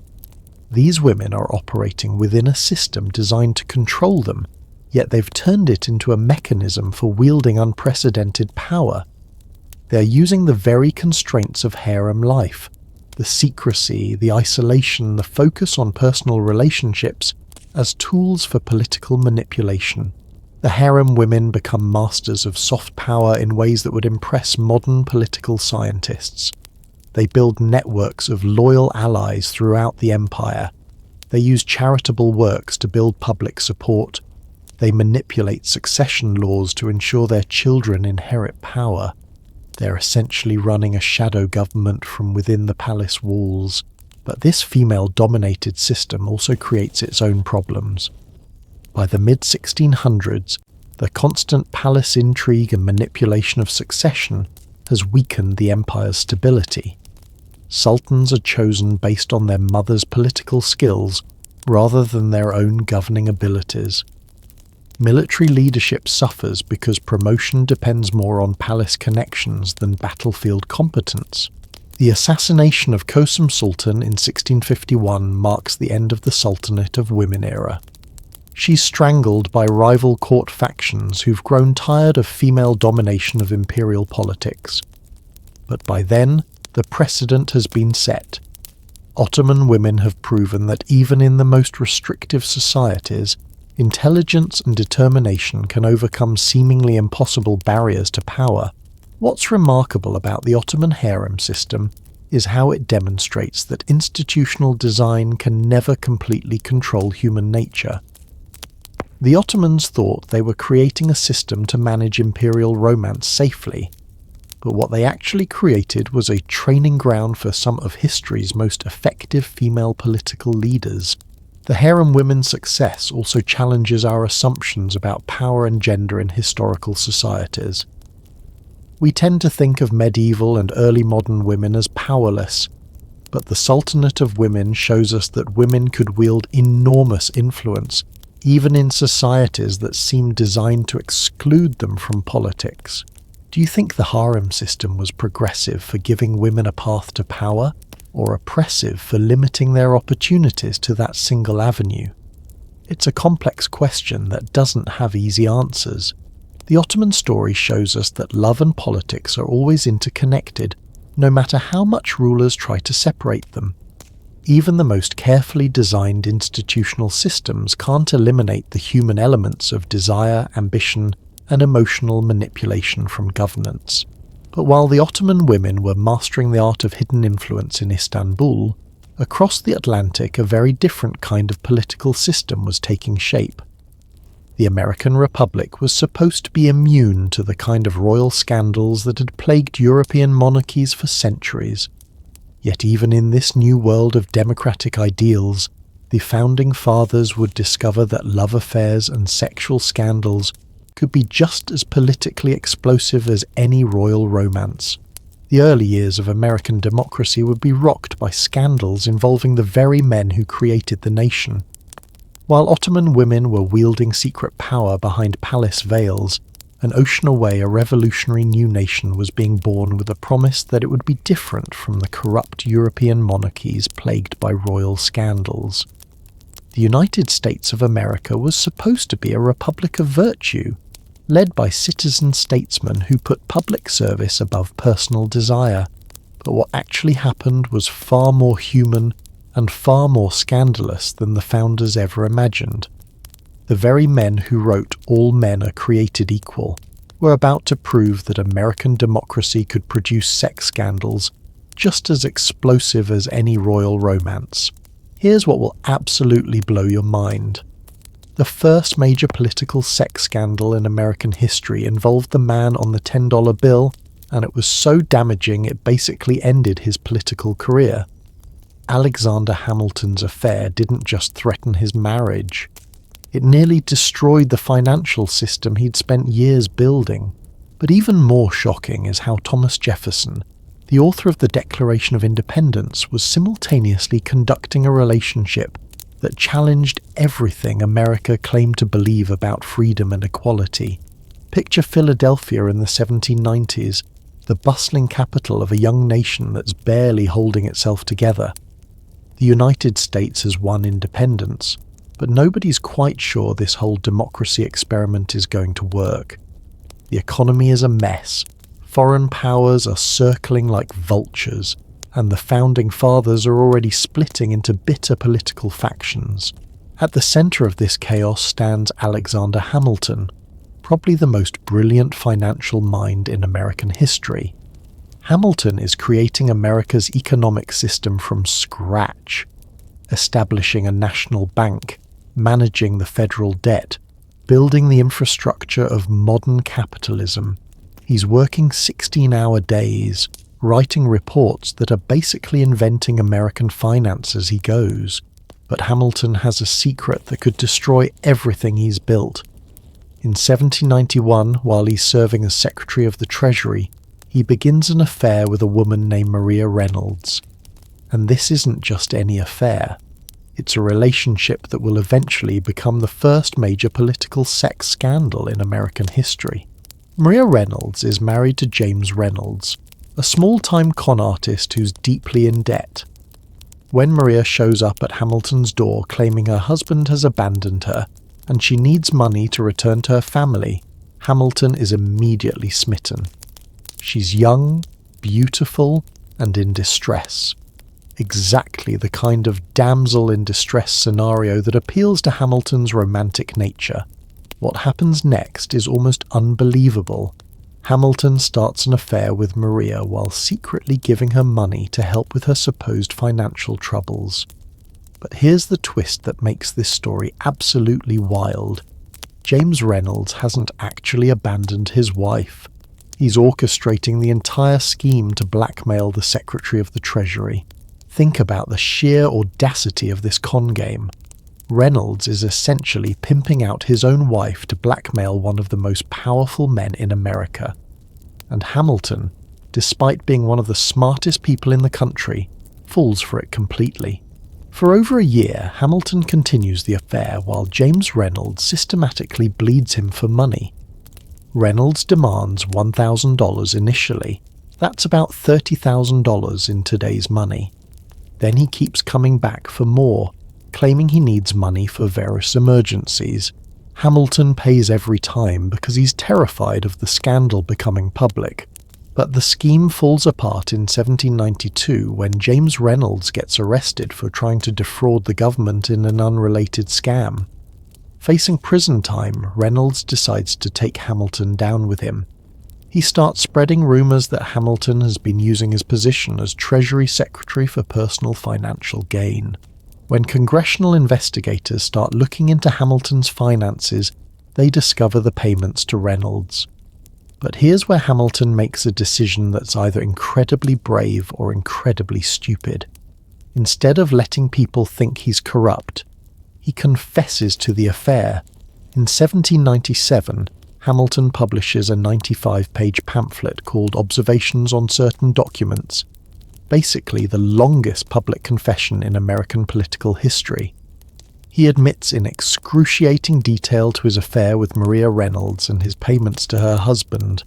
These women are operating within a system designed to control them, yet they've turned it into a mechanism for wielding unprecedented power. They're using the very constraints of harem life, the secrecy, the isolation, the focus on personal relationships, as tools for political manipulation. The harem women become masters of soft power in ways that would impress modern political scientists. They build networks of loyal allies throughout the empire. They use charitable works to build public support. They manipulate succession laws to ensure their children inherit power. They're essentially running a shadow government from within the palace walls. But this female-dominated system also creates its own problems. By the mid-1600s, the constant palace intrigue and manipulation of succession has weakened the empire's stability. Sultans are chosen based on their mother's political skills rather than their own governing abilities. Military leadership suffers because promotion depends more on palace connections than battlefield competence. The assassination of Kösem Sultan in 1651 marks the end of the Sultanate of Women era. She's strangled by rival court factions who've grown tired of female domination of imperial politics. But by then, the precedent has been set. Ottoman women have proven that even in the most restrictive societies, intelligence and determination can overcome seemingly impossible barriers to power. What's remarkable about the Ottoman harem system is how it demonstrates that institutional design can never completely control human nature. The Ottomans thought they were creating a system to manage imperial romance safely, but what they actually created was a training ground for some of history's most effective female political leaders. The harem women's success also challenges our assumptions about power and gender in historical societies. We tend to think of medieval and early modern women as powerless, but the Sultanate of Women shows us that women could wield enormous influence, even in societies that seem designed to exclude them from politics. Do you think the harem system was progressive for giving women a path to power, or oppressive for limiting their opportunities to that single avenue? It's a complex question that doesn't have easy answers. The Ottoman story shows us that love and politics are always interconnected, no matter how much rulers try to separate them. Even the most carefully designed institutional systems can't eliminate the human elements of desire, ambition, and emotional manipulation from governance. But while the Ottoman women were mastering the art of hidden influence in Istanbul, across the Atlantic a very different kind of political system was taking shape. The American Republic was supposed to be immune to the kind of royal scandals that had plagued European monarchies for centuries. Yet even in this new world of democratic ideals, the founding fathers would discover that love affairs and sexual scandals could be just as politically explosive as any royal romance. The early years of American democracy would be rocked by scandals involving the very men who created the nation. While Ottoman women were wielding secret power behind palace veils, an ocean away a revolutionary new nation was being born with a promise that it would be different from the corrupt European monarchies plagued by royal scandals. The United States of America was supposed to be a republic of virtue, led by citizen statesmen who put public service above personal desire. But what actually happened was far more human and far more scandalous than the founders ever imagined. The very men who wrote "All men are created equal" were about to prove that American democracy could produce sex scandals just as explosive as any royal romance. Here's what will absolutely blow your mind. The first major political sex scandal in American history involved the man on the $10 bill, and it was so damaging it basically ended his political career. Alexander Hamilton's affair didn't just threaten his marriage. It nearly destroyed the financial system he'd spent years building. But even more shocking is how Thomas Jefferson, the author of the Declaration of Independence, was simultaneously conducting a relationship that challenged everything America claimed to believe about freedom and equality. Picture Philadelphia in the 1790s, the bustling capital of a young nation that's barely holding itself together. The United States has won independence, but nobody's quite sure this whole democracy experiment is going to work. The economy is a mess, foreign powers are circling like vultures, and the founding fathers are already splitting into bitter political factions. At the centre of this chaos stands Alexander Hamilton, probably the most brilliant financial mind in American history. Hamilton is creating America's economic system from scratch, establishing a national bank, managing the federal debt, building the infrastructure of modern capitalism. He's working 16-hour days, writing reports that are basically inventing American finance as he goes. But Hamilton has a secret that could destroy everything he's built. In 1791, while he's serving as Secretary of the Treasury, he begins an affair with a woman named Maria Reynolds. And this isn't just any affair. It's a relationship that will eventually become the first major political sex scandal in American history. Maria Reynolds is married to James Reynolds, a small-time con artist who's deeply in debt. When Maria shows up at Hamilton's door claiming her husband has abandoned her and she needs money to return to her family, Hamilton is immediately smitten. She's young, beautiful, and in distress. Exactly the kind of damsel in distress scenario that appeals to Hamilton's romantic nature. What happens next is almost unbelievable. Hamilton starts an affair with Maria while secretly giving her money to help with her supposed financial troubles. But here's the twist that makes this story absolutely wild. James Reynolds hasn't actually abandoned his wife. He's orchestrating the entire scheme to blackmail the Secretary of the Treasury. Think about the sheer audacity of this con game. Reynolds is essentially pimping out his own wife to blackmail one of the most powerful men in America. And Hamilton, despite being one of the smartest people in the country, falls for it completely. For over a year, Hamilton continues the affair while James Reynolds systematically bleeds him for money. Reynolds demands $1,000 initially. That's about $30,000 in today's money. Then he keeps coming back for more, claiming he needs money for various emergencies. Hamilton pays every time because he's terrified of the scandal becoming public. But the scheme falls apart in 1792 when James Reynolds gets arrested for trying to defraud the government in an unrelated scam. Facing prison time, Reynolds decides to take Hamilton down with him. He starts spreading rumours that Hamilton has been using his position as Treasury Secretary for personal financial gain. When congressional investigators start looking into Hamilton's finances, they discover the payments to Reynolds. But here's where Hamilton makes a decision that's either incredibly brave or incredibly stupid. Instead of letting people think he's corrupt, he confesses to the affair. In 1797, Hamilton publishes a 95-page pamphlet called Observations on Certain Documents, basically the longest public confession in American political history. He admits in excruciating detail to his affair with Maria Reynolds and his payments to her husband.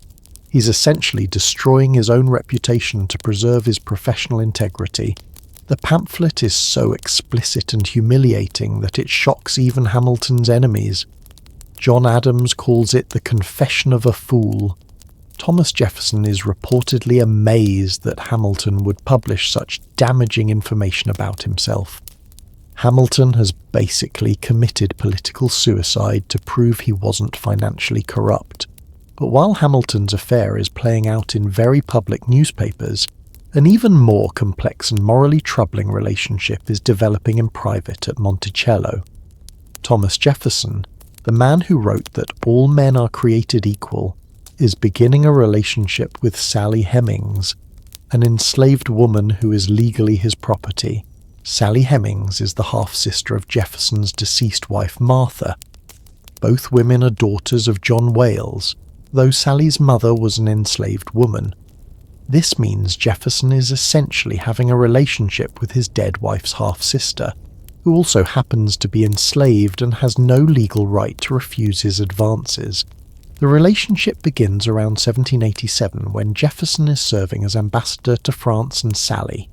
He's essentially destroying his own reputation to preserve his professional integrity. The pamphlet is so explicit and humiliating that it shocks even Hamilton's enemies. John Adams calls it the confession of a fool. Thomas Jefferson is reportedly amazed that Hamilton would publish such damaging information about himself. Hamilton has basically committed political suicide to prove he wasn't financially corrupt. But while Hamilton's affair is playing out in very public newspapers, an even more complex and morally troubling relationship is developing in private at Monticello. Thomas Jefferson, the man who wrote that all men are created equal, is beginning a relationship with Sally Hemings, an enslaved woman who is legally his property. Sally Hemings is the half-sister of Jefferson's deceased wife Martha. Both women are daughters of John Wales, though Sally's mother was an enslaved woman. This means Jefferson is essentially having a relationship with his dead wife's half-sister, who also happens to be enslaved and has no legal right to refuse his advances. The relationship begins around 1787 when Jefferson is serving as ambassador to France, and Sally,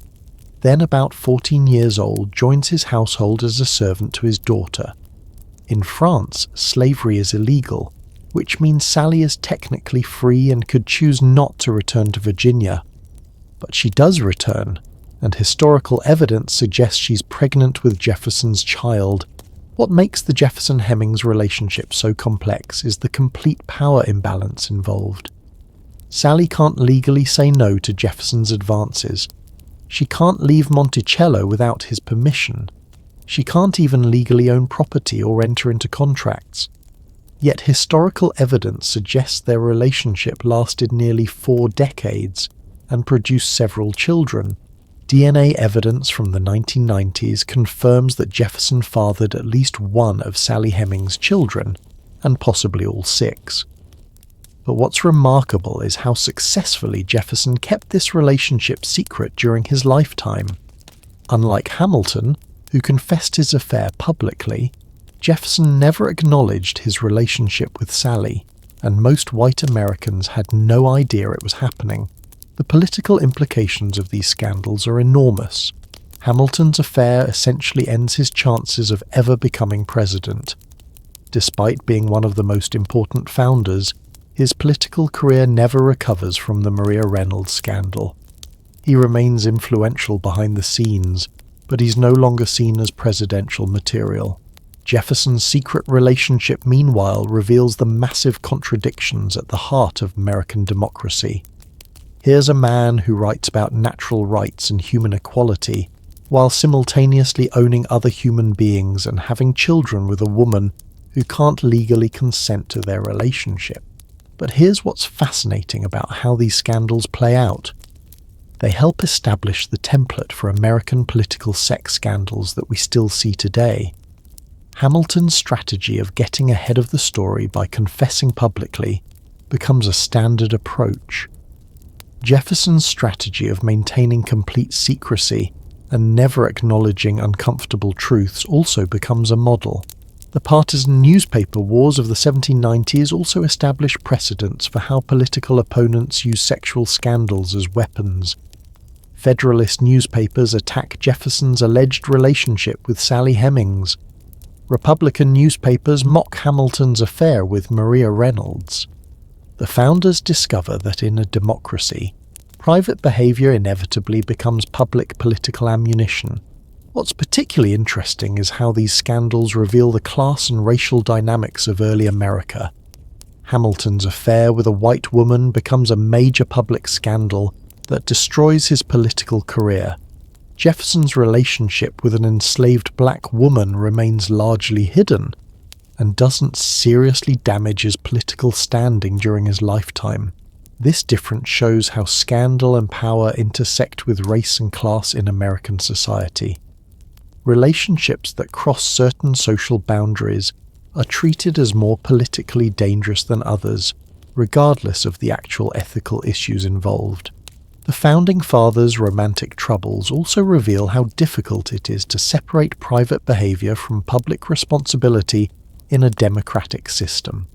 then about 14 years old, joins his household as a servant to his daughter. In France, slavery is illegal, which means Sally is technically free and could choose not to return to Virginia. But she does return, and historical evidence suggests she's pregnant with Jefferson's child. What makes the Jefferson-Hemmings relationship so complex is the complete power imbalance involved. Sally can't legally say no to Jefferson's advances. She can't leave Monticello without his permission. She can't even legally own property or enter into contracts. Yet historical evidence suggests their relationship lasted nearly 4 decades and produced several children. DNA evidence from the 1990s confirms that Jefferson fathered at least one of Sally Hemings' children, and possibly all 6. But what's remarkable is how successfully Jefferson kept this relationship secret during his lifetime. Unlike Hamilton, who confessed his affair publicly, Jefferson never acknowledged his relationship with Sally, and most white Americans had no idea it was happening. The political implications of these scandals are enormous. Hamilton's affair essentially ends his chances of ever becoming president. Despite being one of the most important founders, his political career never recovers from the Maria Reynolds scandal. He remains influential behind the scenes, but he's no longer seen as presidential material. Jefferson's secret relationship, meanwhile, reveals the massive contradictions at the heart of American democracy. Here's a man who writes about natural rights and human equality, while simultaneously owning other human beings and having children with a woman who can't legally consent to their relationship. But here's what's fascinating about how these scandals play out. They help establish the template for American political sex scandals that we still see today. Hamilton's strategy of getting ahead of the story by confessing publicly becomes a standard approach. Jefferson's strategy of maintaining complete secrecy and never acknowledging uncomfortable truths also becomes a model. The partisan newspaper wars of the 1790s also established precedents for how political opponents use sexual scandals as weapons. Federalist newspapers attack Jefferson's alleged relationship with Sally Hemings. Republican newspapers mock Hamilton's affair with Maria Reynolds. The founders discover that in a democracy, private behavior inevitably becomes public political ammunition. What's particularly interesting is how these scandals reveal the class and racial dynamics of early America. Hamilton's affair with a white woman becomes a major public scandal that destroys his political career. Jefferson's relationship with an enslaved black woman remains largely hidden and doesn't seriously damage his political standing during his lifetime. This difference shows how scandal and power intersect with race and class in American society. Relationships that cross certain social boundaries are treated as more politically dangerous than others, regardless of the actual ethical issues involved. The Founding Fathers' romantic troubles also reveal how difficult it is to separate private behavior from public responsibility in a democratic system.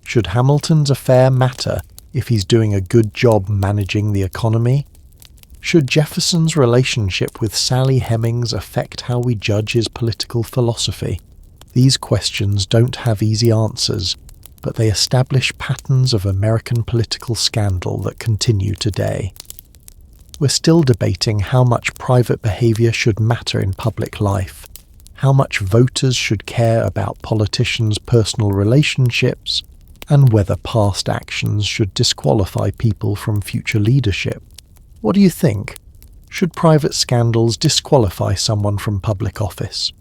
Should Hamilton's affair matter if he's doing a good job managing the economy? Should Jefferson's relationship with Sally Hemings affect how we judge his political philosophy? These questions don't have easy answers, but they establish patterns of American political scandal that continue today. We're still debating how much private behavior should matter in public life, how much voters should care about politicians' personal relationships, and whether past actions should disqualify people from future leadership. What do you think? Should private scandals disqualify someone from public office?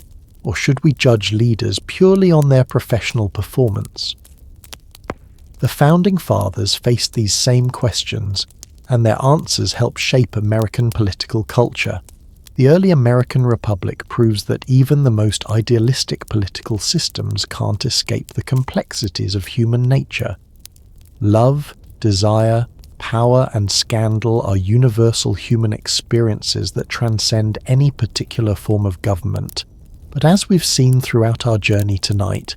Or should we judge leaders purely on their professional performance? The Founding Fathers faced these same questions, and their answers helped shape American political culture. The early American Republic proves that even the most idealistic political systems can't escape the complexities of human nature. Love, desire, power, and scandal are universal human experiences that transcend any particular form of government. But as we've seen throughout our journey tonight,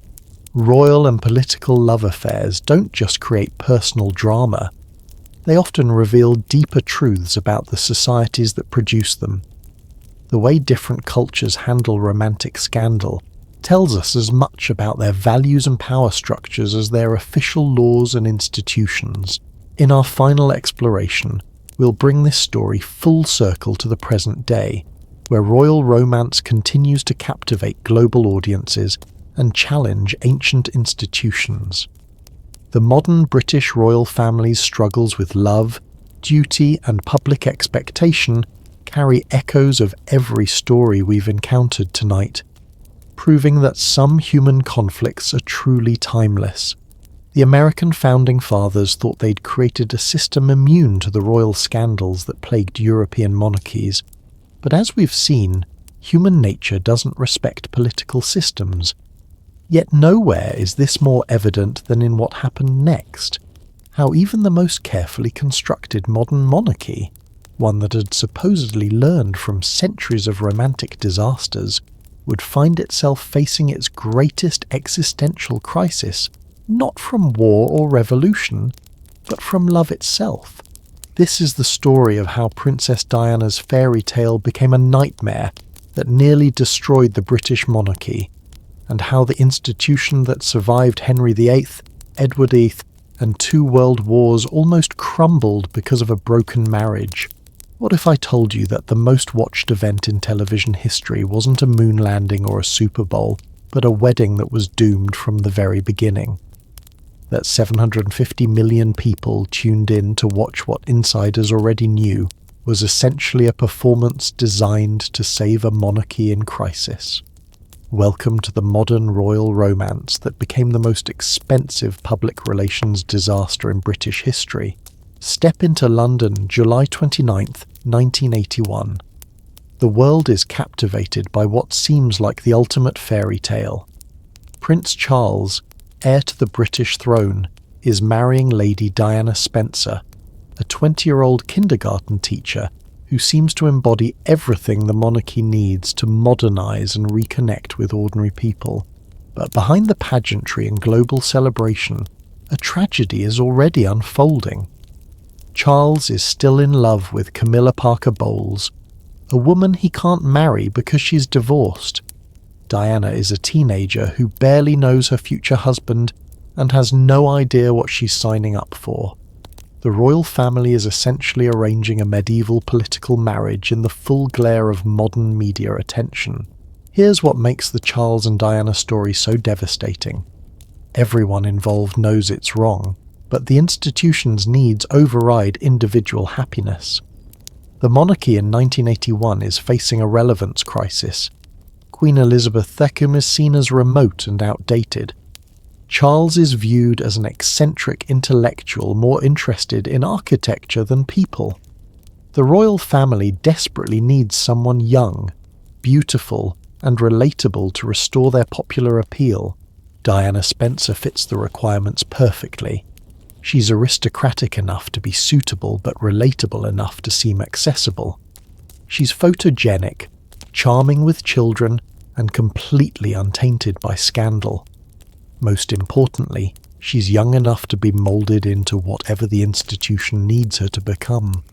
royal and political love affairs don't just create personal drama. They often reveal deeper truths about the societies that produce them. The way different cultures handle romantic scandal tells us as much about their values and power structures as their official laws and institutions. In our final exploration, we'll bring this story full circle to the present day, where royal romance continues to captivate global audiences and challenge ancient institutions. The modern British royal family's struggles with love, duty, and public expectation carry echoes of every story we've encountered tonight, proving that some human conflicts are truly timeless. The American founding fathers thought they'd created a system immune to the royal scandals that plagued European monarchies, but as we've seen, human nature doesn't respect political systems. Yet nowhere is this more evident than in what happened next, how even the most carefully constructed modern monarchy, one that had supposedly learned from centuries of romantic disasters, would find itself facing its greatest existential crisis, not from war or revolution, but from love itself. This is the story of how Princess Diana's fairy tale became a nightmare that nearly destroyed the British monarchy, and how the institution that survived Henry VIII, Edward VIII, and 2 world wars almost crumbled because of a broken marriage. What if I told you that the most watched event in television history wasn't a moon landing or a Super Bowl, but a wedding that was doomed from the very beginning? That 750 million people tuned in to watch what insiders already knew was essentially a performance designed to save a monarchy in crisis. Welcome to the modern royal romance that became the most expensive public relations disaster in British history. Step into London, July 29th, 1981. The world is captivated by what seems like the ultimate fairy tale. Prince Charles, heir to the British throne, is marrying Lady Diana Spencer, a 20-year-old kindergarten teacher who seems to embody everything the monarchy needs to modernize and reconnect with ordinary people. But behind the pageantry and global celebration, a tragedy is already unfolding. Charles is still in love with Camilla Parker Bowles, a woman he can't marry because she's divorced. Diana is a teenager who barely knows her future husband and has no idea what she's signing up for. The royal family is essentially arranging a medieval political marriage in the full glare of modern media attention. Here's what makes the Charles and Diana story so devastating. Everyone involved knows it's wrong, but the institution's needs override individual happiness. The monarchy in 1981 is facing a relevance crisis. Queen Elizabeth II is seen as remote and outdated. Charles is viewed as an eccentric intellectual more interested in architecture than people. The royal family desperately needs someone young, beautiful, and relatable to restore their popular appeal. Diana Spencer fits the requirements perfectly. She's aristocratic enough to be suitable but relatable enough to seem accessible. She's photogenic, charming with children, and completely untainted by scandal. Most importantly, she's young enough to be moulded into whatever the institution needs her to become.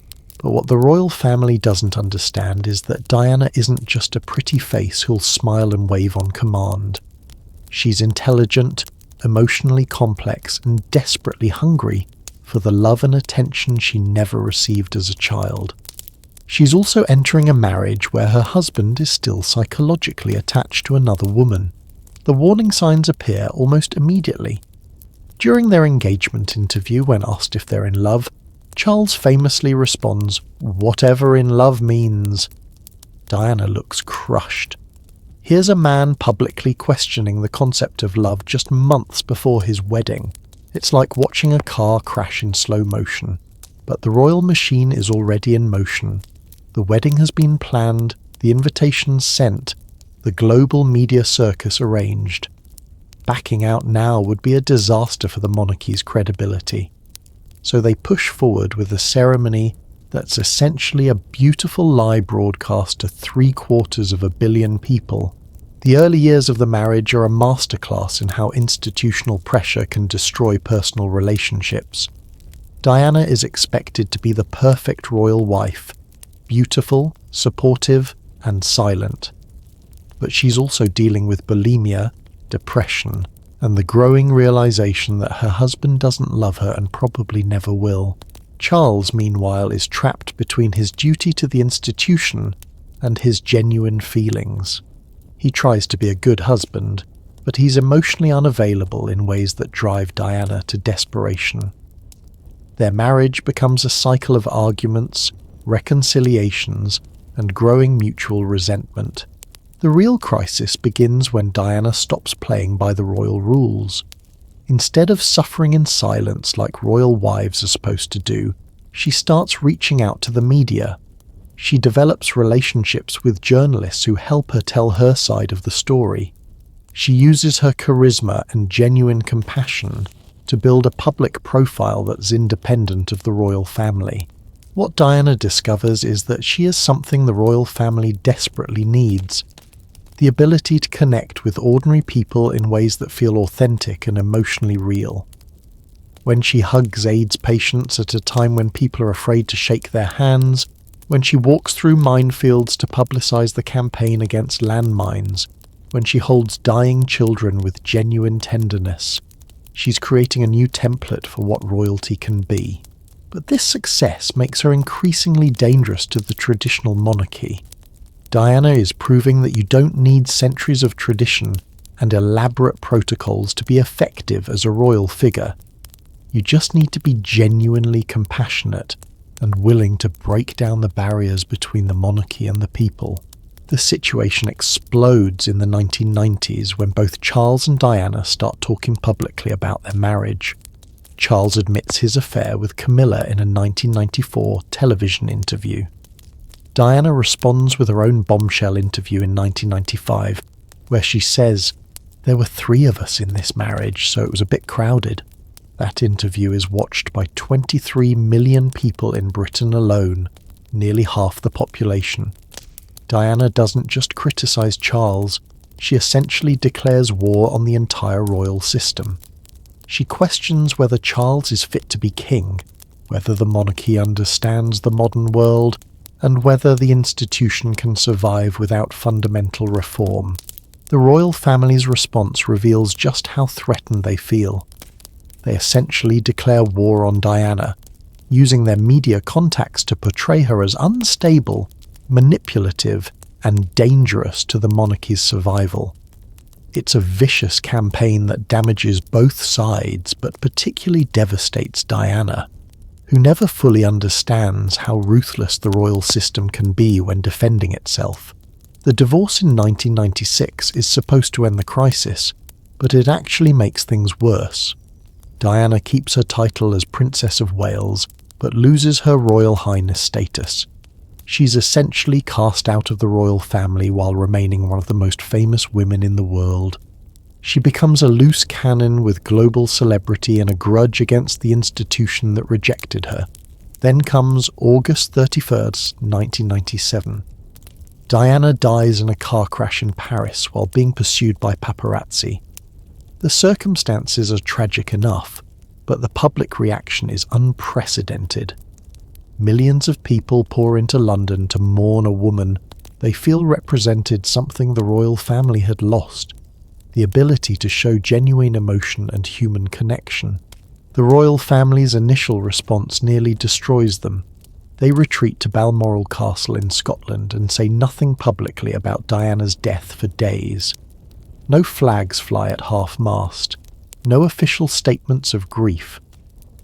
But what the royal family doesn't understand is that Diana isn't just a pretty face who'll smile and wave on command. She's intelligent, emotionally complex, and desperately hungry for the love and attention she never received as a child. She's also entering a marriage where her husband is still psychologically attached to another woman. The warning signs appear almost immediately. During their engagement interview, when asked if they're in love, Charles famously responds, "Whatever in love means." Diana looks crushed. Here's a man publicly questioning the concept of love just months before his wedding. It's like watching a car crash in slow motion. But the royal machine is already in motion. The wedding has been planned, the invitations sent, the global media circus arranged. Backing out now would be a disaster for the monarchy's credibility. So they push forward with a ceremony that's essentially a beautiful lie broadcast to 750 million people. The early years of the marriage are a masterclass in how institutional pressure can destroy personal relationships. Diana is expected to be the perfect royal wife, beautiful, supportive, and silent. But she's also dealing with bulimia, depression, and the growing realization that her husband doesn't love her and probably never will. Charles, meanwhile, is trapped between his duty to the institution and his genuine feelings. He tries to be a good husband, but he's emotionally unavailable in ways that drive Diana to desperation. Their marriage becomes a cycle of arguments, reconciliations, and growing mutual resentment. The real crisis begins when Diana stops playing by the royal rules. Instead of suffering in silence like royal wives are supposed to do, she starts reaching out to the media. She develops relationships with journalists who help her tell her side of the story. She uses her charisma and genuine compassion to build a public profile that's independent of the royal family. What Diana discovers is that she is something the royal family desperately needs: the ability to connect with ordinary people in ways that feel authentic and emotionally real. When she hugs AIDS patients at a time when people are afraid to shake their hands, when she walks through minefields to publicize the campaign against landmines, when she holds dying children with genuine tenderness, she's creating a new template for what royalty can be. But this success makes her increasingly dangerous to the traditional monarchy. Diana is proving that you don't need centuries of tradition and elaborate protocols to be effective as a royal figure. You just need to be genuinely compassionate and willing to break down the barriers between the monarchy and the people. The situation explodes in the 1990s when both Charles and Diana start talking publicly about their marriage. Charles admits his affair with Camilla in a 1994 television interview. Diana responds with her own bombshell interview in 1995, where she says, "There were 3 of us in this marriage, so it was a bit crowded." That interview is watched by 23 million people in Britain alone, nearly half the population. Diana doesn't just criticize Charles, she essentially declares war on the entire royal system. She questions whether Charles is fit to be king, whether the monarchy understands the modern world, and whether the institution can survive without fundamental reform. The royal family's response reveals just how threatened they feel. They essentially declare war on Diana, using their media contacts to portray her as unstable, manipulative, and dangerous to the monarchy's survival. It's a vicious campaign that damages both sides, but particularly devastates Diana, who never fully understands how ruthless the royal system can be when defending itself. The divorce in 1996 is supposed to end the crisis, but it actually makes things worse. Diana keeps her title as Princess of Wales, but loses her Royal Highness status. She's essentially cast out of the royal family while remaining one of the most famous women in the world. She becomes a loose cannon with global celebrity and a grudge against the institution that rejected her. Then comes August 31st, 1997. Diana dies in a car crash in Paris while being pursued by paparazzi. The circumstances are tragic enough, but the public reaction is unprecedented. Millions of people pour into London to mourn a woman they feel represented something the royal family had lost: the ability to show genuine emotion and human connection. The royal family's initial response nearly destroys them. They retreat to Balmoral Castle in Scotland and say nothing publicly about Diana's death for days. No flags fly at half-mast, no official statements of grief.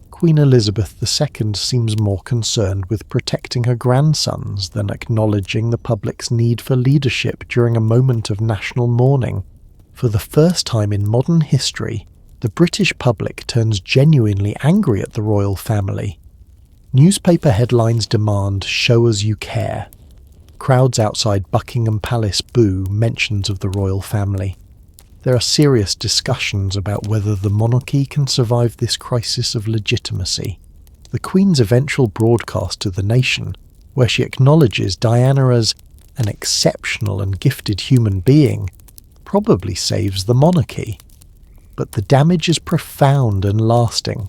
Queen Elizabeth II seems more concerned with protecting her grandsons than acknowledging the public's need for leadership during a moment of national mourning. For the first time in modern history, the British public turns genuinely angry at the royal family. Newspaper headlines demand "Show us you care." Crowds outside Buckingham Palace boo mentions of the royal family. There are serious discussions about whether the monarchy can survive this crisis of legitimacy. The Queen's eventual broadcast to the nation, where she acknowledges Diana as an exceptional and gifted human being, probably saves the monarchy. But the damage is profound and lasting.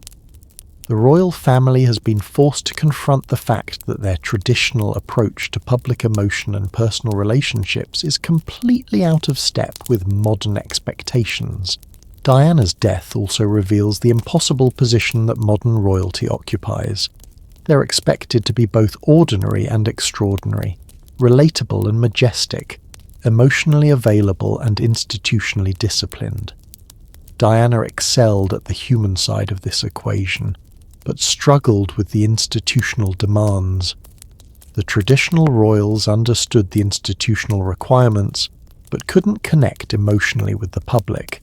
The royal family has been forced to confront the fact that their traditional approach to public emotion and personal relationships is completely out of step with modern expectations. Diana's death also reveals the impossible position that modern royalty occupies. They're expected to be both ordinary and extraordinary, relatable and majestic, emotionally available and institutionally disciplined. Diana excelled at the human side of this equation, but struggled with the institutional demands. The traditional royals understood the institutional requirements, but couldn't connect emotionally with the public.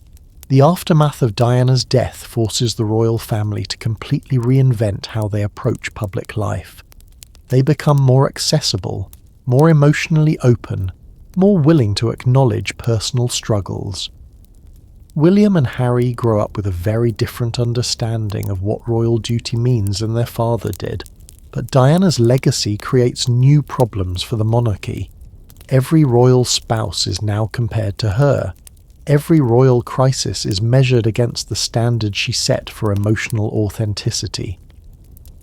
The aftermath of Diana's death forces the royal family to completely reinvent how they approach public life. They become more accessible, more emotionally open, more willing to acknowledge personal struggles. William and Harry grow up with a very different understanding of what royal duty means than their father did, but Diana's legacy creates new problems for the monarchy. Every royal spouse is now compared to her. Every royal crisis is measured against the standard she set for emotional authenticity.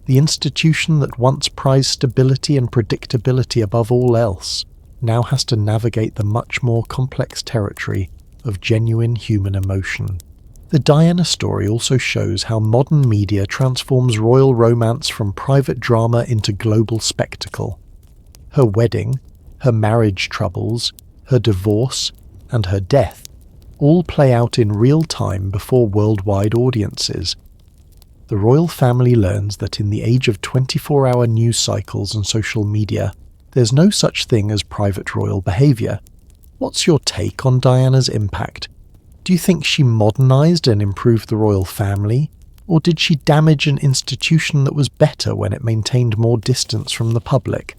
The institution that once prized stability and predictability above all else now has to navigate the much more complex territory of genuine human emotion. The Diana story also shows how modern media transforms royal romance from private drama into global spectacle. Her wedding, her marriage troubles, her divorce, and her death all play out in real time before worldwide audiences. The royal family learns that in the age of 24-hour news cycles and social media, there's no such thing as private royal behaviour. What's your take on Diana's impact? Do you think she modernized and improved the royal family, or did she damage an institution that was better when it maintained more distance from the public?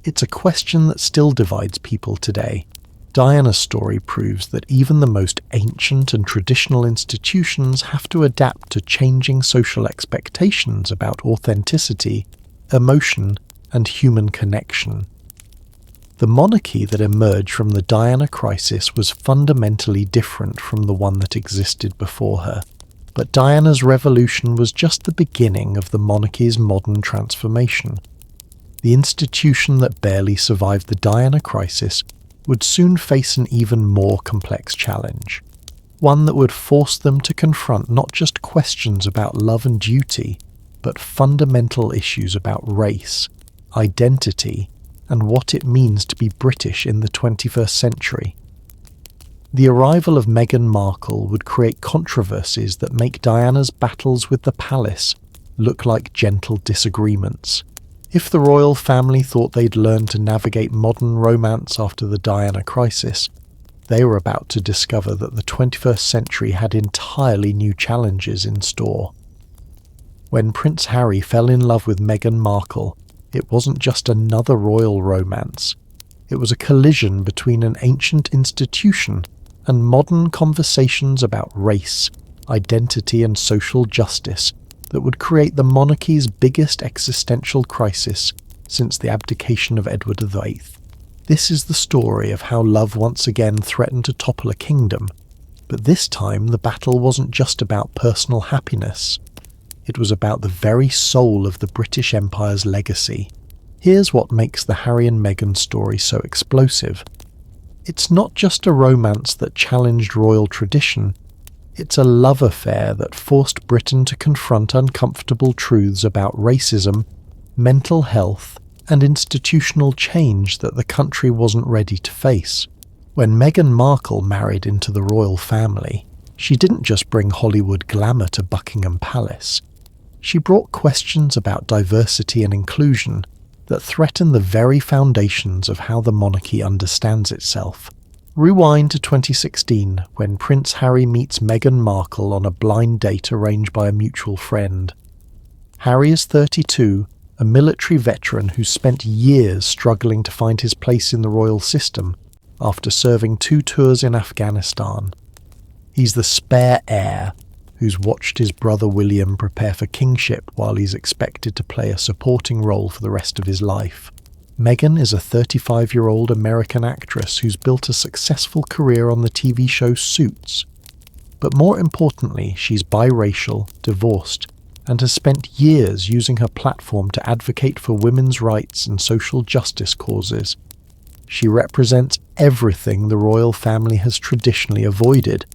It's a question that still divides people today. Diana's story proves that even the most ancient and traditional institutions have to adapt to changing social expectations about authenticity, emotion, and human connection. The monarchy that emerged from the Diana crisis was fundamentally different from the one that existed before her, but Diana's revolution was just the beginning of the monarchy's modern transformation. The institution that barely survived the Diana crisis would soon face an even more complex challenge, one that would force them to confront not just questions about love and duty, but fundamental issues about race, identity, and what it means to be British in the 21st century. The arrival of Meghan Markle would create controversies that make Diana's battles with the palace look like gentle disagreements. If the royal family thought they'd learned to navigate modern romance after the Diana crisis, they were about to discover that the 21st century had entirely new challenges in store. When Prince Harry fell in love with Meghan Markle, it wasn't just another royal romance. It was a collision between an ancient institution and modern conversations about race, identity, and social justice that would create the monarchy's biggest existential crisis since the abdication of Edward VIII. This is the story of how love once again threatened to topple a kingdom, but this time the battle wasn't just about personal happiness. It was about the very soul of the British Empire's legacy. Here's what makes the Harry and Meghan story so explosive. It's not just a romance that challenged royal tradition, it's a love affair that forced Britain to confront uncomfortable truths about racism, mental health, and institutional change that the country wasn't ready to face. When Meghan Markle married into the royal family, she didn't just bring Hollywood glamour to Buckingham Palace. She brought questions about diversity and inclusion that threaten the very foundations of how the monarchy understands itself. Rewind to 2016, when Prince Harry meets Meghan Markle on a blind date arranged by a mutual friend. Harry is 32, a military veteran who spent years struggling to find his place in the royal system after serving 2 tours in Afghanistan. He's the spare heir who's watched his brother William prepare for kingship while he's expected to play a supporting role for the rest of his life. Meghan is a 35-year-old American actress who's built a successful career on the TV show Suits. But more importantly, she's biracial, divorced, and has spent years using her platform to advocate for women's rights and social justice causes. She represents everything the royal family has traditionally avoided.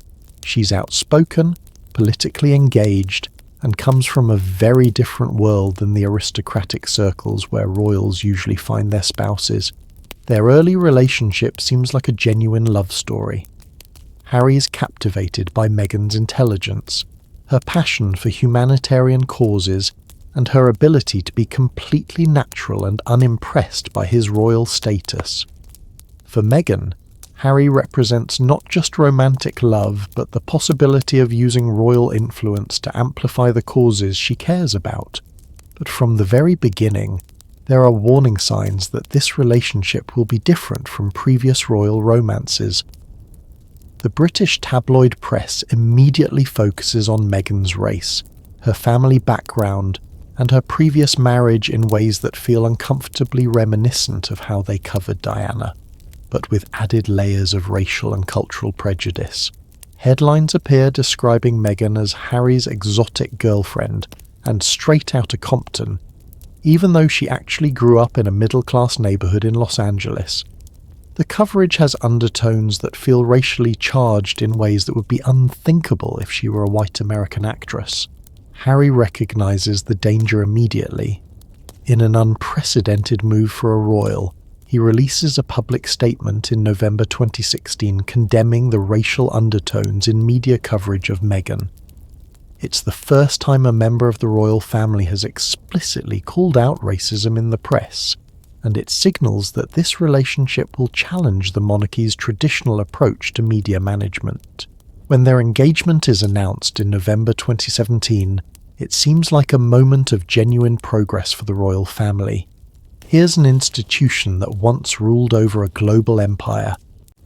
She's outspoken, politically engaged, and comes from a very different world than the aristocratic circles where royals usually find their spouses. Their early relationship seems like a genuine love story. Harry is captivated by Meghan's intelligence, her passion for humanitarian causes, and her ability to be completely natural and unimpressed by his royal status. For Meghan, Harry represents not just romantic love, but the possibility of using royal influence to amplify the causes she cares about. But from the very beginning, there are warning signs that this relationship will be different from previous royal romances. The British tabloid press immediately focuses on Meghan's race, her family background, and her previous marriage in ways that feel uncomfortably reminiscent of how they covered Diana, but with added layers of racial and cultural prejudice. Headlines appear describing Meghan as Harry's exotic girlfriend and straight outta Compton, even though she actually grew up in a middle-class neighborhood in Los Angeles. The coverage has undertones that feel racially charged in ways that would be unthinkable if she were a white American actress. Harry recognizes the danger immediately. In an unprecedented move for a royal, he releases a public statement in November 2016 condemning the racial undertones in media coverage of Meghan. It's the first time a member of the royal family has explicitly called out racism in the press, and it signals that this relationship will challenge the monarchy's traditional approach to media management. When their engagement is announced in November 2017, it seems like a moment of genuine progress for the royal family. Here's an institution that once ruled over a global empire,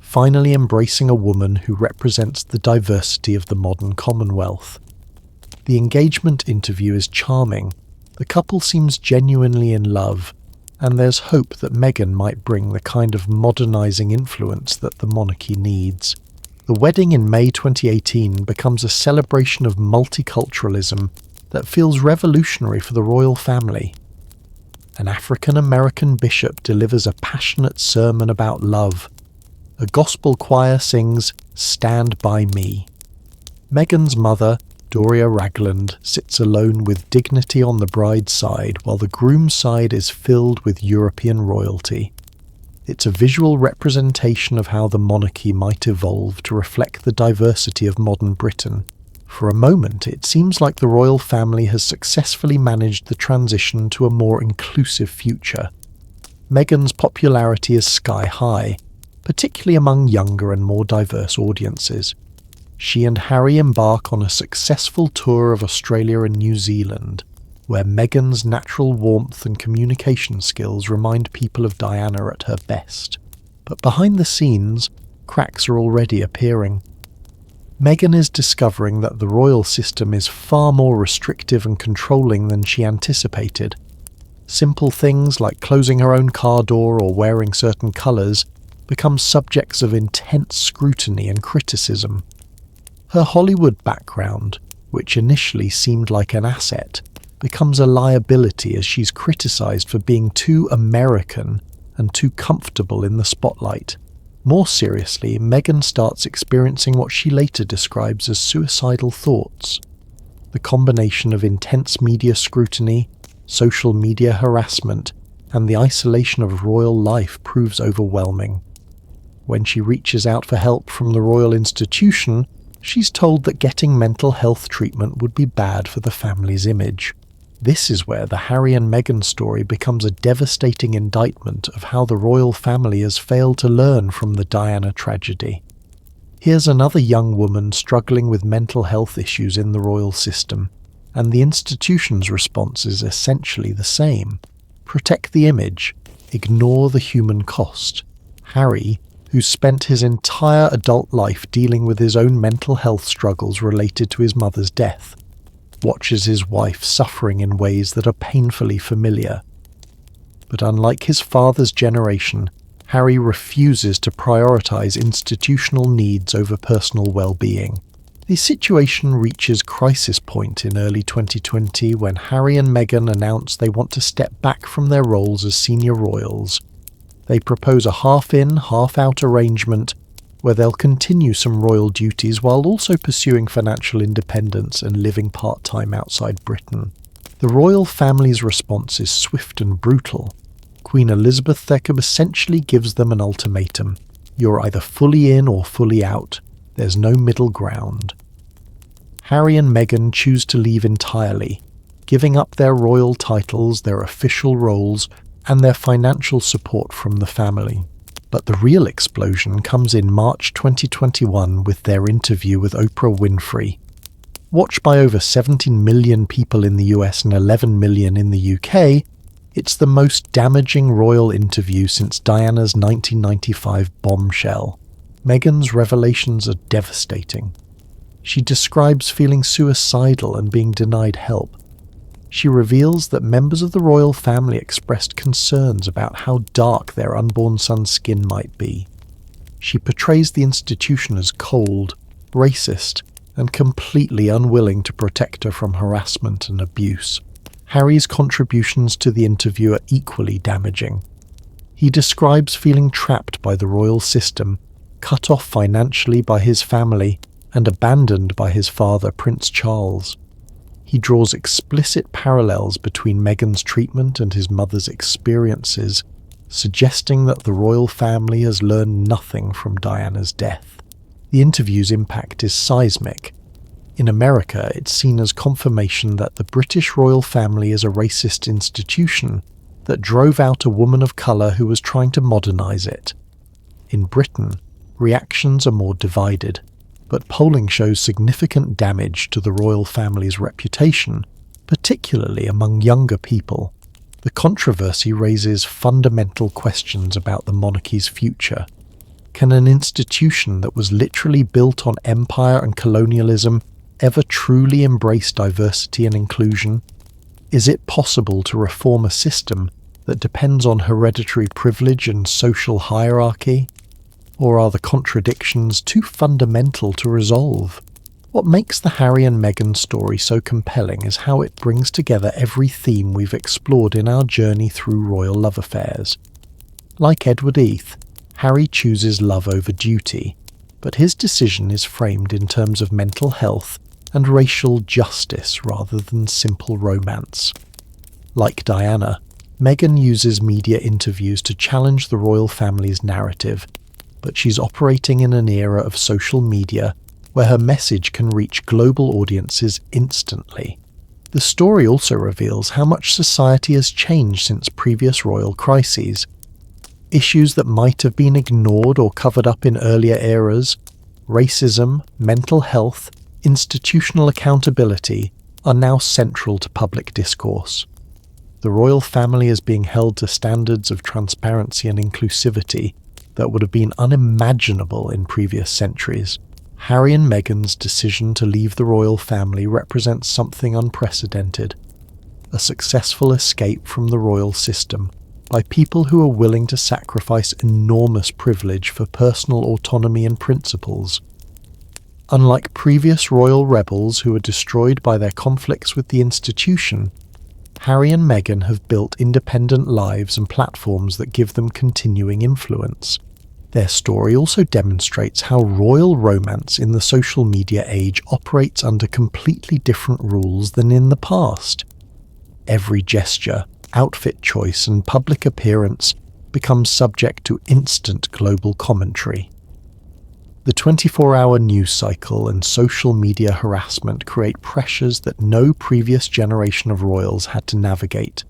finally embracing a woman who represents the diversity of the modern Commonwealth. The engagement interview is charming, the couple seems genuinely in love, and there's hope that Meghan might bring the kind of modernising influence that the monarchy needs. The wedding in May 2018 becomes a celebration of multiculturalism that feels revolutionary for the royal family. An African-American bishop delivers a passionate sermon about love. A gospel choir sings "Stand By Me." Meghan's mother, Doria Ragland, sits alone with dignity on the bride's side while the groom's side is filled with European royalty. It's a visual representation of how the monarchy might evolve to reflect the diversity of modern Britain. For a moment, it seems like the royal family has successfully managed the transition to a more inclusive future. Meghan's popularity is sky high, particularly among younger and more diverse audiences. She and Harry embark on a successful tour of Australia and New Zealand, where Meghan's natural warmth and communication skills remind people of Diana at her best. But behind the scenes, cracks are already appearing. Meghan is discovering that the royal system is far more restrictive and controlling than she anticipated. Simple things like closing her own car door or wearing certain colours become subjects of intense scrutiny and criticism. Her Hollywood background, which initially seemed like an asset, becomes a liability as she's criticised for being too American and too comfortable in the spotlight. More seriously, Meghan starts experiencing what she later describes as suicidal thoughts. The combination of intense media scrutiny, social media harassment, and the isolation of royal life proves overwhelming. When she reaches out for help from the royal institution, she's told that getting mental health treatment would be bad for the family's image. This is where the Harry and Meghan story becomes a devastating indictment of how the royal family has failed to learn from the Diana tragedy. Here's another young woman struggling with mental health issues in the royal system, and the institution's response is essentially the same. Protect the image, ignore the human cost. Harry, who's spent his entire adult life dealing with his own mental health struggles related to his mother's death, watches his wife suffering in ways that are painfully familiar. But unlike his father's generation, Harry refuses to prioritize institutional needs over personal well-being. The situation reaches crisis point in early 2020 when Harry and Meghan announce they want to step back from their roles as senior royals. They propose a half-in, half-out arrangement where they'll continue some royal duties while also pursuing financial independence and living part-time outside Britain. The royal family's response is swift and brutal. Queen Elizabeth II essentially gives them an ultimatum. You're either fully in or fully out. There's no middle ground. Harry and Meghan choose to leave entirely, giving up their royal titles, their official roles, and their financial support from the family. But the real explosion comes in March 2021 with their interview with Oprah Winfrey. Watched by over 17 million people in the US and 11 million in the UK, it's the most damaging royal interview since Diana's 1995 bombshell. Meghan's revelations are devastating. She describes feeling suicidal and being denied help. She reveals that members of the royal family expressed concerns about how dark their unborn son's skin might be. She portrays the institution as cold, racist, and completely unwilling to protect her from harassment and abuse. Harry's contributions to the interview are equally damaging. He describes feeling trapped by the royal system, cut off financially by his family, and abandoned by his father, Prince Charles. He draws explicit parallels between Meghan's treatment and his mother's experiences, suggesting that the royal family has learned nothing from Diana's death. The interview's impact is seismic. In America, it's seen as confirmation that the British royal family is a racist institution that drove out a woman of colour who was trying to modernize it. In Britain, reactions are more divided, but polling shows significant damage to the royal family's reputation, particularly among younger people. The controversy raises fundamental questions about the monarchy's future. Can an institution that was literally built on empire and colonialism ever truly embrace diversity and inclusion? Is it possible to reform a system that depends on hereditary privilege and social hierarchy? Or are the contradictions too fundamental to resolve? What makes the Harry and Meghan story so compelling is how it brings together every theme we've explored in our journey through royal love affairs. Like Edward Heath, Harry chooses love over duty, but his decision is framed in terms of mental health and racial justice rather than simple romance. Like Diana, Meghan uses media interviews to challenge the royal family's narrative, but she's operating in an era of social media where her message can reach global audiences instantly. The story also reveals how much society has changed since previous royal crises. Issues that might have been ignored or covered up in earlier eras, racism, mental health, institutional accountability, are now central to public discourse. The royal family is being held to standards of transparency and inclusivity that would have been unimaginable in previous centuries. Harry and Meghan's decision to leave the royal family represents something unprecedented, a successful escape from the royal system by people who are willing to sacrifice enormous privilege for personal autonomy and principles. Unlike previous royal rebels who were destroyed by their conflicts with the institution, Harry and Meghan have built independent lives and platforms that give them continuing influence. Their story also demonstrates how royal romance in the social media age operates under completely different rules than in the past. Every gesture, outfit choice, and public appearance becomes subject to instant global commentary. The 24-hour news cycle and social media harassment create pressures that no previous generation of royals had to navigate.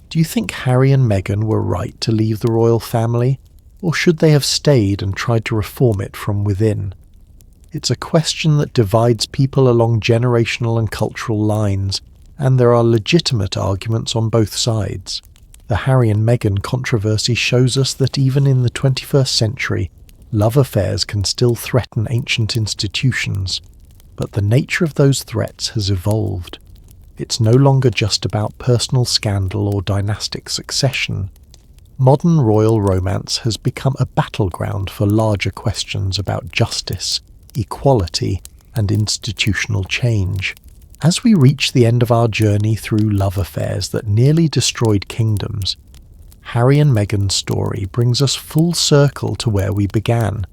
Do you think Harry and Meghan were right to leave the royal family? Or should they have stayed and tried to reform it from within? It's a question that divides people along generational and cultural lines, and there are legitimate arguments on both sides. The Harry and Meghan controversy shows us that even in the 21st century, love affairs can still threaten ancient institutions, but the nature of those threats has evolved. It's no longer just about personal scandal or dynastic succession. modern royal romance has become a battleground for larger questions about justice, equality, and institutional change. As we reach the end of our journey through love affairs that nearly destroyed kingdoms, Harry and Meghan's story brings us full circle to where we began,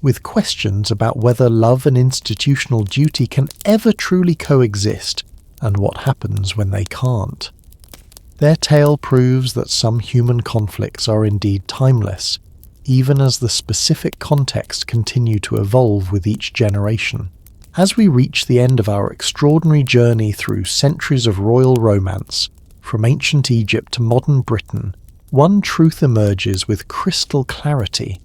with questions about whether love and institutional duty can ever truly coexist and what happens when they can't. Their tale proves that some human conflicts are indeed timeless, even as the specific context continue to evolve with each generation. As we reach the end of our extraordinary journey through centuries of royal romance, from ancient Egypt to modern Britain, one truth emerges with crystal clarity.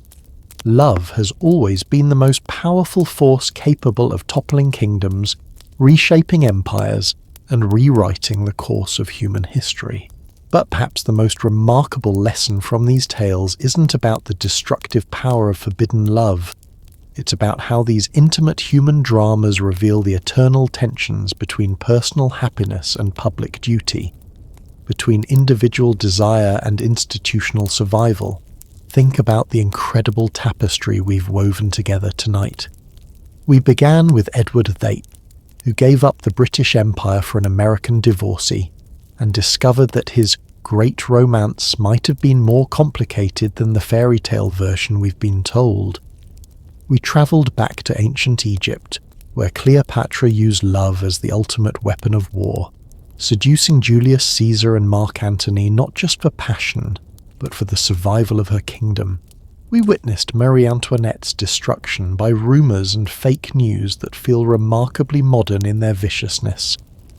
Love has always been the most powerful force capable of toppling kingdoms, reshaping empires, and rewriting the course of human history. But perhaps the most remarkable lesson from these tales isn't about the destructive power of forbidden love. It's about how these intimate human dramas reveal the eternal tensions between personal happiness and public duty, between individual desire and institutional survival. Think about the incredible tapestry we've woven together tonight. We began with Edward VIII, who gave up the British Empire for an American divorcee, and discovered that his great romance might have been more complicated than the fairy tale version we've been told. We travelled back to ancient Egypt, where Cleopatra used love as the ultimate weapon of war, seducing Julius Caesar and Mark Antony not just for passion, but for the survival of her kingdom. We witnessed Marie Antoinette's destruction by rumours and fake news that feel remarkably modern in their viciousness,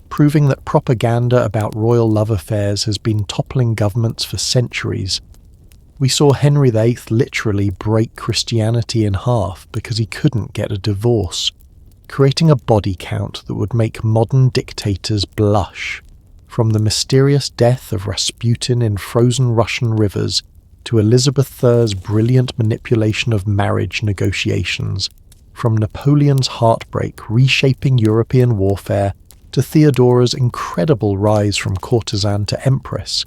proving that propaganda about royal love affairs has been toppling governments for centuries. We saw Henry VIII literally break Christianity in half because he couldn't get a divorce, creating a body count that would make modern dictators blush. From the mysterious death of Rasputin in frozen Russian rivers to Elizabeth III's brilliant manipulation of marriage negotiations, from Napoleon's heartbreak reshaping European warfare to Theodora's incredible rise from courtisan to empress,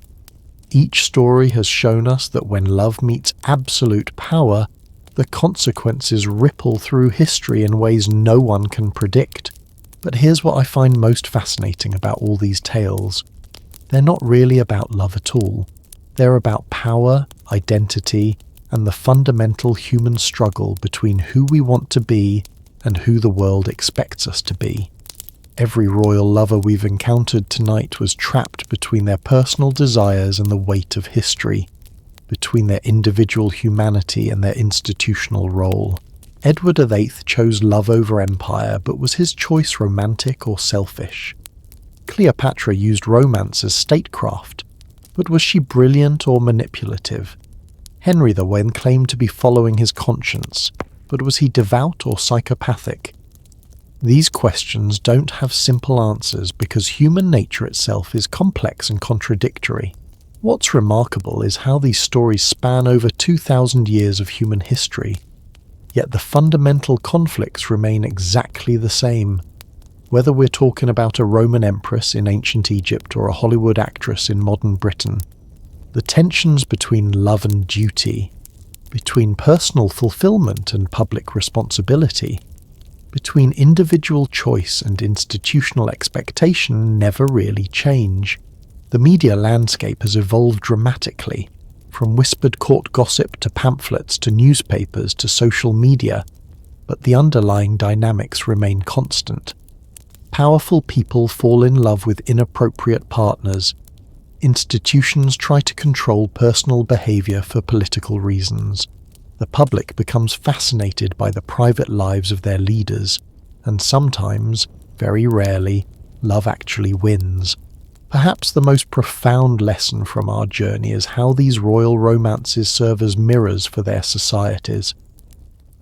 each story has shown us that when love meets absolute power, the consequences ripple through history in ways no one can predict. But here's what I find most fascinating about all these tales. They're not really about love at all. They're about power, identity, and the fundamental human struggle between who we want to be and who the world expects us to be. Every royal lover we've encountered tonight was trapped between their personal desires and the weight of history, between their individual humanity and their institutional role. Edward VIII chose love over empire, but was his choice romantic or selfish? Cleopatra used romance as statecraft, but was she brilliant or manipulative? Henry then claimed to be following his conscience, but was he devout or psychopathic? These questions don't have simple answers because human nature itself is complex and contradictory. What's remarkable is how these stories span over 2,000 years of human history, yet the fundamental conflicts remain exactly the same. Whether we're talking about a Roman empress in ancient Egypt or a Hollywood actress in modern Britain, the tensions between love and duty, between personal fulfillment and public responsibility, between individual choice and institutional expectation never really change. The media landscape has evolved dramatically, from whispered court gossip to pamphlets to newspapers to social media, but the underlying dynamics remain constant. Powerful people fall in love with inappropriate partners. Institutions try to control personal behavior for political reasons. The public becomes fascinated by the private lives of their leaders, and sometimes, very rarely, love actually wins. Perhaps the most profound lesson from our journey is how these royal romances serve as mirrors for their societies.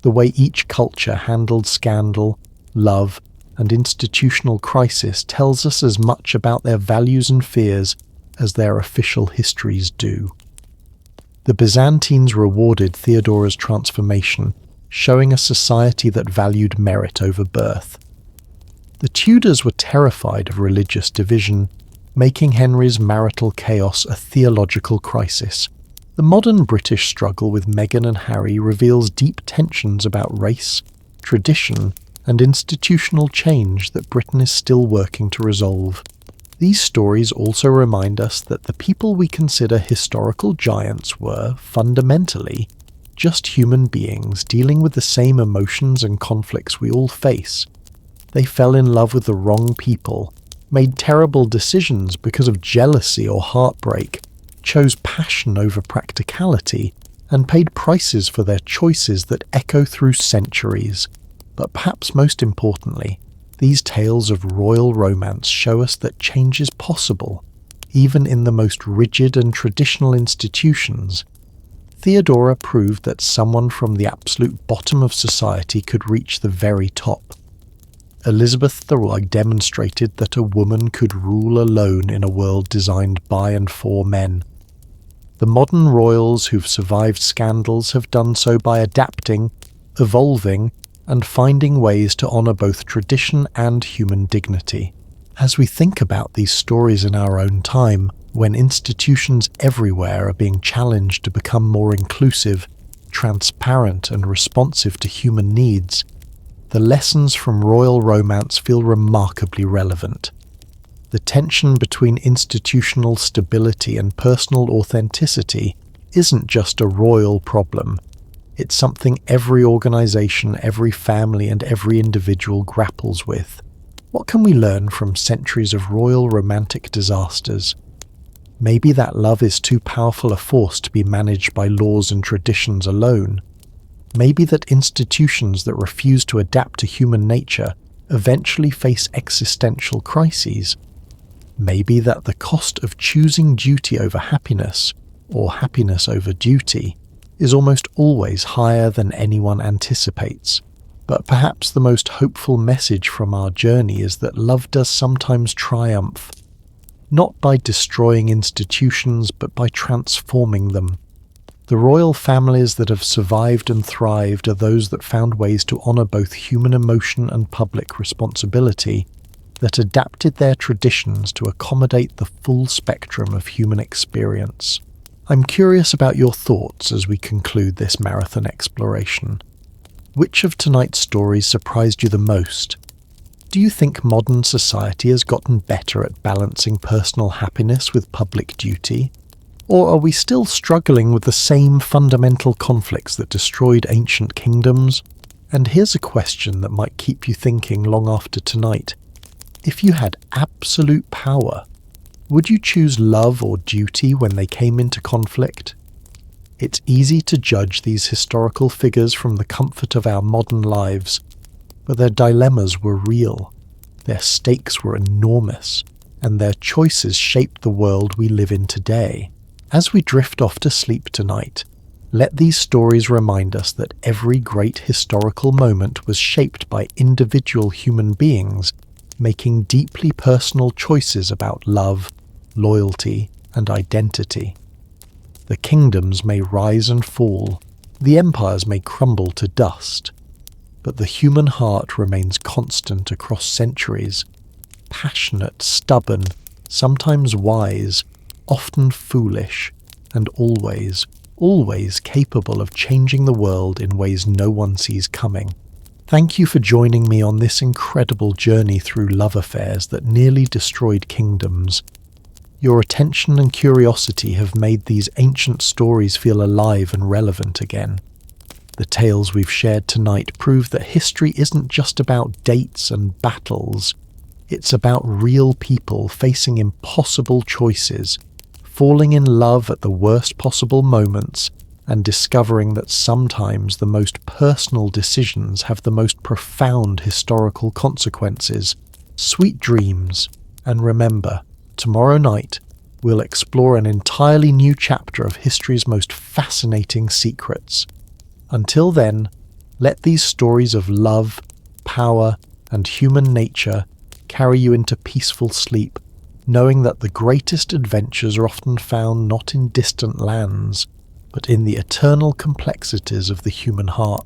The way each culture handled scandal, love, and institutional crisis tells us as much about their values and fears as their official histories do. The Byzantines rewarded Theodora's transformation, showing a society that valued merit over birth. The Tudors were terrified of religious division, making Henry's marital chaos a theological crisis. The modern British struggle with Meghan and Harry reveals deep tensions about race, tradition, and institutional change that Britain is still working to resolve. These stories also remind us that the people we consider historical giants were, fundamentally, just human beings dealing with the same emotions and conflicts we all face. They fell in love with the wrong people, made terrible decisions because of jealousy or heartbreak, chose passion over practicality, and paid prices for their choices that echo through centuries. But perhaps most importantly, these tales of royal romance show us that change is possible, even in the most rigid and traditional institutions. Theodora proved that someone from the absolute bottom of society could reach the very top. Elizabeth II demonstrated that a woman could rule alone in a world designed by and for men. The modern royals who've survived scandals have done so by adapting, evolving, and finding ways to honour both tradition and human dignity. As we think about these stories in our own time, when institutions everywhere are being challenged to become more inclusive, transparent, and responsive to human needs, the lessons from royal romance feel remarkably relevant. The tension between institutional stability and personal authenticity isn't just a royal problem. It's something every organisation, every family, and every individual grapples with. What can we learn from centuries of royal romantic disasters? Maybe that love is too powerful a force to be managed by laws and traditions alone. Maybe that institutions that refuse to adapt to human nature eventually face existential crises. Maybe that the cost of choosing duty over happiness, or happiness over duty, is almost always higher than anyone anticipates. But perhaps the most hopeful message from our journey is that love does sometimes triumph, not by destroying institutions but by transforming them. The royal families that have survived and thrived are those that found ways to honour both human emotion and public responsibility, that adapted their traditions to accommodate the full spectrum of human experience. I'm curious about your thoughts as we conclude this marathon exploration. Which of tonight's stories surprised you the most? Do you think modern society has gotten better at balancing personal happiness with public duty? Or are we still struggling with the same fundamental conflicts that destroyed ancient kingdoms? And here's a question that might keep you thinking long after tonight. If you had absolute power, would you choose love or duty when they came into conflict? It's easy to judge these historical figures from the comfort of our modern lives, but their dilemmas were real, their stakes were enormous, and their choices shaped the world we live in today. As we drift off to sleep tonight, let these stories remind us that every great historical moment was shaped by individual human beings making deeply personal choices about love, loyalty, and identity. The kingdoms may rise and fall, the empires may crumble to dust, but the human heart remains constant across centuries, passionate, stubborn, sometimes wise, often foolish, and always, always capable of changing the world in ways no one sees coming. Thank you for joining me on this incredible journey through love affairs that nearly destroyed kingdoms. Your attention and curiosity have made these ancient stories feel alive and relevant again. The tales we've shared tonight prove that history isn't just about dates and battles. It's about real people facing impossible choices, falling in love at the worst possible moments, and discovering that sometimes the most personal decisions have the most profound historical consequences. Sweet dreams, and remember, tomorrow night we'll explore an entirely new chapter of history's most fascinating secrets. Until then, let these stories of love, power, and human nature carry you into peaceful sleep, knowing that the greatest adventures are often found not in distant lands, but in the eternal complexities of the human heart.